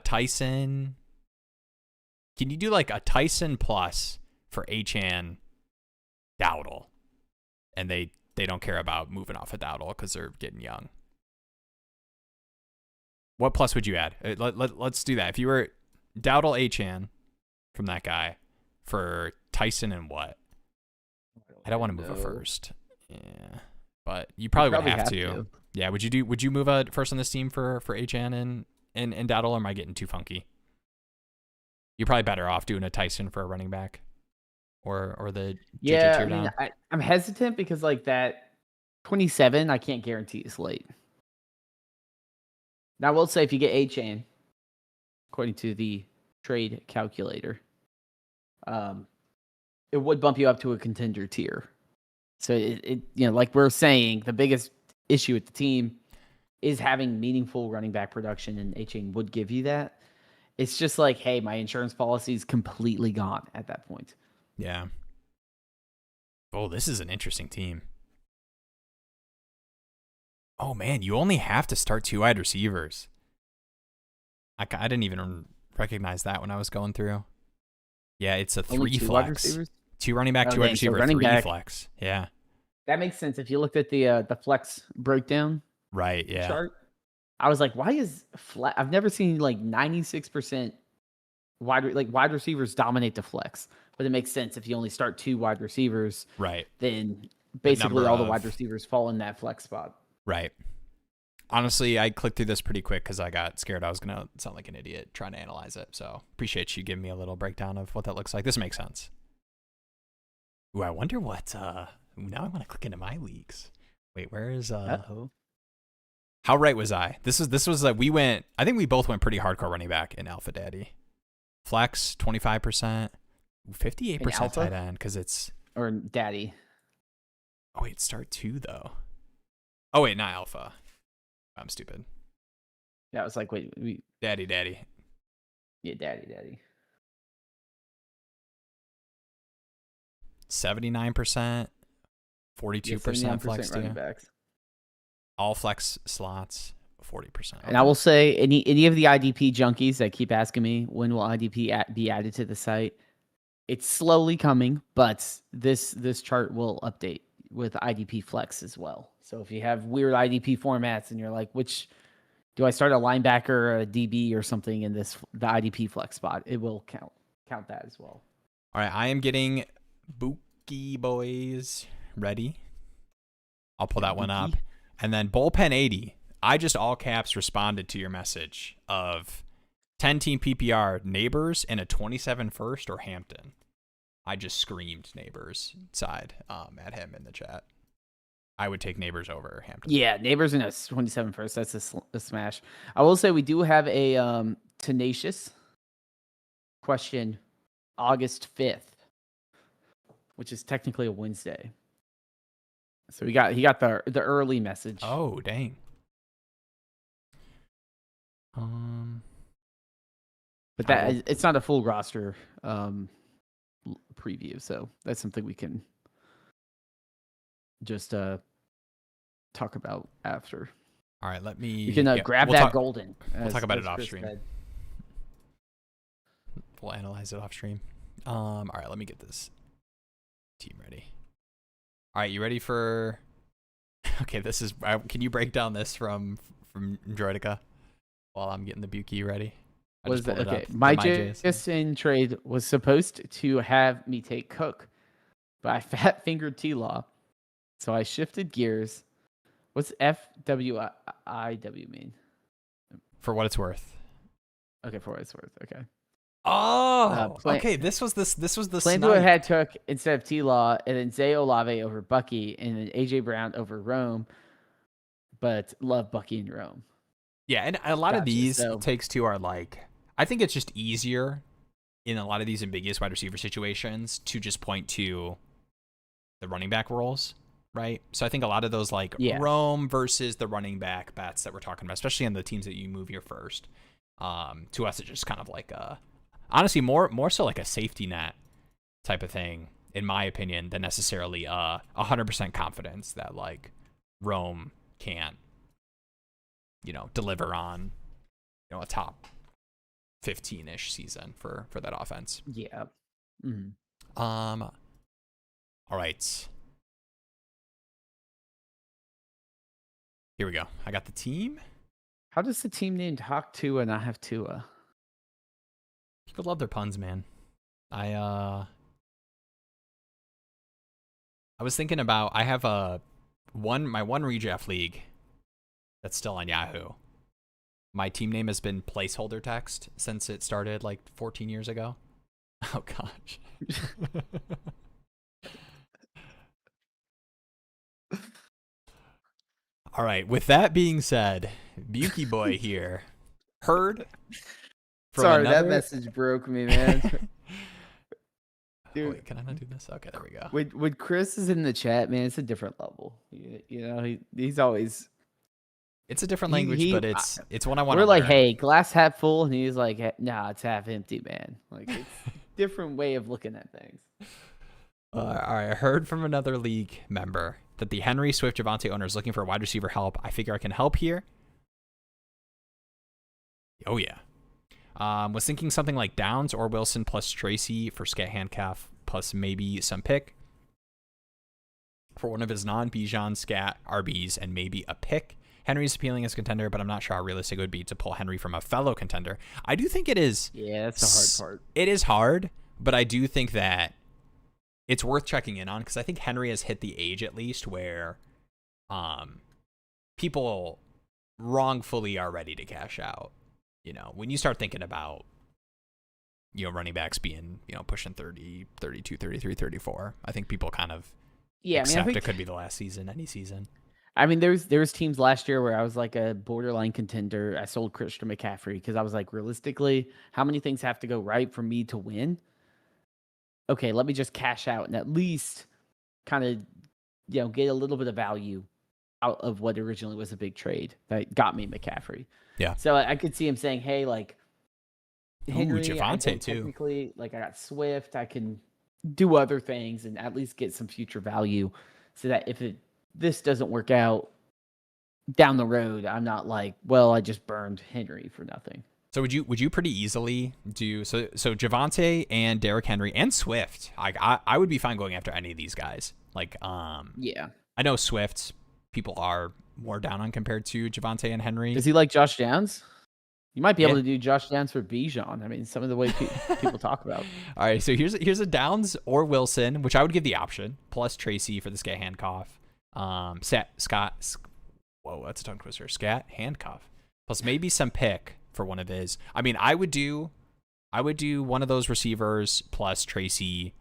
Tyson? Can you do like a Tyson plus for Achan, Dowdle, and they don't care about moving off of Dowdle because they're getting young? What plus would you add? Let's do that. If you were Dowdle Achan from that guy for Tyson and what? I don't want to move a first. Yeah, but you probably would have to. Yeah, would you move a first on this team for Achan and Dowdle, or am I getting too funky? You're probably better off doing a Tyson for a running back, or the JJ tear down. I'm hesitant because like that 27, I can't guarantee is late. Now, I will say if you get Achan, according to the trade calculator, it would bump you up to a contender tier. So it like we're saying, the biggest issue with the team is having meaningful running back production, and Achan would give you that. It's just like, hey, my insurance policy is completely gone at that point. Yeah. Oh, this is an interesting team. Oh, man, you only have to start 2 wide receivers. I didn't even recognize that when I was going through. Yeah, it's a Only 3 2 wide flex. receivers? 2 running back, 2 wide dang, so receiver, running 3 back. flex. Yeah. That makes sense. If you looked at the flex breakdown Right, yeah. chart, I was like, why is flat? I've never seen like 96% wide receivers dominate the flex. But it makes sense if you only start 2 wide receivers. Right. Then basically number all the of- wide receivers fall in that flex spot. Right. Honestly, I clicked through this pretty quick because I got scared I was going to sound like an idiot trying to analyze it. So appreciate you giving me a little breakdown of what that looks like. This makes sense. Ooh, I wonder what, now I want to click into my leagues. Wait, where is, Uh-oh. how right was I? This was like, I think we both went pretty hardcore running back in Alpha Daddy. Flex, 25%, 58% tight end because it's. Or Daddy. Oh, wait, start 2 though. Oh, wait, not Alpha. I'm stupid. Yeah, I was like, wait, Daddy. Yeah, Daddy. 79%, 42% flex running too. backs. All flex slots, 40%. And I will say, any of the IDP junkies that keep asking me when will IDP be added to the site, it's slowly coming, but this chart will update with IDP flex as well. So if you have weird IDP formats and you're like, which do I start a linebacker or a DB or something in the IDP flex spot, it will count that as well. All right, I am getting Bookie Boys ready. I'll pull that one up. And then Bullpen 80. I just all caps responded to your message of 10-team PPR, Neighbors, and a 27 first or Hampton. I just screamed Neighbors side at him in the chat. I would take Neighbors over Hampton. Yeah, Neighbors in a 27 first. That's a smash. I will say we do have a tenacious question August 5th, which is technically a Wednesday. So he got the early message. Oh, dang. But it's not a full roster preview, so that's something we can just talk about after. All right, let me. You can grab that golden. We'll talk about it off Chris stream. said. We'll analyze it off stream. All right, let me get this team ready. All right, you ready for? Okay, this is. Can you break down this from Droidica while I'm getting the Buki ready? Okay, my JSN trade was supposed to have me take Cook, but I fat fingered T-Law, so I shifted gears. What's FWIW mean? For what it's worth. Okay, for what it's worth. Okay. Oh, okay. This was the plan to had took instead of T-Law, and then Zay Olave over Bucky, and then AJ Brown over Rome, but love Bucky and Rome. Yeah, and a lot of these takes too are like, I think it's just easier in a lot of these ambiguous wide receiver situations to just point to the running back roles, right? So I think a lot of those like Rome versus the running back bets that we're talking about, especially on the teams that you move here first, to us it's just kind of like honestly more so like a safety net type of thing, in my opinion, than necessarily 100% confidence that like Rome can't, deliver on, a top 15-ish season for that offense. Yeah. Mm-hmm. All right. Here we go. I got the team. How does the team named Hawk Tua not have Tua? People love their puns, man. I was thinking about, I have my one redraft league that's still on Yahoo. My team name has been placeholder text since it started like 14 years ago. Oh gosh. All right. With that being said, Buki Boy here heard. Sorry, that message broke me, man. Dude, wait, can I not do this? Okay, there we go. When Chris is in the chat, man, it's a different level. He's always. It's a different language, but it's one I want to We're like, learn. hey, glass half full, and he's like, nah, it's half empty, man. Like, different way of looking at things. All right, I heard from another league member that the Henry, Swift, Javonte owner is looking for wide receiver help. I figure I can help here. Oh, yeah. Was thinking something like Downs or Wilson plus Tracy for scat handcuff plus maybe some pick for one of his non-Bijan scat RBs and maybe a pick. Henry's appealing as a contender, but I'm not sure how realistic it would be to pull Henry from a fellow contender. I do think it is. Yeah, that's the hard part. It is hard, but I do think that it's worth checking in on because I think Henry has hit the age at least where people wrongfully are ready to cash out. When you start thinking about, running backs being, pushing 30, 32, 33, 34, I think people kind of accept it could be the last season, any season. I mean, there was teams last year where I was like a borderline contender. I sold Christian McCaffrey because I was like, realistically, how many things have to go right for me to win? Okay, let me just cash out and at least kind of, get a little bit of value out of what originally was a big trade that got me McCaffrey. Yeah. So I could see him saying, hey, like, Henry, Javonte too. Technically, like I got Swift, I can do other things and at least get some future value so that if this doesn't work out down the road, I'm not like, well, I just burned Henry for nothing. So would you pretty easily do so Javonte and Derrick Henry and Swift? I would be fine going after any of these guys. Like yeah. I know Swift people are more down on compared to Javonte and Henry. Does he like Josh Downs? You might be able to do Josh Downs for Bijan. I mean, some of the way people talk about. All right, so here's a Downs or Wilson, which I would give the option, plus Tracy for the scat handcuff. Scott, whoa, that's a tongue twister. Scat handcuff, plus maybe some pick for one of his. I mean, I would do one of those receivers plus Tracy.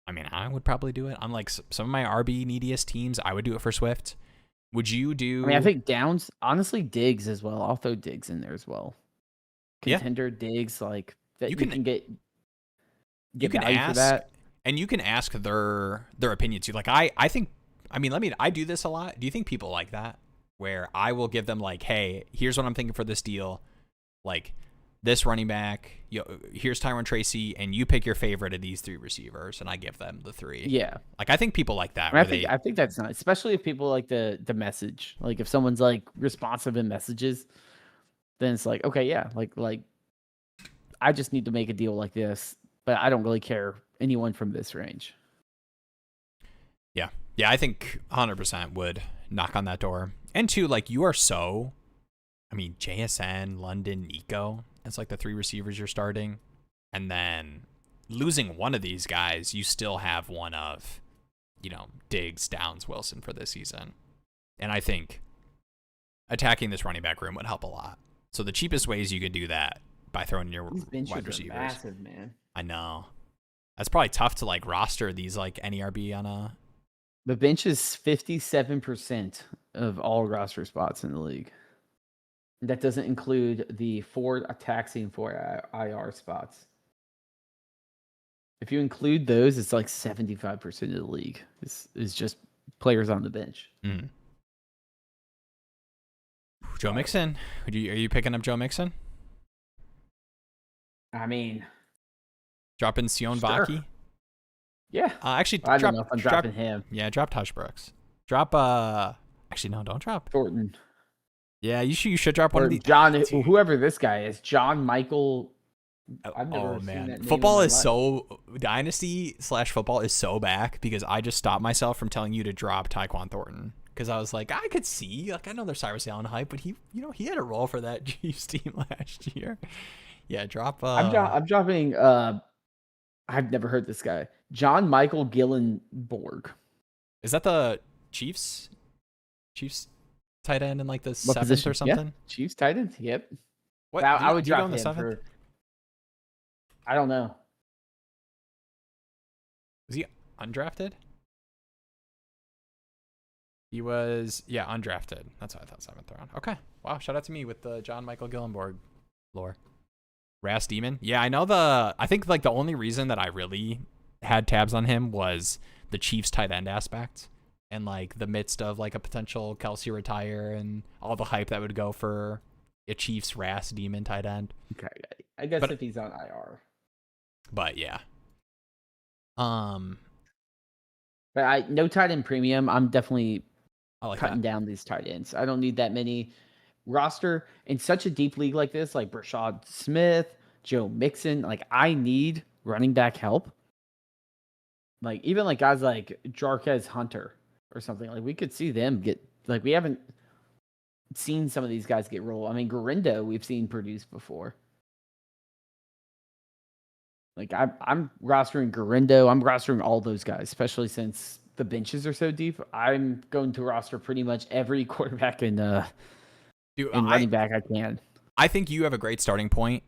I mean, I would probably do it. Unlike some of my RB neediest teams, I would do it for Swift. Would you do? I mean, I think Downs, honestly, Diggs as well. I'll throw Diggs in there as well. Contender Diggs, like that you can get you can ask for that. And you can ask their opinion too. Like I think, I mean, I do this a lot. Do you think people like that? Where I will give them like, hey, here's what I'm thinking for this deal. Like this running back, here's Tyron Tracy, and you pick your favorite of these three receivers, and I give them the three. Yeah. Like I think people like that. I think that's nice, especially if people like the message. Like if someone's like responsive in messages, then it's like, okay, yeah, like I just need to make a deal like this, but I don't really care anyone from this range. Yeah. Yeah, I think 100% would knock on that door. And two, like you are so, I mean, JSN, London, Nico, that's like the three receivers you're starting. And then losing one of these guys, you still have one of, Diggs, Downs, Wilson for this season. And I think attacking this running back room would help a lot. So the cheapest ways you can do that by throwing in your wide receivers. Are massive, man. I know. That's probably tough to like roster these like NERB on a. The bench is 57% of all roster spots in the league. That doesn't include the 4 taxing 4 IR spots. If you include those, it's like 75% of the league is just players on the bench. Mm. Joe Mixon. Are you picking up Joe Mixon? I mean, dropping Sion Vaki. Yeah. Actually, I don't know if I'm dropping him. Yeah, drop Hush Brooks. Drop. Actually, no, don't drop Thornton. Yeah, you should drop one of these. John, whoever this guy is, John Michael. I've never seen that name football is so Dynasty / football is so back because I just stopped myself from telling you to drop Tyquan Thornton. Because I was like, I could see, like, I know there's Cyrus Allen hype, but he had a role for that Chiefs team last year. Yeah, drop. I'm dropping. I've never heard this guy, John Michael Gillenborg. Is that the Chiefs tight end in like the 7th or something? Yeah, Chiefs tight end. Yep. What? I would drop him 7th? I don't know. Was he undrafted? He was, undrafted. That's what I thought, 7th round. Okay. Wow, shout out to me with the John Michael Gillenborg lore. Ras Demon. Yeah, I think like the only reason that I really had tabs on him was the Chiefs tight end aspect and like the midst of like a potential Kelsey retire and all the hype that would go for a Chiefs Ras Demon tight end. Okay. I guess if he's on IR. But yeah, Um, But no tight end premium. I'm definitely I like cutting that. down these tight ends. I don't need that many. Roster in such a deep league like this, like Brashad Smith, Joe Mixon, like I need running back help. Like even like guys like Jarquez Hunter or something, like we could see them get, like we haven't seen some of these guys get rolled. I mean, Garindo we've seen produce before. Like I'm rostering Garindo. I'm rostering all those guys, especially since the benches are so deep. I'm going to roster pretty much every quarterback Dude, and running back I can. I think you have a great starting point,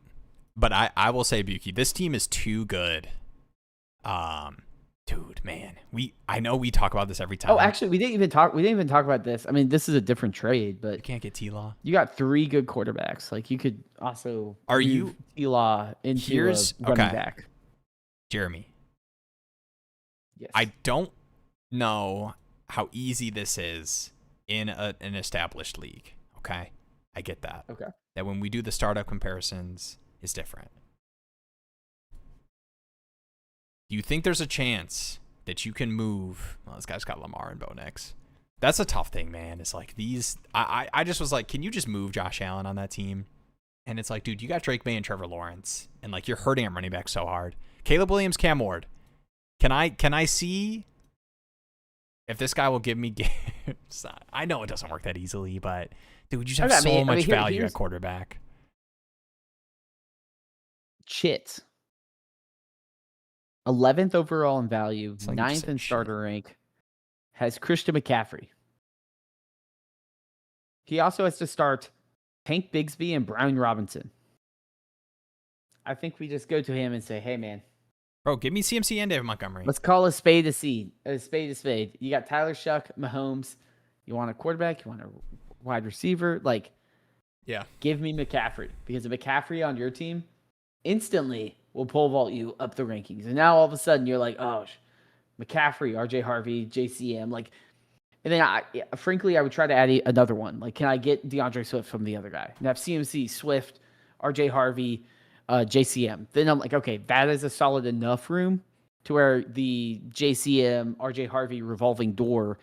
but I will say, Buki, this team is too good. Dude, man, I know we talk about this every time. Oh, actually, we didn't even talk about this. I mean, this is a different trade, but You can't get T-Law. you got 3 good quarterbacks. Like you could also move T-Law into a running back. Jeremy. Yes. I don't know how easy this is in an established league. Okay, I get that. Okay. That when we do the startup comparisons, is different. Do you think there's a chance that you can move? Well, this guy's got Lamar and Bo Nix. That's a tough thing, man. It's like these. I just was like, can you just move Josh Allen on that team? And it's like, dude, you got Drake May and Trevor Lawrence, and like you're hurting him running back so hard. Caleb Williams, Cam Ward. Can I see if this guy will give me games? I know it doesn't work that easily, but dude, you just have so much value at quarterback. Chit. 11th overall in value, Like 9th in starter rank, has Christian McCaffrey. He also has to start Tank Bigsby and Brian Robinson. I think we just go to him and say, hey, man. Bro, give me CMC and David Montgomery. Let's call a spade a spade. A spade. You got Tyler Shuck, Mahomes. You want a quarterback? You want a wide receiver? Like, yeah, give me McCaffrey. Because a McCaffrey on your team instantly will pole vault you up the rankings. And now all of a sudden you're like, oh, McCaffrey, RJ Harvey, JCM. Like, and then frankly, I would try to add another one. Like, can I get DeAndre Swift from the other guy? And have CMC, Swift, RJ Harvey, JCM. Then I'm like, okay, that is a solid enough room to where the JCM, RJ Harvey revolving door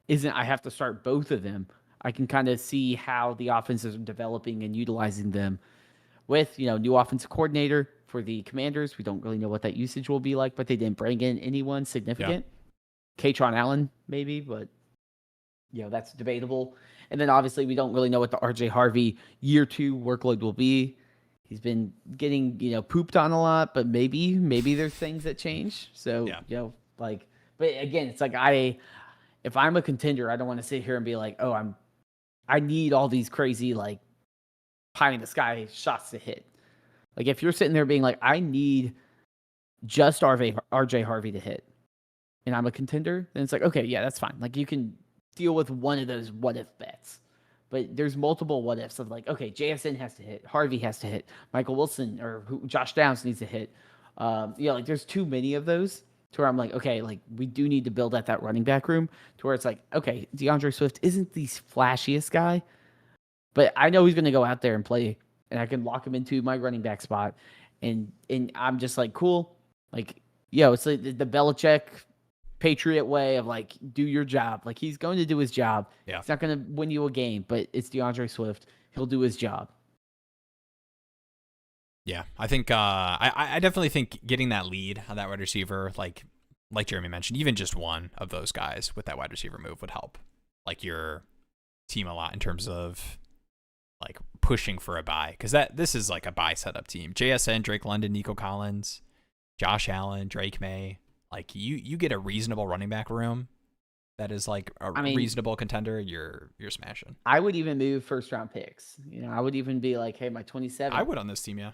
isn't, I have to start both of them. I can kind of see how the offenses are developing and utilizing them with, new offensive coordinator for the Commanders. We don't really know what that usage will be like, but they didn't bring in anyone significant. Yeah. Katron Allen, maybe, but that's debatable. And then obviously we don't really know what the RJ Harvey year 2 workload will be. He's been getting, pooped on a lot, but maybe there's things that change. So, but again, it's like if I'm a contender, I don't want to sit here and be like, oh, I need all these crazy, like, pie in the sky shots to hit. Like, if you're sitting there being like, I need just RJ Harvey to hit, and I'm a contender, then it's like, okay, yeah, that's fine. Like, you can deal with one of those what if bets. But there's multiple what ifs of like, okay, JSN has to hit, Harvey has to hit, Michael Wilson or Josh Downs needs to hit. Like there's too many of those to where I'm like, okay, like we do need to build at that running back room to where it's like, okay, DeAndre Swift isn't the flashiest guy, but I know he's going to go out there and play, and I can lock him into my running back spot, and I'm just like, cool, like, it's like the Belichick Patriot way of like, do your job. Like he's going to do his job. Yeah. He's not going to win you a game, but it's DeAndre Swift. He'll do his job. Yeah, I think I definitely think getting that lead on that wide receiver, like Jeremy mentioned, even just one of those guys with that wide receiver move would help like your team a lot in terms of like pushing for a bye, because this is like a bye setup team. JSN, Drake London, Nico Collins, Josh Allen, Drake May. Like you get a reasonable running back room that is like a reasonable contender, you're smashing. I would even move first round picks. I would even be like, hey, my 27. I would on this team, yeah.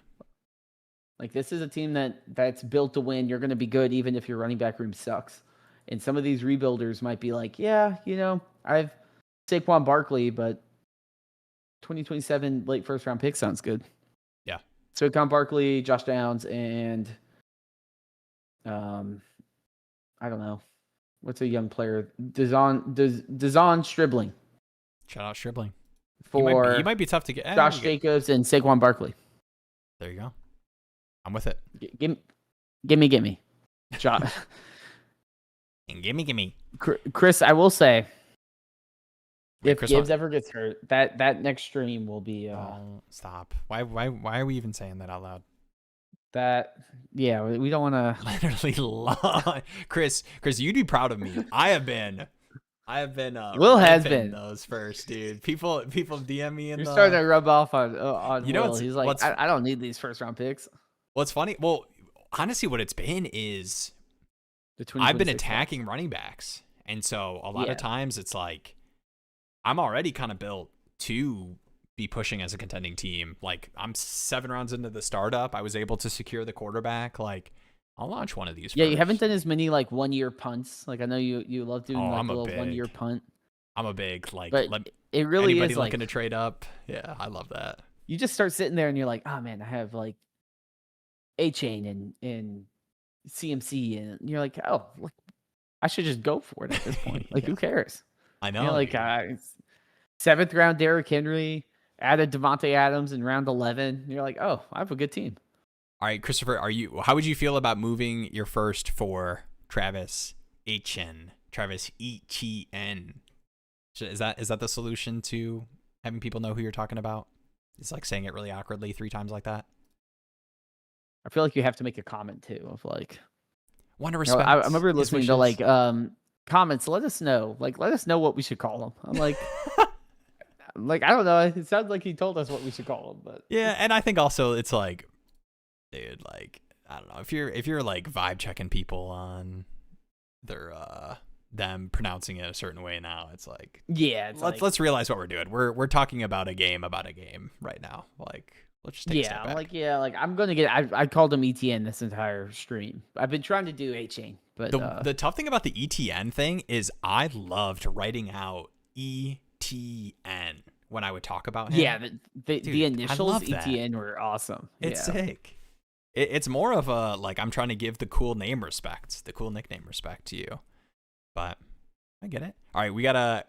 Like this is a team that's built to win. You're going to be good even if your running back room sucks. And some of these rebuilders might be like, yeah, I have Saquon Barkley, but 2027 late first round pick sounds good. Yeah. Saquon Barkley, Josh Downs, and I don't know. What's a young player? Dazon Stribling. Shout out Stribling. For he might be tough to get. Josh Jacobs and Saquon Barkley. There you go. I'm with it. Gimme. Jo- And gimme. Chris, I will say, Wait, if Chris, Gibbs ever gets hurt, that next stream will be don't stop. Why are we even saying that out loud? that. Yeah, we don't want to. Literally, Chris, you'd be proud of me. I have been Will has ripping been. those first, dude. People DM me in You're the. starting to rub off on You know Will. He's like, I don't need these first round picks. What's funny? Well, honestly, what it's been is The I've been 2026 attacking running backs, and so a lot Yeah. of times it's like I'm already kind of built to be pushing as a contending team. Like I'm 7 rounds into the startup, I was able to secure the quarterback. Like I'll launch one of these. Yeah, you first. haven't done as many like 1 year punts. Like I know you love doing like I'm a a little big 1 year punt. I'm a big like. But it really anybody is like looking to trade up. Yeah, I love that. you just start sitting there and you're like, oh man, I have like A Chain and CMC, and you're like, oh, look, I should just go for it at this point. Like, Yeah. who cares? I know. You know, like 7th round Derrick Henry, added Devontae Adams in round 11. And you're like, oh, I have a good team. All right, Christopher, how would you feel about moving your first for Travis Etienne? Travis Etienne. Is that the solution to having people know who you're talking about? It's like saying it really awkwardly 3 times like that. I feel like you have to make a comment too of like, Want to you know, respect. I remember his listening to wishes. like comments. Let us know what we should call them. I'm like, like I don't know. It sounds like he told us what we should call them, but Yeah, and I think also it's like, dude, like I don't know if you're like vibe checking people on their them pronouncing it a certain way now. It's like, yeah, let's realize what we're doing. We're talking about a game right now. Like let's just take a step back. like I'm gonna get. I called him ETN this entire stream. I've been trying to do A Chain, but The tough thing about the ETN thing is I loved writing out ETN when I would talk about him. yeah, the Dude, I initials love that. ETN were awesome. It's yeah. sick. It's more of a like I'm trying to give the cool name respect, the cool nickname respect to you. But I get it. All right, we got a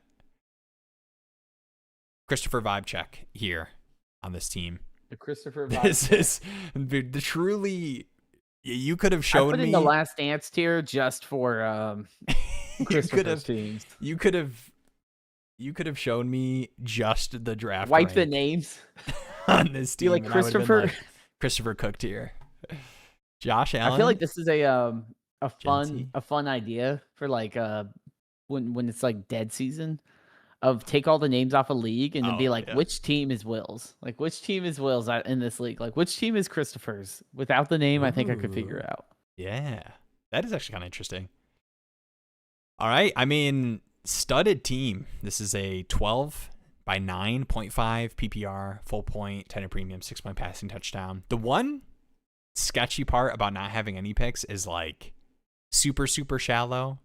Christopher vibe check here on this team. The Christopher. This is the truly. You could have I shown put me in the Last Dance tier just for Christopher's teams. You could have shown me just the draft. Wipe the rank names. on this team. Be like and I would've been Christopher. like, Christopher cooked here. Josh Allen. I feel like this is a Gen fun idea for like when it's like dead season of take all the names off a league and then be like, which team is Will's? Like which team is Will's in this league? Like which team is Christopher's? Without the name, I think I could figure it out. Yeah, that is actually kind of interesting. All right, I mean, studded team. This is a 12 by 9.5 PPR, full point, 10 in premium, 6-point passing touchdown. The one sketchy part about not having any picks is like super shallow.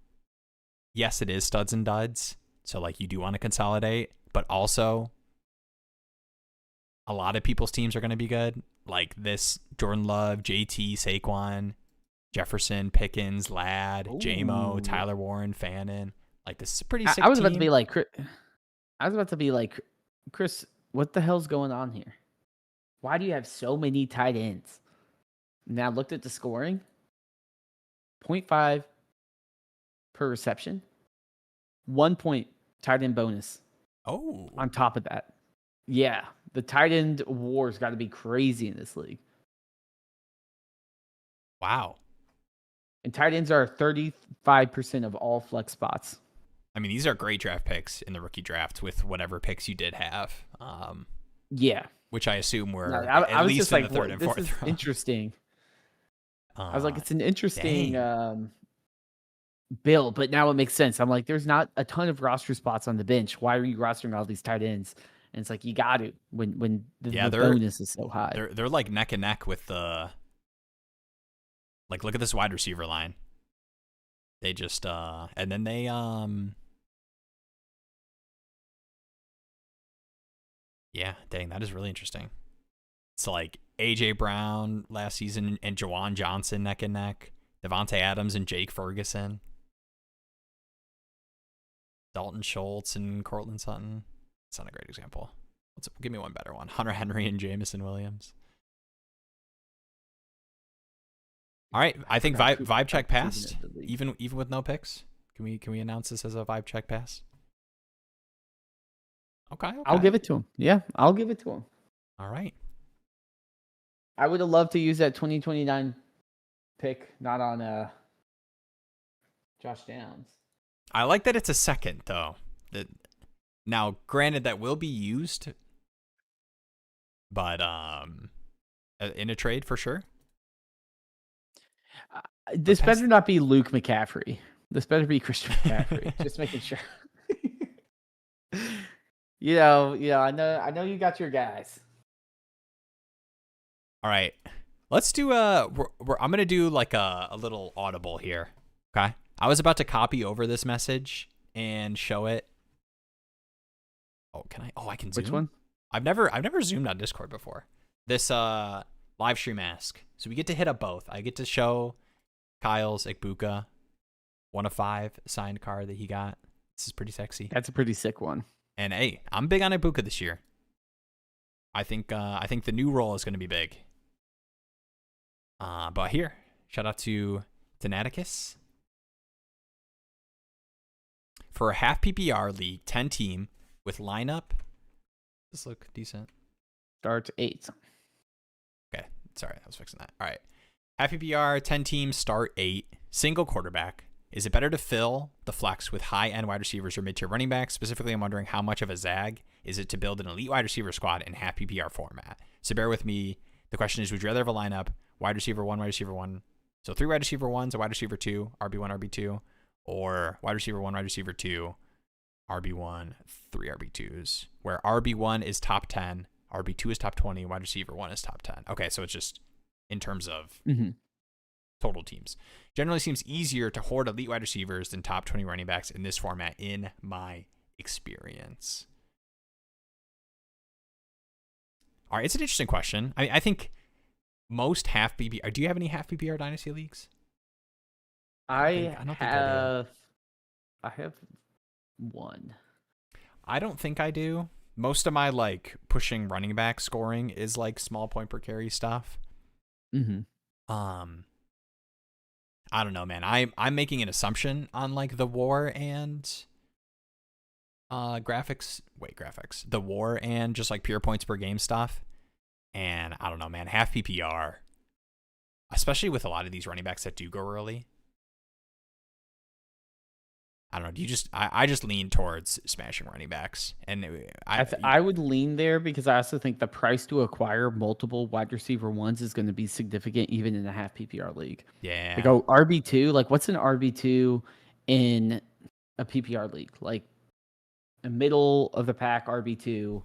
Yes, it is studs and duds. So like you do want to consolidate, but also a lot of people's teams are going to be good. Like this Jordan Love, JT, Saquon, Jefferson, Pickens, Ladd, JMO, Tyler Warren, Fannin. Like this is a pretty sick I was team. about to be like, Chris, what the hell's going on here? Why do you have so many tight ends? Now I looked at the scoring. 0.5 per reception. 1 point tight end bonus. Oh. On top of that. Yeah. The tight end war's got to be crazy in this league. Wow. And tight ends are 35% of all flex spots. I mean, these are great draft picks in the rookie draft with whatever picks you did have. Yeah. Which I assume were I at was least just in like, the third and fourth this is round. interesting. I was like, it's an interesting dang. bill, but now it makes sense. I'm like, there's not a ton of roster spots on the bench. Why are you rostering all these tight ends? And it's like, you got to when the bonus is so high. They're like neck and neck with the. Like, look at this wide receiver line. They just and then they yeah, dang, that is really interesting. It's like AJ Brown last season and Jawan Johnson neck and neck. Devontae Adams and Jake Ferguson. Dalton Schultz and Cortland Sutton. That's not a great example. Give me one better one. Hunter Henry and Jamison Williams. All right, I think forgot vibe check Puka passed, in the league. even with no picks. Can we announce this as a vibe check pass? Okay. I'll give it to him. Yeah, I'll give it to him. All right. I would have loved to use that 2029 pick, not on Josh Downs. I like that it's a second though. Now, granted, that will be used, but in a trade for sure. This better not be Luke McCaffrey. This better be Christian McCaffrey. Just making sure. I know you got your guys. All right, let's do I'm gonna do like a little audible here. Okay, I was about to copy over this message and show it. Oh, can I? Oh, I can zoom. Which one? I've never zoomed on Discord before. This live stream ask. So we get to hit up both. I get to show Kyle's Ikbuka 1 of 5 signed card that he got. This is pretty sexy. That's a pretty sick one. And hey, I'm big on Ikbuka this year. I think the new role is going to be big. But here, shout out to Danaticus. For a half PPR league, 10 team with lineup. Does this look decent? Start 8. Okay, sorry, I was fixing that. All right. Half PPR, 10 teams, start 8, single quarterback. Is it better to fill the flex with high-end wide receivers or mid-tier running backs? Specifically, I'm wondering how much of a zag is it to build an elite wide receiver squad in half PPR format? So bear with me. The question is, would you rather have a lineup, wide receiver 1, so 3 wide receiver 1s, a wide receiver 2, RB1, RB2, or wide receiver 1, wide receiver 2, RB1, 3 RB2s, where RB1 is top 10, RB2 is top 20, wide receiver 1 is top 10. Okay, so it's just in terms of total teams. Generally seems easier to hoard elite wide receivers than top 20 running backs in this format, in my experience. All right, it's an interesting question. I think most half PPR. Do you have any half PPR dynasty leagues? I have one. I don't think I do. Most of my like pushing running back scoring is like small point per carry stuff. I don't know, man. I'm making an assumption on like the war and graphics. The war and just like pure points per game stuff. And I don't know, man. Half PPR, especially with a lot of these running backs that do go early. I don't know. Do you just? I just lean towards smashing running backs, and I would lean there because I also think the price to acquire multiple wide receiver 1s is going to be significant, even in a half PPR league. Yeah. Like RB2, like what's an RB2 in a PPR league? Like a middle of the pack RB2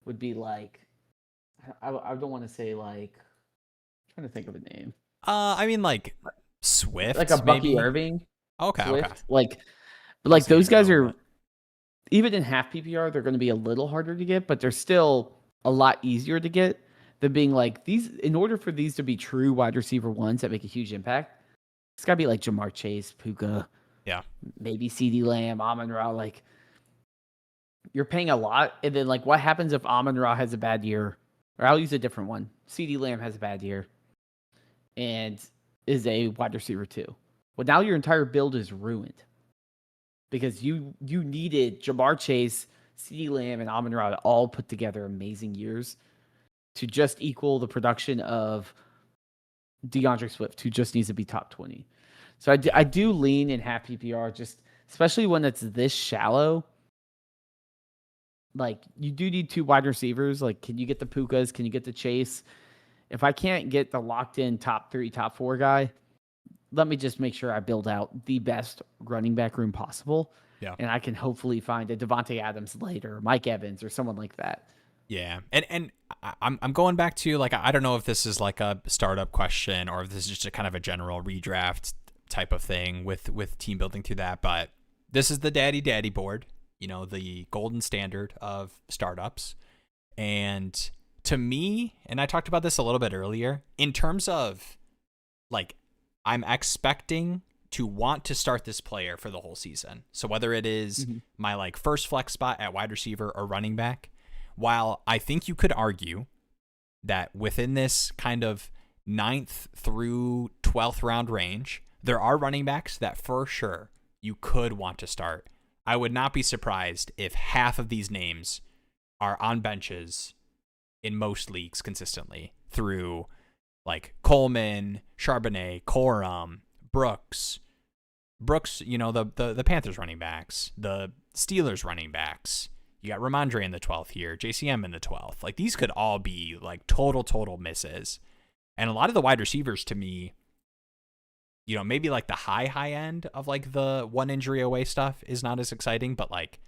would be like, I don't want to say like, I'm trying to think of a name. I mean like Swift, like a Bucky maybe? Irving. Okay. Swift, okay. Like those guys are, even in half PPR, they're going to be a little harder to get, but they're still a lot easier to get than being like these. In order for these to be true wide receiver 1s that make a huge impact, it's got to be like Jamar Chase, Puka, maybe CeeDee Lamb, Amon-Ra. Like you're paying a lot, and then like what happens if Amon-Ra has a bad year? Or I'll use a different one. CeeDee Lamb has a bad year, and is a wide receiver 2. Well, now your entire build is ruined. Because you needed Jamar Chase, CeeDee Lamb, and Amon-Ra to all put together amazing years to just equal the production of DeAndre Swift, who just needs to be top 20. So I do lean in half PPR, just especially when it's this shallow. Like you do need 2 wide receivers. Like, can you get the Pukas? Can you get the Chase? If I can't get the locked in top 3, top 4 guy, let me just make sure I build out the best running back room possible. Yeah. And I can hopefully find a Devontae Adams later, Mike Evans, or someone like that. Yeah. And I'm going back to like, I don't know if this is like a startup question or if this is just a kind of a general redraft type of thing with team building through that. But this is the Daddy board, the golden standard of startups. And to me, and I talked about this a little bit earlier, in terms of like, I'm expecting to want to start this player for the whole season. So whether it is my like first flex spot at wide receiver or running back, while I think you could argue that within this kind of 9th through 12th round range. There are running backs that for sure you could want to start. I would not be surprised if half of these names are on benches in most leagues consistently through like Coleman, Charbonnet, Corum, Brooks, the Panthers running backs, the Steelers running backs. You got Ramondre in the 12th here, JCM in the 12th. Like these could all be like total misses. And a lot of the wide receivers to me, maybe like the high end of like the one injury away stuff is not as exciting, but like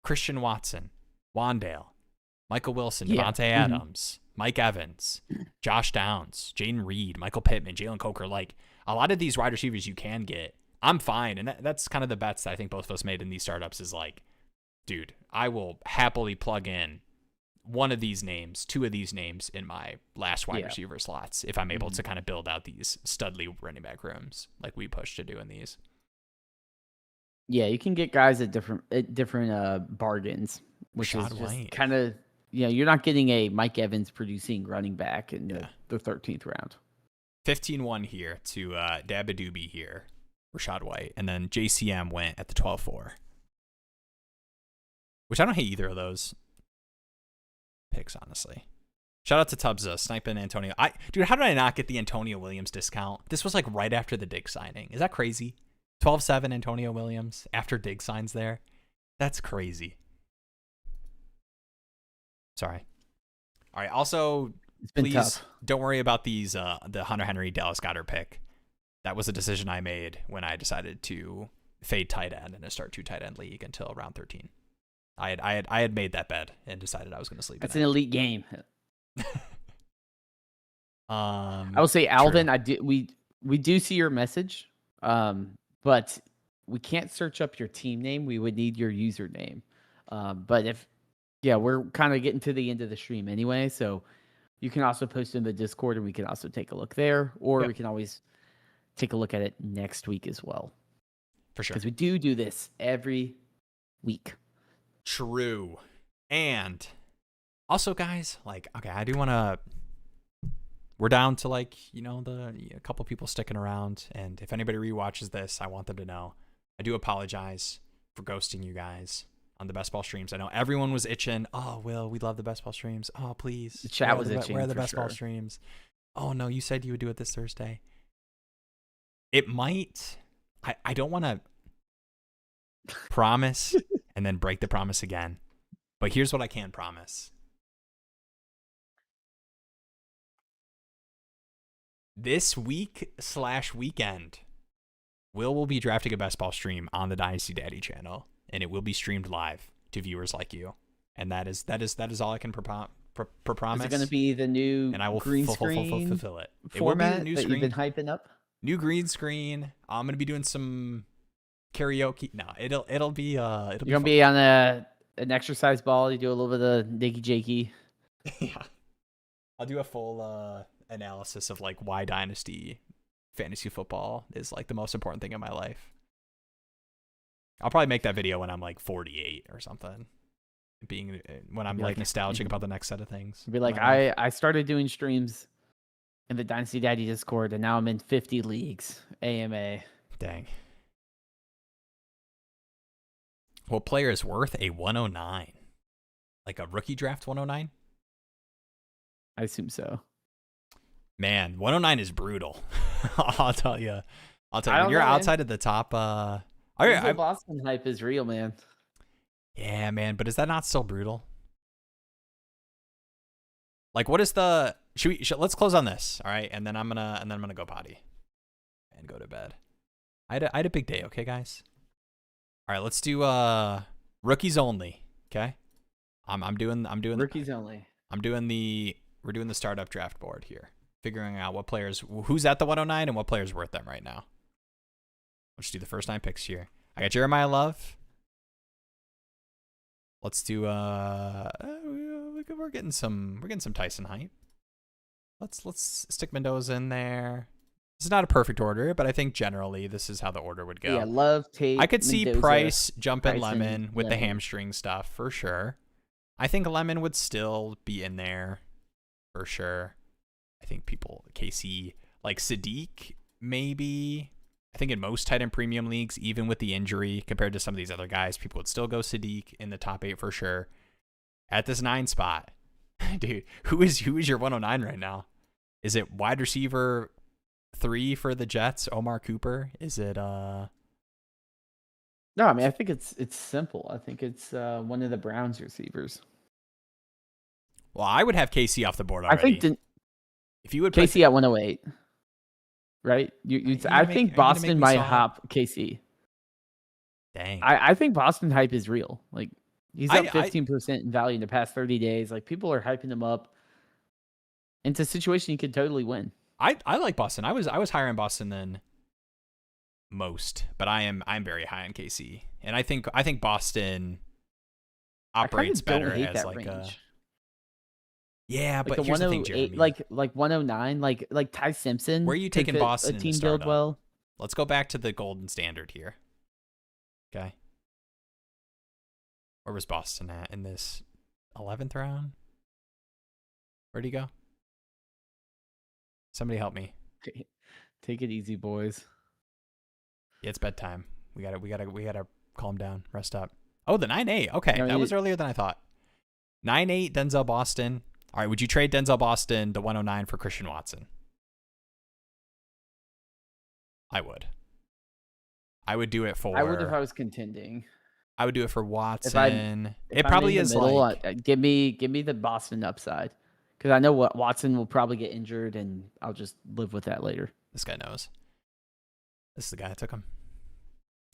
Christian Watson, Wandale, Michael Wilson, Devontae Adams, Mike Evans, Josh Downs, Jaden Reed, Michael Pittman, Jalen Coker, like a lot of these wide receivers you can get. I'm fine. And that's kind of the bets that I think both of us made in these startups is like, dude, I will happily plug in one of these names, two of these names in my last wide receiver slots if I'm able to kind of build out these studly running back rooms like we push to do in these. Yeah, you can get guys at different bargains, which Rashad is White. just kind of you're not getting a Mike Evans producing running back in the 13th round. 15-1 here to Dabadoobie here, Rashad White, and then JCM went at the 12-4, which I don't hate either of those picks, honestly. Shout out to Tubbs, sniping Antonio. Dude, how did I not get the Antonio Williams discount? This was like right after the Diggs signing. Is that crazy? 12-7 Antonio Williams after Diggs signs there. That's crazy. Sorry. All right. Also, please tough. Don't worry about these the Hunter Henry Dallas Goedert pick. That was a decision I made when I decided to fade tight end in a start 2 tight end league until round 13. I had made that bet and decided I was going to sleep. That's an elite game. I will say, Alvin, we do see your message, but we can't search up your team name. We would need your username. But we're kind of getting to the end of the stream anyway, so you can also post in the Discord, and we can also take a look there, or we can always take a look at it next week as well. For sure, because we do this every week. True. And also, guys, like, okay, I do want to, we're down to like, a couple people sticking around. And if anybody rewatches this, I want them to know, I do apologize for ghosting you guys on the best ball streams. I know everyone was itching. Oh, Will, we love the best ball streams. Oh, please. The chat was itching. Where are the best ball streams? Oh no, you said you would do it this Thursday. It might, I don't want to promise and then break the promise again. But here's what I can promise. This week/weekend, will be drafting a best ball stream on the Dynasty Daddy channel, and it will be streamed live to viewers like you. And that is all I can promise. Is it going to be the new and I will green screen fulfill it. Format it will be the new that screen. You've been hyping up? New green screen. I'm going to be doing some karaoke. No, it'll be You're going to be on an exercise ball. You do a little bit of Nikki Jakey. Yeah. I'll do a full analysis of like why Dynasty fantasy football is like the most important thing in my life. I'll probably make that video when I'm like 48 or something. When I'm like nostalgic about the next set of things. Be like, I started doing streams in the Dynasty Daddy Discord, and now I'm in 50 leagues. AMA. Dang. What player is worth a 109? Like a rookie draft 109? I assume so. Man, 109 is brutal. I'll tell you. When you're outside of the top. Boston hype is real, man. Yeah, man. But is that not still brutal? Like, what is the? Let's close on this, all right? And then I'm gonna go potty and go to bed. I had a big day. Okay, guys. All right, let's do rookies only. Okay. I'm doing rookies only. We're doing the startup draft board here, figuring out what players, who's at the 109 and what players worth them right now. Let's do the first 9 picks here. I got Jeremiah Love. Let's do we're getting some Tyson hype. Let's stick Mendoza in there. This is not a perfect order, but I think generally this is how the order would go. Yeah, Love, Tate, I could see Mendoza, Price jumping Bryson, Lemon with the hamstring stuff for sure. I think Lemon would still be in there for sure. I think people, KC, like Sadiq, maybe. I think in most tight end premium leagues, even with the injury, compared to some of these other guys, people would still go Sadiq in the top 8 for sure. At this 9 spot, dude, who is your 109 right now? Is it wide receiver 3 for the Jets, Omar Cooper? Is it No, I mean I think it's simple. I think it's one of the Browns receivers. Well, I would have KC off the board already. I think if you would KC at 108, right? I think Boston might hop KC. Dang. I think Boston hype is real. Like he's up 15% in value in the past 30 days. Like people are hyping him up. It's a situation he could totally win. I like Boston. I was higher on Boston than most, but I'm very high on KC, and I think Boston operates better as like range. But here's the thing, Jeremy. like 109, like Ty Simpson. Where are you taking Boston? A team build well. Let's go back to the golden standard here. Okay, where was Boston at in this 11th round? Where'd he go? Somebody help me. Take it easy, boys. Yeah, it's bedtime. We gotta calm down, rest up. Oh, the 9-8. Okay, that was earlier than I thought. 9-8 Denzel Boston. All right, would you trade Denzel Boston to 109 for Christian Watson? I would. I would do it for. I would if I was contending. I would do it for Watson. It probably is middle, like give me the Boston upside. Because I know Watson will probably get injured, and I'll just live with that later. This guy knows. This is the guy that took him.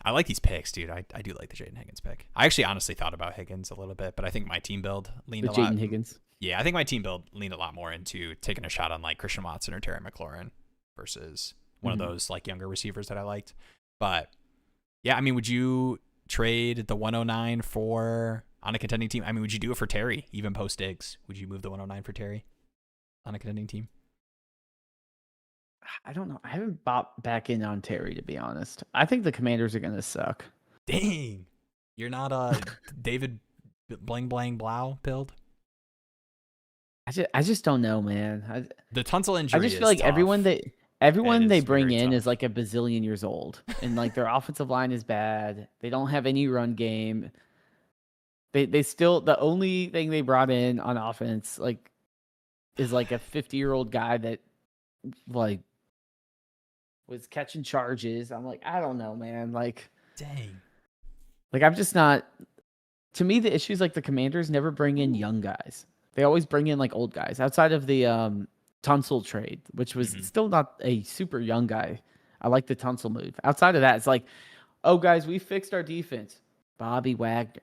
I like these picks, dude. I do like the Jaden Higgins pick. I actually honestly thought about Higgins a little bit, but I think my team build leaned a lot. Jaden Higgins? Yeah, I think my team build leaned a lot more into taking a shot on like Christian Watson or Terry McLaurin versus one of those like younger receivers that I liked. But yeah, I mean, would you trade the 109 for on a contending team? I mean, would you do it for Terry, even post Diggs? Would you move the 109 for Terry on a contending team? I don't know. I haven't bought back in on Terry, to be honest. I think the Commanders are going to suck. Dang. You're not a David Bling Blang Blau build? I just don't know, man. The Tunsil injury I just feel like tough. everyone they bring in is like a bazillion years old. And like their offensive line is bad. They don't have any run game. They still, the only thing they brought in on offense like is like a 50-year-old guy that like was catching charges. I'm like, I don't know, man. Like, dang. Like, I'm just not. To me, the issue is like the Commanders never bring in young guys. They always bring in like old guys. Outside of the Tunsil trade, which was still not a super young guy. I like the Tunsil move. Outside of that, it's like, oh, guys, we fixed our defense. Bobby Wagner.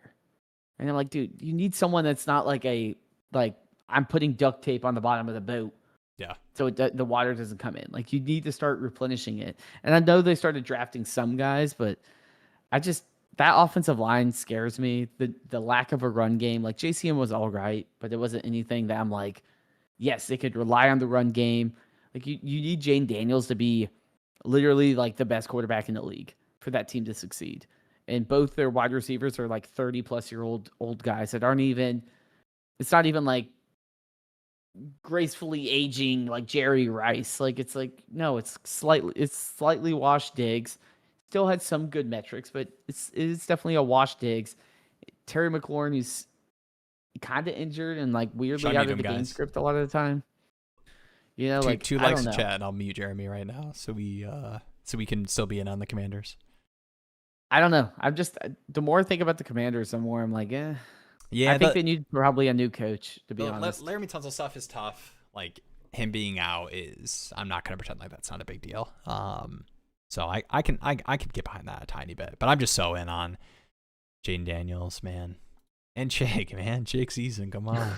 And I'm like, dude, you need someone that's not like I'm putting duct tape on the bottom of the boat. Yeah. So the water doesn't come in. Like, you need to start replenishing it. And I know they started drafting some guys, but that offensive line scares me. The lack of a run game. Like, JCM was all right, but it wasn't anything that I'm like, yes, they could rely on the run game. Like, you need Jane Daniels to be literally like the best quarterback in the league for that team to succeed. And both their wide receivers are like 30-plus-year-old guys that aren't even, it's not even like gracefully aging like Jerry Rice. Like, it's like, no, it's slightly washed Diggs. Still had some good metrics, but it's definitely a washed Diggs. Terry McLaurin, who's kind of injured and like weirdly out of the game script a lot of the time. You know, like two likes to chat, and I'll mute Jeremy right now so we can still be in on the Commanders. I don't know. I'm just, the more I think about the Commanders, the more I'm like, yeah. I think they need probably a new coach, to be honest. Laramie Tunsil stuff is tough. Like, him being out is, I'm not going to pretend like that's not a big deal. So I can get behind that a tiny bit, but I'm just so in on Jaden Daniels, man, and Chig, man. Chig season, come on,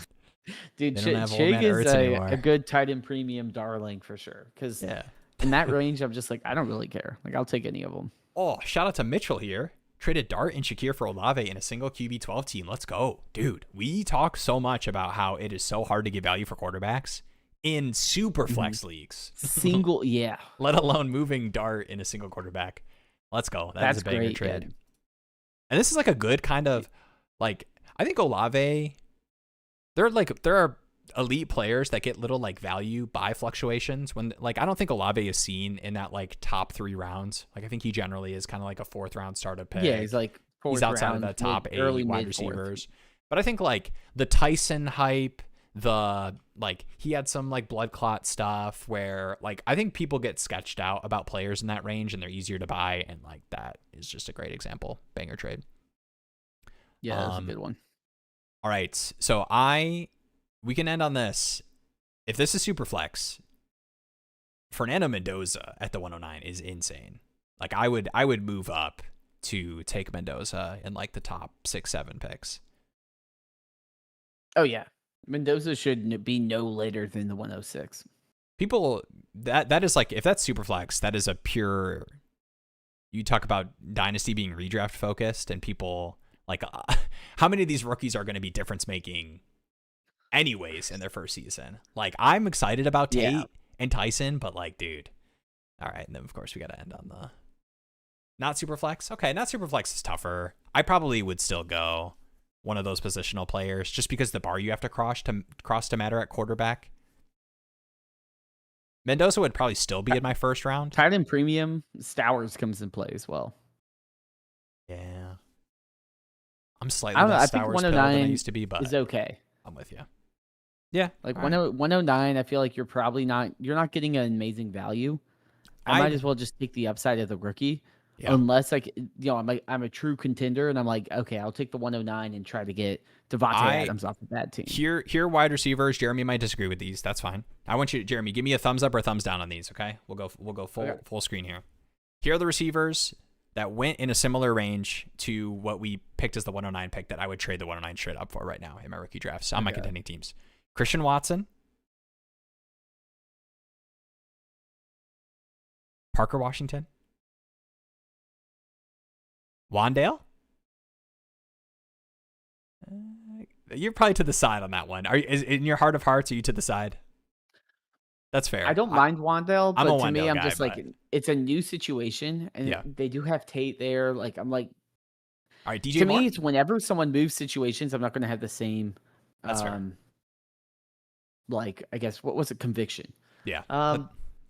dude. Chig is a good tight end premium darling for sure. Because in that range, I'm just like, I don't really care. Like, I'll take any of them. Oh, shout out to Mitchell here. Traded Dart and Shakir for Olave in a single QB12 team. Let's go, dude. We talk so much about how it is so hard to get value for quarterbacks in super flex leagues. Single, yeah. Let alone moving Dart in a single quarterback. Let's go. That's a banger great, trade. Yeah. And this is like a good kind of, like, I think Olave, there are elite players that get little like value by fluctuations when like I don't think Olave is seen in that like top 3 rounds. Like I think he generally is kind of like a 4th round startup pick. Yeah, he's like He's fourth outside round, of the top early 8 wide mid fourth. receivers. But I think like the Tyson hype, the like he had some like blood clot stuff where like I think people get sketched out about players in that range and they're easier to buy, and like that is just a great example. Banger trade. Yeah, that's a good one. All right, so we can end on this. If this is super flex, Fernando Mendoza at the 109 is insane. Like I would move up to take Mendoza in like the top 6-7 picks. Oh yeah, Mendoza should be no later than the 106. People that is like, if that's super flex, that is a pure. You talk about Dynasty being redraft focused, and people like how many of these rookies are going to be difference making anyways in their first season. Like I'm excited about Tate and Tyson, but like, dude. All right, and then of course we got to end on the not super flex. Okay, not super flex is tougher. I probably would still go one of those positional players just because the bar you have to cross to matter at quarterback. Mendoza would probably still be in my first round. Tight end premium, Stowers comes in play as well. Yeah. I'm slightly less Stowers than I used to be, but is okay. I'm with you. Yeah. Like 109, I feel like you're not getting an amazing value. I might as well just take the upside of the rookie. Yeah. Unless like I'm a true contender and I'm like, okay, I'll take the 109 and try to get Devontae Adams off the bad team. Here wide receivers, Jeremy might disagree with these. That's fine. I want you, Jeremy, give me a thumbs up or a thumbs down on these, okay? We'll go full screen here. Here are the receivers that went in a similar range to what we picked as the 109 pick that I would trade the 109 straight up for right now in my rookie drafts on my contending teams. Christian Watson, Parker Washington, Wandale. You're probably to the side on that one. Is in your heart of hearts, are you to the side? That's fair. I don't mind Wandale, but to me, I'm guy, just like, it's a new situation, and they do have Tate there. Like, I'm like, all right, DJ to Moore? me, it's whenever someone moves situations, I'm not going to have the same, that's fair. Like, I guess, what was it, conviction? Yeah.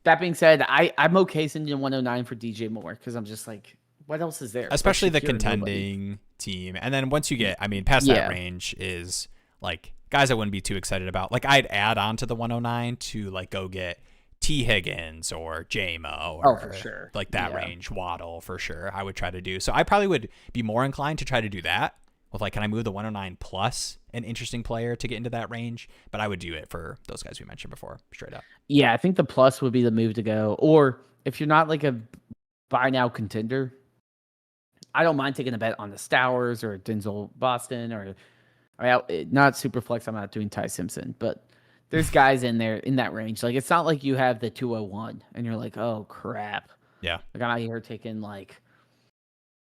That being said, I'm okay sending 109 for DJ Moore because I'm just like, what else is there? Especially the contending team. And then once you get, past that range is like guys I wouldn't be too excited about. Like I'd add on to the 109 to like go get T. Higgins or J-Mo or for sure. Like that range, Waddle for sure. I would try to do. So I probably would be more inclined to try to do that with like, can I move the 109 plus an interesting player to get into that range? But I would do it for those guys we mentioned before, straight up. Yeah, I think the plus would be the move to go. Or if you're not like a buy now contender, I don't mind taking a bet on the Stowers or Denzel Boston or not super flex. I'm not doing Ty Simpson, but there's guys in there in that range. Like it's not like you have the 201 and you're like, oh crap. Yeah. Like I'm out here taking like,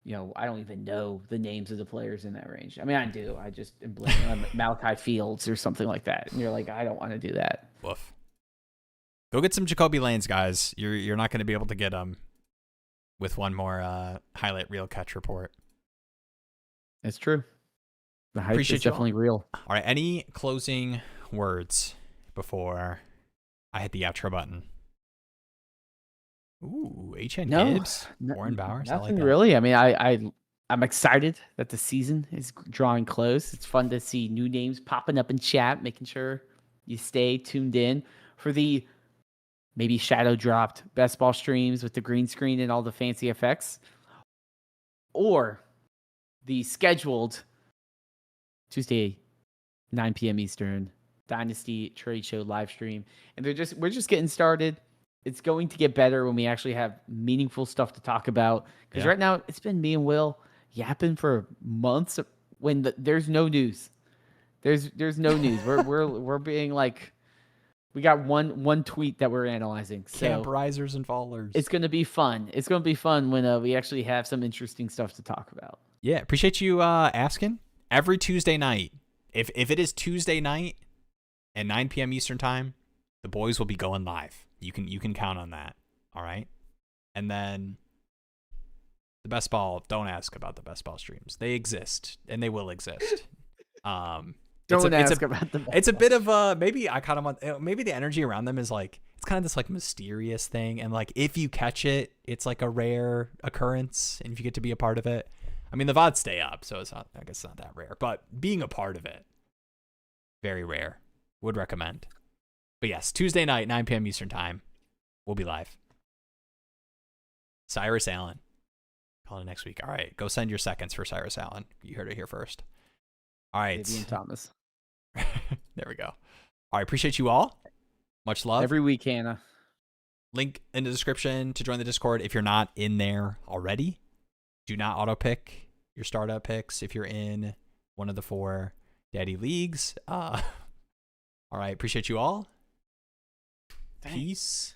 I don't even know the names of the players in that range. I mean, I do. I just am blanking on Malachi Fields or something like that. And you're like, I don't want to do that. Woof. Go get some Jacoby Lanes, guys. You're not going to be able to get them with one more highlight reel catch report. It's true. The hype is definitely real. All right. Any closing words before I hit the outro button? Ooh, H.N. Gibbs, Warren Bowers. Nothing I like that. really. I mean, I'm excited that the season is drawing close. It's fun to see new names popping up in chat, making sure you stay tuned in for the maybe shadow dropped best ball streams with the green screen and all the fancy effects, or the scheduled Tuesday, 9 p.m. Eastern Dynasty Trade Show live stream. And we're just getting started. It's going to get better when we actually have meaningful stuff to talk about. Because right now it's been me and Will yapping for months when there's no news. There's no news. We're being like, we got one tweet that we're analyzing. So camp risers and fallers. It's going to be fun. It's going to be fun when we actually have some interesting stuff to talk about. Yeah, appreciate you asking. Every Tuesday night, if it is Tuesday night at 9 p.m. Eastern time, the boys will be going live. You can count on that. All right. And then the best ball, don't ask about the best ball streams. They exist and they will exist. Don't Don't ask about the It's a bit of maybe I kind of want, maybe the energy around them is like, it's kind of this like mysterious thing. And like, if you catch it, it's like a rare occurrence. And if you get to be a part of it, I mean, the VODs stay up, so it's not, I guess it's not that rare, but being a part of it, very rare. Would recommend. But yes, Tuesday night, 9 p.m. Eastern time. We'll be live. Cyrus Allen. Calling next week. All right. Go send your seconds for Cyrus Allen. You heard it here first. All right. Vivian Thomas. There we go. All right. Appreciate you all. Much love. Every week, Hannah. Link in the description to join the Discord if you're not in there already. Do not auto pick your startup picks if you're in one of the 4 daddy leagues. All right. Appreciate you all. Thanks. Peace.